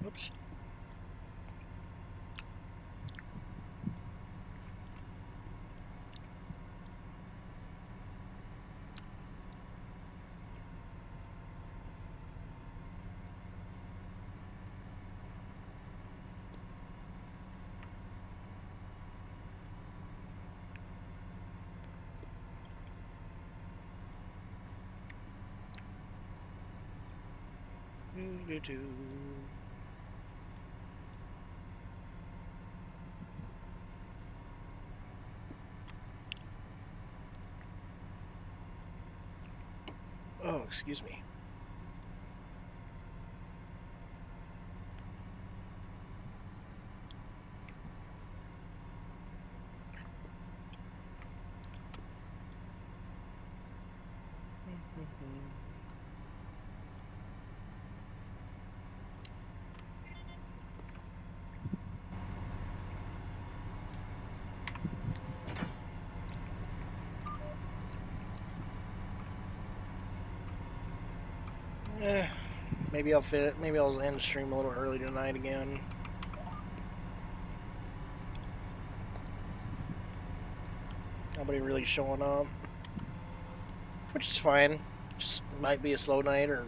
Oops. Do-do-do. Oh, excuse me. Eh, maybe I'll fit it. Maybe I'll end the stream a little early tonight again. Nobody really showing up, which is fine. Just might be a slow night, or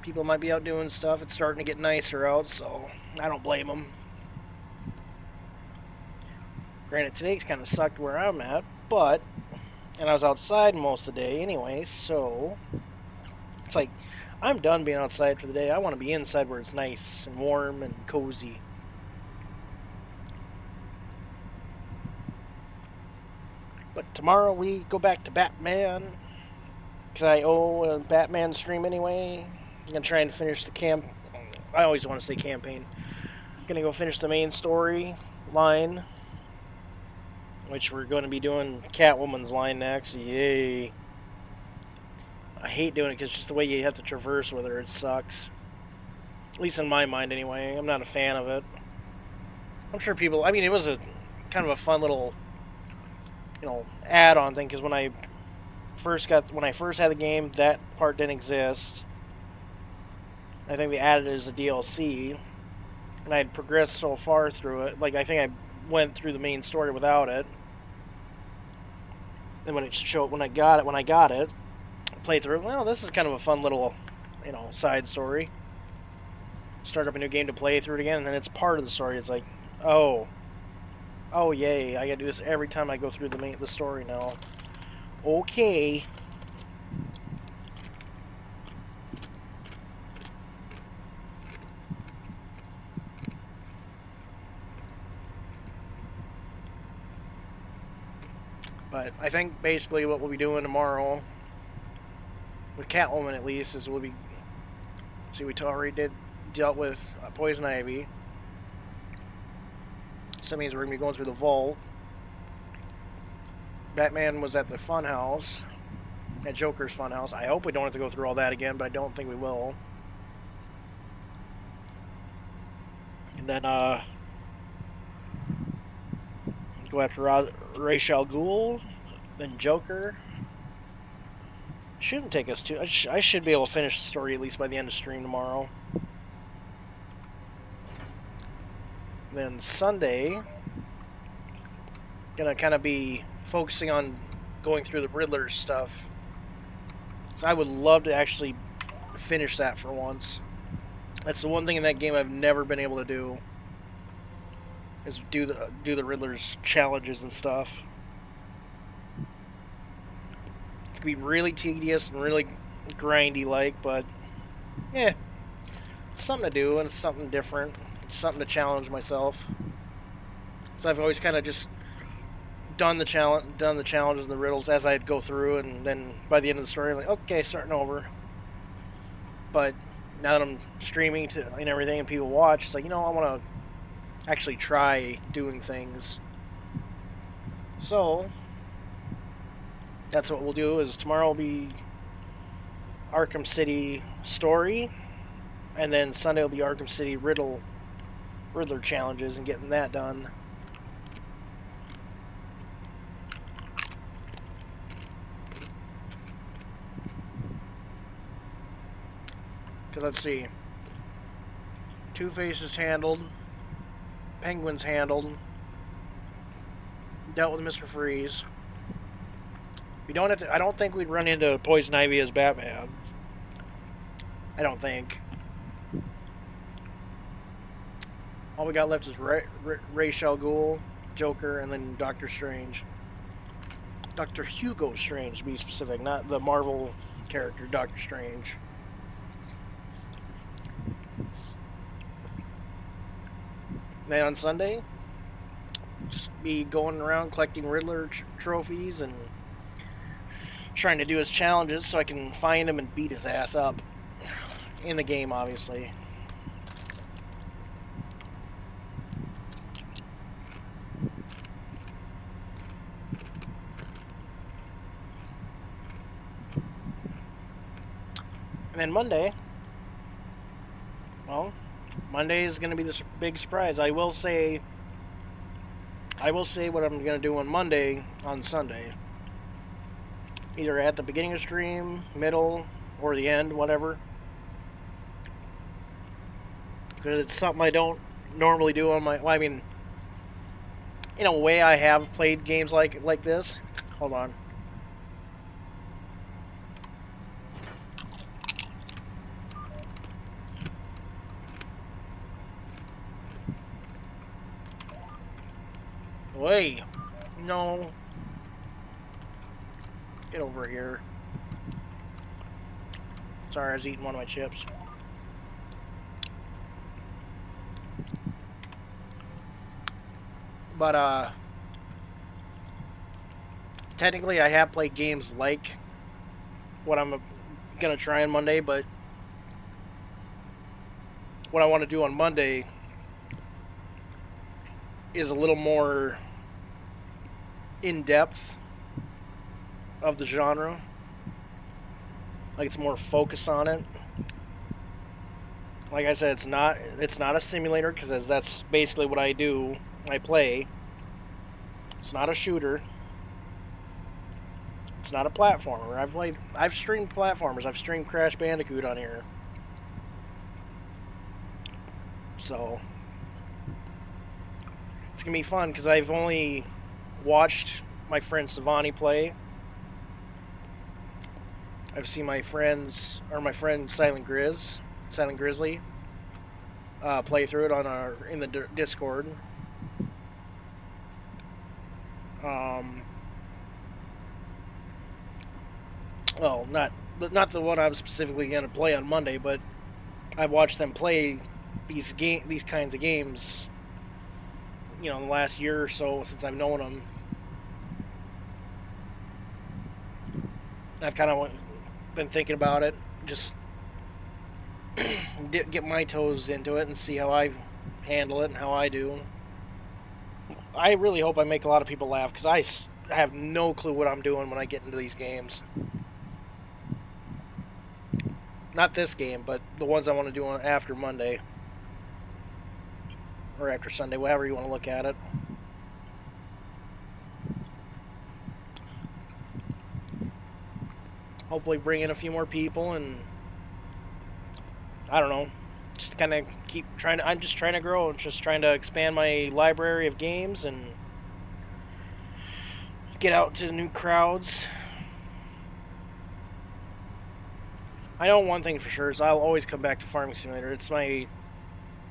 people might be out doing stuff. It's starting to get nicer out, so I don't blame them. Granted, today's kind of sucked where I'm at, and I was outside most of the day anyway, so it's like, I'm done being outside for the day. I want to be inside where it's nice and warm and cozy. But tomorrow we go back to Batman, because I owe a Batman stream anyway. I'm going to try and finish the I always want to say campaign. I'm going to go finish the main story line, which we're going to be doing Catwoman's line next. Yay. I hate doing it because just the way you have to traverse with her, it sucks. At least in my mind, anyway. I'm not a fan of it. I'm sure people. I mean, it was a kind of a fun little, add-on thing. Because when I first had the game, that part didn't exist. I think they added it as a DLC, and I had progressed so far through it. Like, I think I went through the main story without it. And when I got it. Play through. Well, this is kind of a fun little, side story. Start up a new game to play through it again, and then it's part of the story. It's like, oh, Oh yay! I gotta do this every time I go through the story now. Okay. But I think basically what we'll be doing tomorrow, with Catwoman at least, is we'll be. See, we already dealt with Poison Ivy. So that means we're gonna be going through the vault. Batman was at the funhouse, at Joker's funhouse. I hope we don't have to go through all that again, but I don't think we will. And then go after Ra's al Ghul, then Joker. Shouldn't take us too. I should be able to finish the story at least by the end of stream tomorrow. Then Sunday, gonna kind of be focusing on going through the Riddler stuff. So I would love to actually finish that for once. That's the one thing in that game I've never been able to do. Is do the Riddler's challenges and stuff. It can be really tedious and really grindy like, but yeah, it's something to do and it's something different. It's something to challenge myself. So I've always kind of just done the challenges and the riddles as I'd go through, and then by the end of the story, I'm like, okay, starting over. But now that I'm streaming and everything, and people watch, it's like, I want to actually try doing things. So that's what we'll do. Is tomorrow will be Arkham City story, and then Sunday will be Arkham City Riddler challenges and getting that done. Because let's see. Two-Face handled. Penguin's handled. Dealt with Mr. Freeze. We don't have to. I don't think we'd run into Poison Ivy as Batman. I don't think. All we got left is Ra's al Ghul, Joker, and then Doctor Strange. Dr. Hugo Strange, to be specific, not the Marvel character Doctor Strange. Then on Sunday, just be going around collecting Riddler trophies and trying to do his challenges so I can find him and beat his ass up. In the game, obviously. And then Monday, well, Monday is going to be this big surprise. I will say what I'm going to do on Monday on Sunday. Either at the beginning of stream, middle, or the end, whatever. Because it's something I don't normally do on my... Well, I mean, in a way I have played games like this. Hold on. Wait. No. Get over here. Sorry, I was eating one of my chips. But, technically I have played games like what I'm gonna try on Monday, but what I want to do on Monday is a little more in-depth of the genre. Like, it's more focused on it. Like I said, it's not a simulator, because that's basically what I do. I play. It's not a shooter. It's not a platformer. I've streamed platformers. I've streamed Crash Bandicoot on here. So it's gonna be fun because I've only watched my friend Savani play. I've seen my friend Silent Grizzly, play through it in the Discord. Um, well, not the one I was specifically going to play on Monday, but I watched them play these kinds of games, in the last year or so since I've known them. I've kind of been thinking about it, just get my toes into it and see how I handle it and how I do. I really hope I make a lot of people laugh because I have no clue what I'm doing when I get into these games. Not this game, but the ones I want to do after Monday or after Sunday, whatever you want to look at it. Hopefully, bring in a few more people and I don't know. Just kind of keep trying to. I'm just trying to grow. Just trying to expand my library of games and get out to new crowds. I know one thing for sure is I'll always come back to Farming Simulator. It's my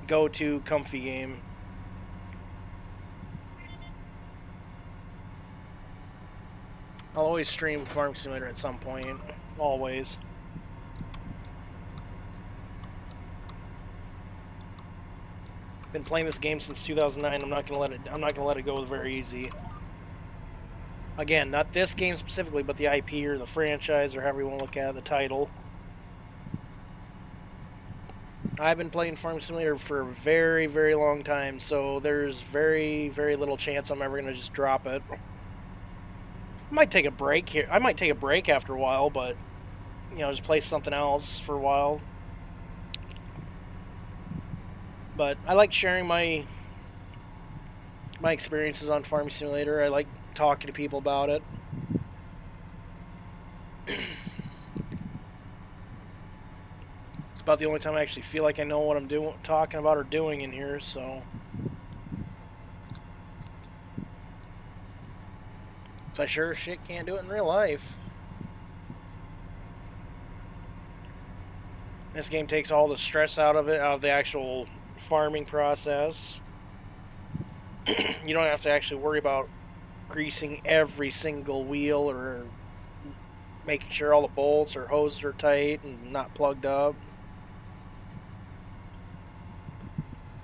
go-to comfy game. I'll always stream Farming Simulator at some point. Always. Been playing this game since 2009. I'm not gonna let it go very easy. Again, not this game specifically, but the IP or the franchise or however you want to look at it, the title. I've been playing Farming Simulator for a very, very long time, so there's very, very little chance I'm ever gonna just drop it. I might take a break here. I might take a break after a while, but just play something else for a while. But I like sharing my experiences on Farming Simulator. I like talking to people about it. It's about the only time I actually feel like I know what I'm talking about or doing in here, so. So I sure as shit can't do it in real life. This game takes all the stress out of it, out of the actual farming process. You don't have to actually worry about greasing every single wheel or making sure all the bolts or hoses are tight and not plugged up.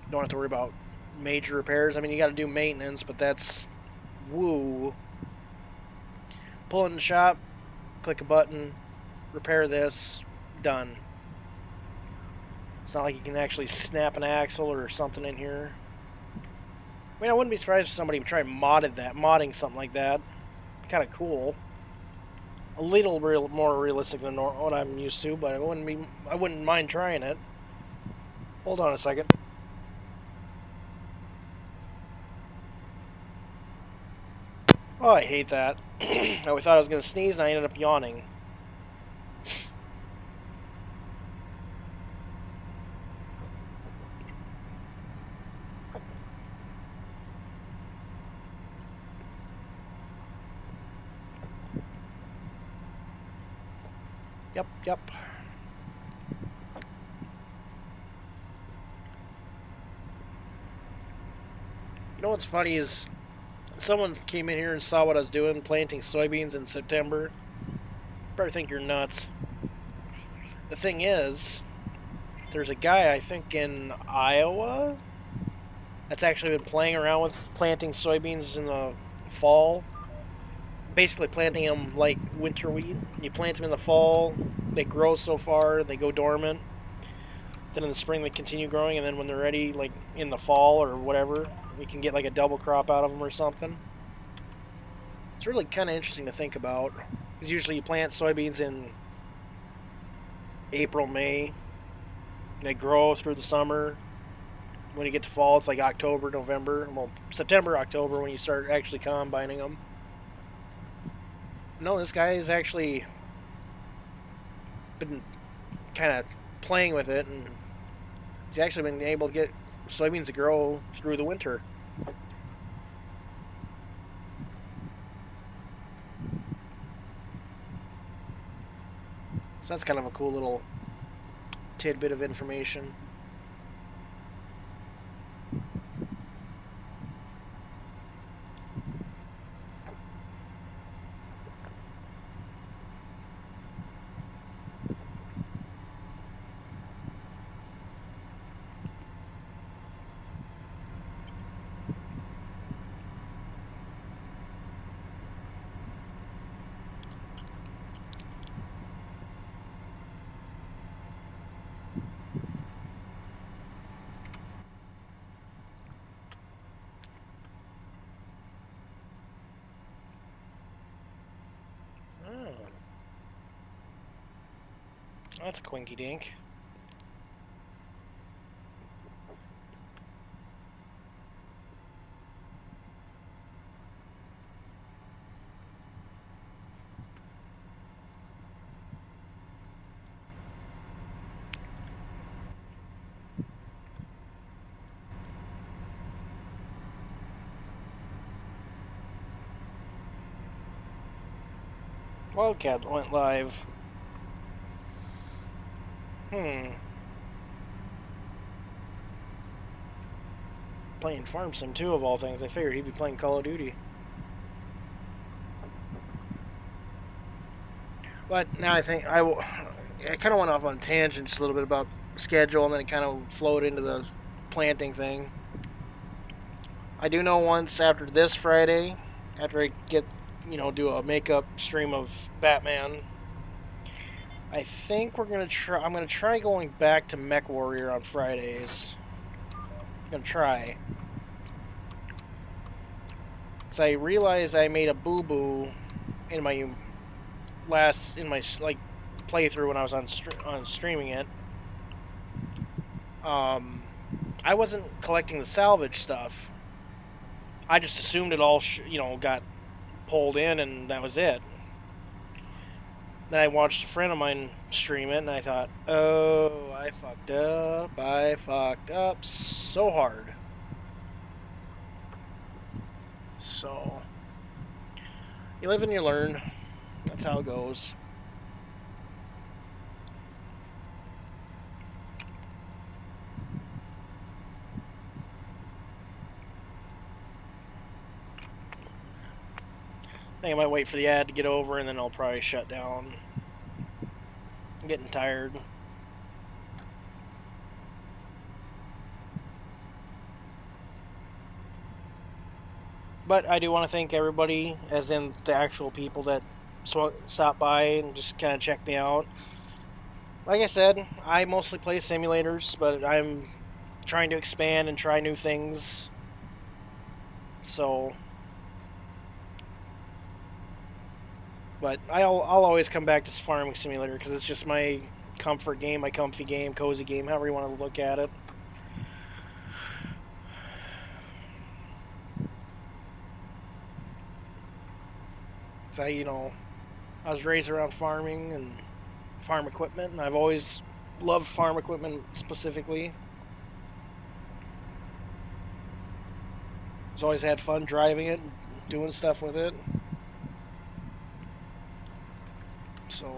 You don't have to worry about major repairs. I mean, you got to do maintenance, but that's woo. Pull it in the shop, click a button, repair this, done. It's not like you can actually snap an axle or something in here. I mean, I wouldn't be surprised if somebody would try modding something like that. Kind of cool. A little more realistic than what I'm used to, but I wouldn't mind trying it. Hold on a second. Oh, I hate that. I thought I was going to sneeze and I ended up yawning. Yep. You know what's funny is someone came in here and saw what I was doing, planting soybeans in September. Probably think you're nuts. The thing is, there's a guy, I think in Iowa, that's actually been playing around with planting soybeans in the fall. Basically planting them like winter wheat. You plant them in the fall, they grow so far, they go dormant. Then in the spring they continue growing, and then when they're ready, like in the fall or whatever, we can get like a double crop out of them or something. It's really kind of interesting to think about. Because usually you plant soybeans in April, May. They grow through the summer. When you get to fall, it's like October, November. Well, September, October when you start actually combining them. No, this guy has actually been kind of playing with it, and he's actually been able to get soybeans to grow through the winter. So that's kind of a cool little tidbit of information. That's a quinky dink. Wildcat went live. Playing Farm Sim 2 of all things. I figured he'd be playing Call of Duty. But now I think I kind of went off on a tangent just a little bit about schedule, and then it kind of flowed into the planting thing. I do know once after this Friday, after I get, do a makeup stream of Batman, I think we're gonna try. I'm gonna try going back to Mech Warrior on Fridays. I'm gonna try, cause I realized I made a boo boo in my playthrough when I was on streaming it. I wasn't collecting the salvage stuff. I just assumed it all got pulled in and that was it. Then I watched a friend of mine stream it and I thought, oh, I fucked up. I fucked up so hard. So, you live and you learn. That's how it goes. I think I might wait for the ad to get over and then I'll probably shut down. I'm getting tired. But I do want to thank everybody, as in the actual people that stopped by and just kind of checked me out. Like I said, I mostly play simulators, but I'm trying to expand and try new things. So, but I'll always come back to Farming Simulator because it's just my comfort game, my comfy game, cozy game, however you want to look at it. So, I was raised around farming and farm equipment, and I've always loved farm equipment specifically. I've always had fun driving it and doing stuff with it. So,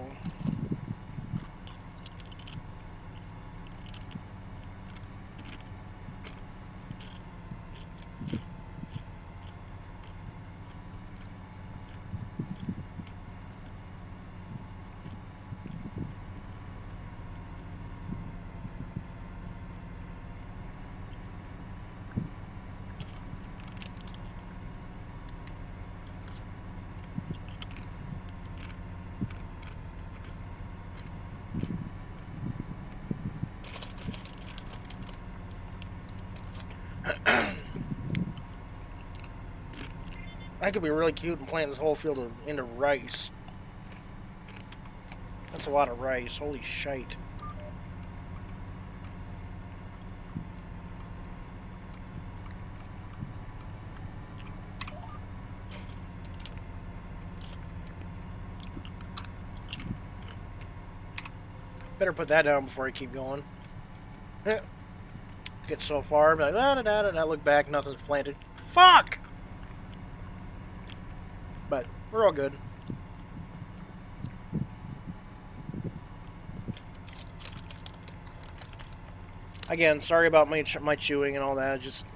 I could be really cute and plant this whole field into rice. That's a lot of rice. Holy shite. Better put that down before I keep going. Get so far, be like, I look back, nothing's planted. Fuck! But we're all good. Again, sorry about my chewing and all that. Just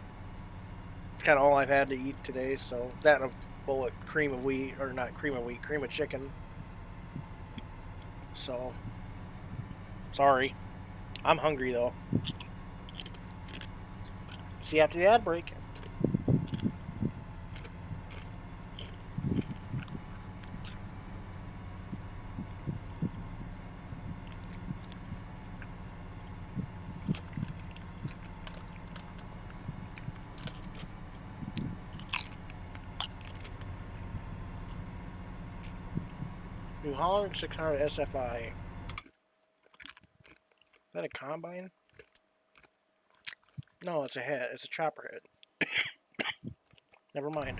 kind of all I've had to eat today. So that and a bowl of cream of wheat, or not cream of wheat, cream of chicken. So sorry. I'm hungry though. See you after the ad break. New Holland 600 SFI. that a combine? No, it's a head. It's a chopper head. Never mind.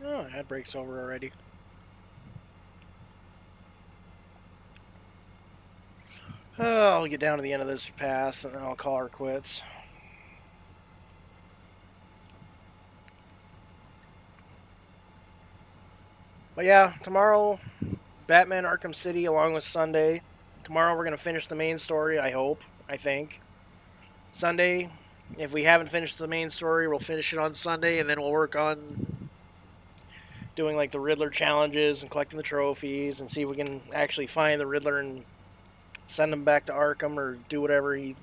Oh, that breaks over already. Oh, I'll get down to the end of this pass and then I'll call her quits. But yeah, tomorrow, Batman Arkham City along with Sunday. Tomorrow we're going to finish the main story, I hope. I think. Sunday, if we haven't finished the main story, we'll finish it on Sunday and then we'll work on doing like the Riddler challenges and collecting the trophies and see if we can actually find the Riddler and send him back to Arkham or do whatever he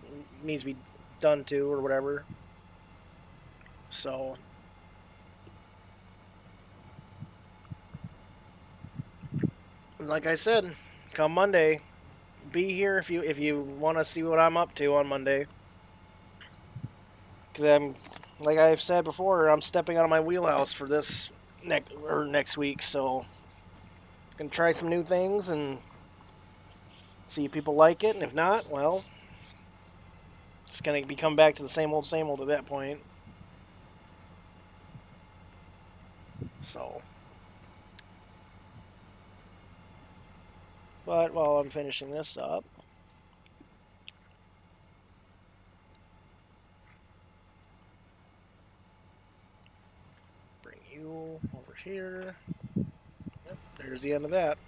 needs to be done to or whatever. So, like I said, come Monday, be here if you want to see what I'm up to on Monday. Because I'm, like I've said before, I'm stepping out of my wheelhouse for this next week. So, gonna try some new things and see if people like it. And if not, well, it's gonna be come back to the same old at that point. So, but while I'm finishing this up, bring you over here. Yep, there's the end of that.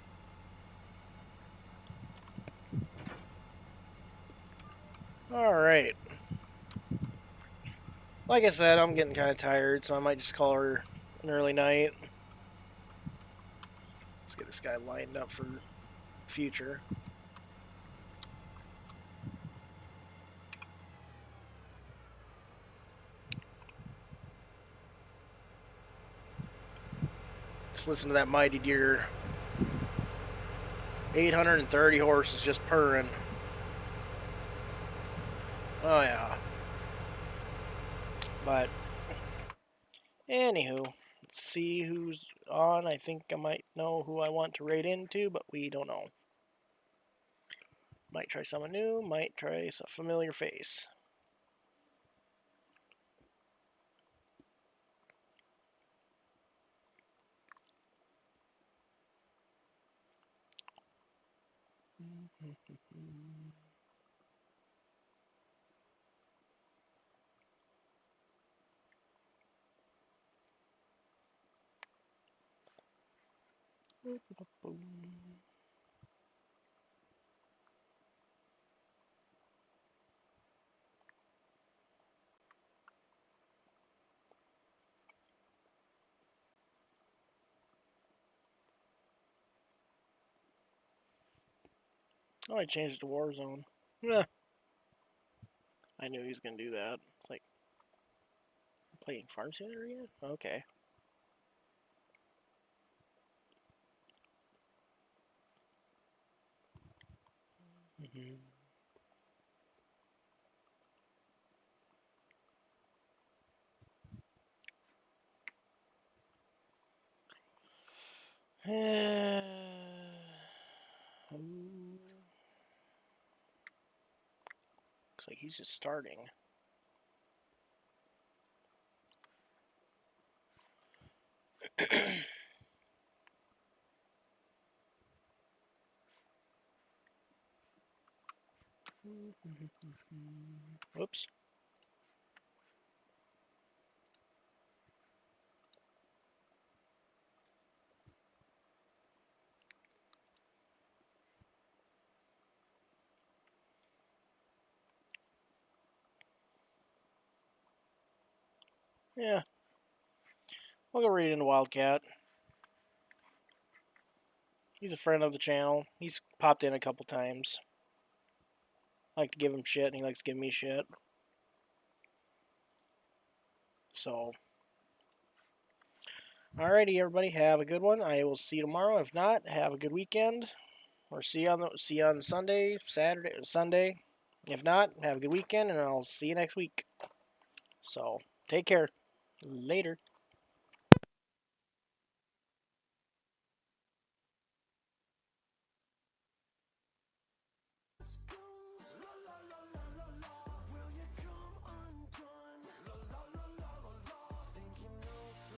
Alright. Like I said, I'm getting kind of tired, so I might just call her an early night. Let's get this guy lined up for future. Just listen to that mighty deer. 830 horses just purring. Oh yeah. But anywho, let's see who's on. I think I might know who I want to raid into, but we don't know. Might try someone new, might try a familiar face. Oh, I changed it to Warzone. Yeah, I knew he was gonna do that. It's like playing Farm Simulator again. Okay. Mm-hmm. Looks like he's just starting. Whoops. Yeah, we'll go read into Wildcat. He's a friend of the channel. He's popped in a couple times. I like to give him shit, and he likes to give me shit. So, alrighty, everybody, have a good one. I will see you tomorrow. If not, have a good weekend. Or see you on Sunday, Saturday, Sunday. If not, have a good weekend, and I'll see you next week. So, take care. Later.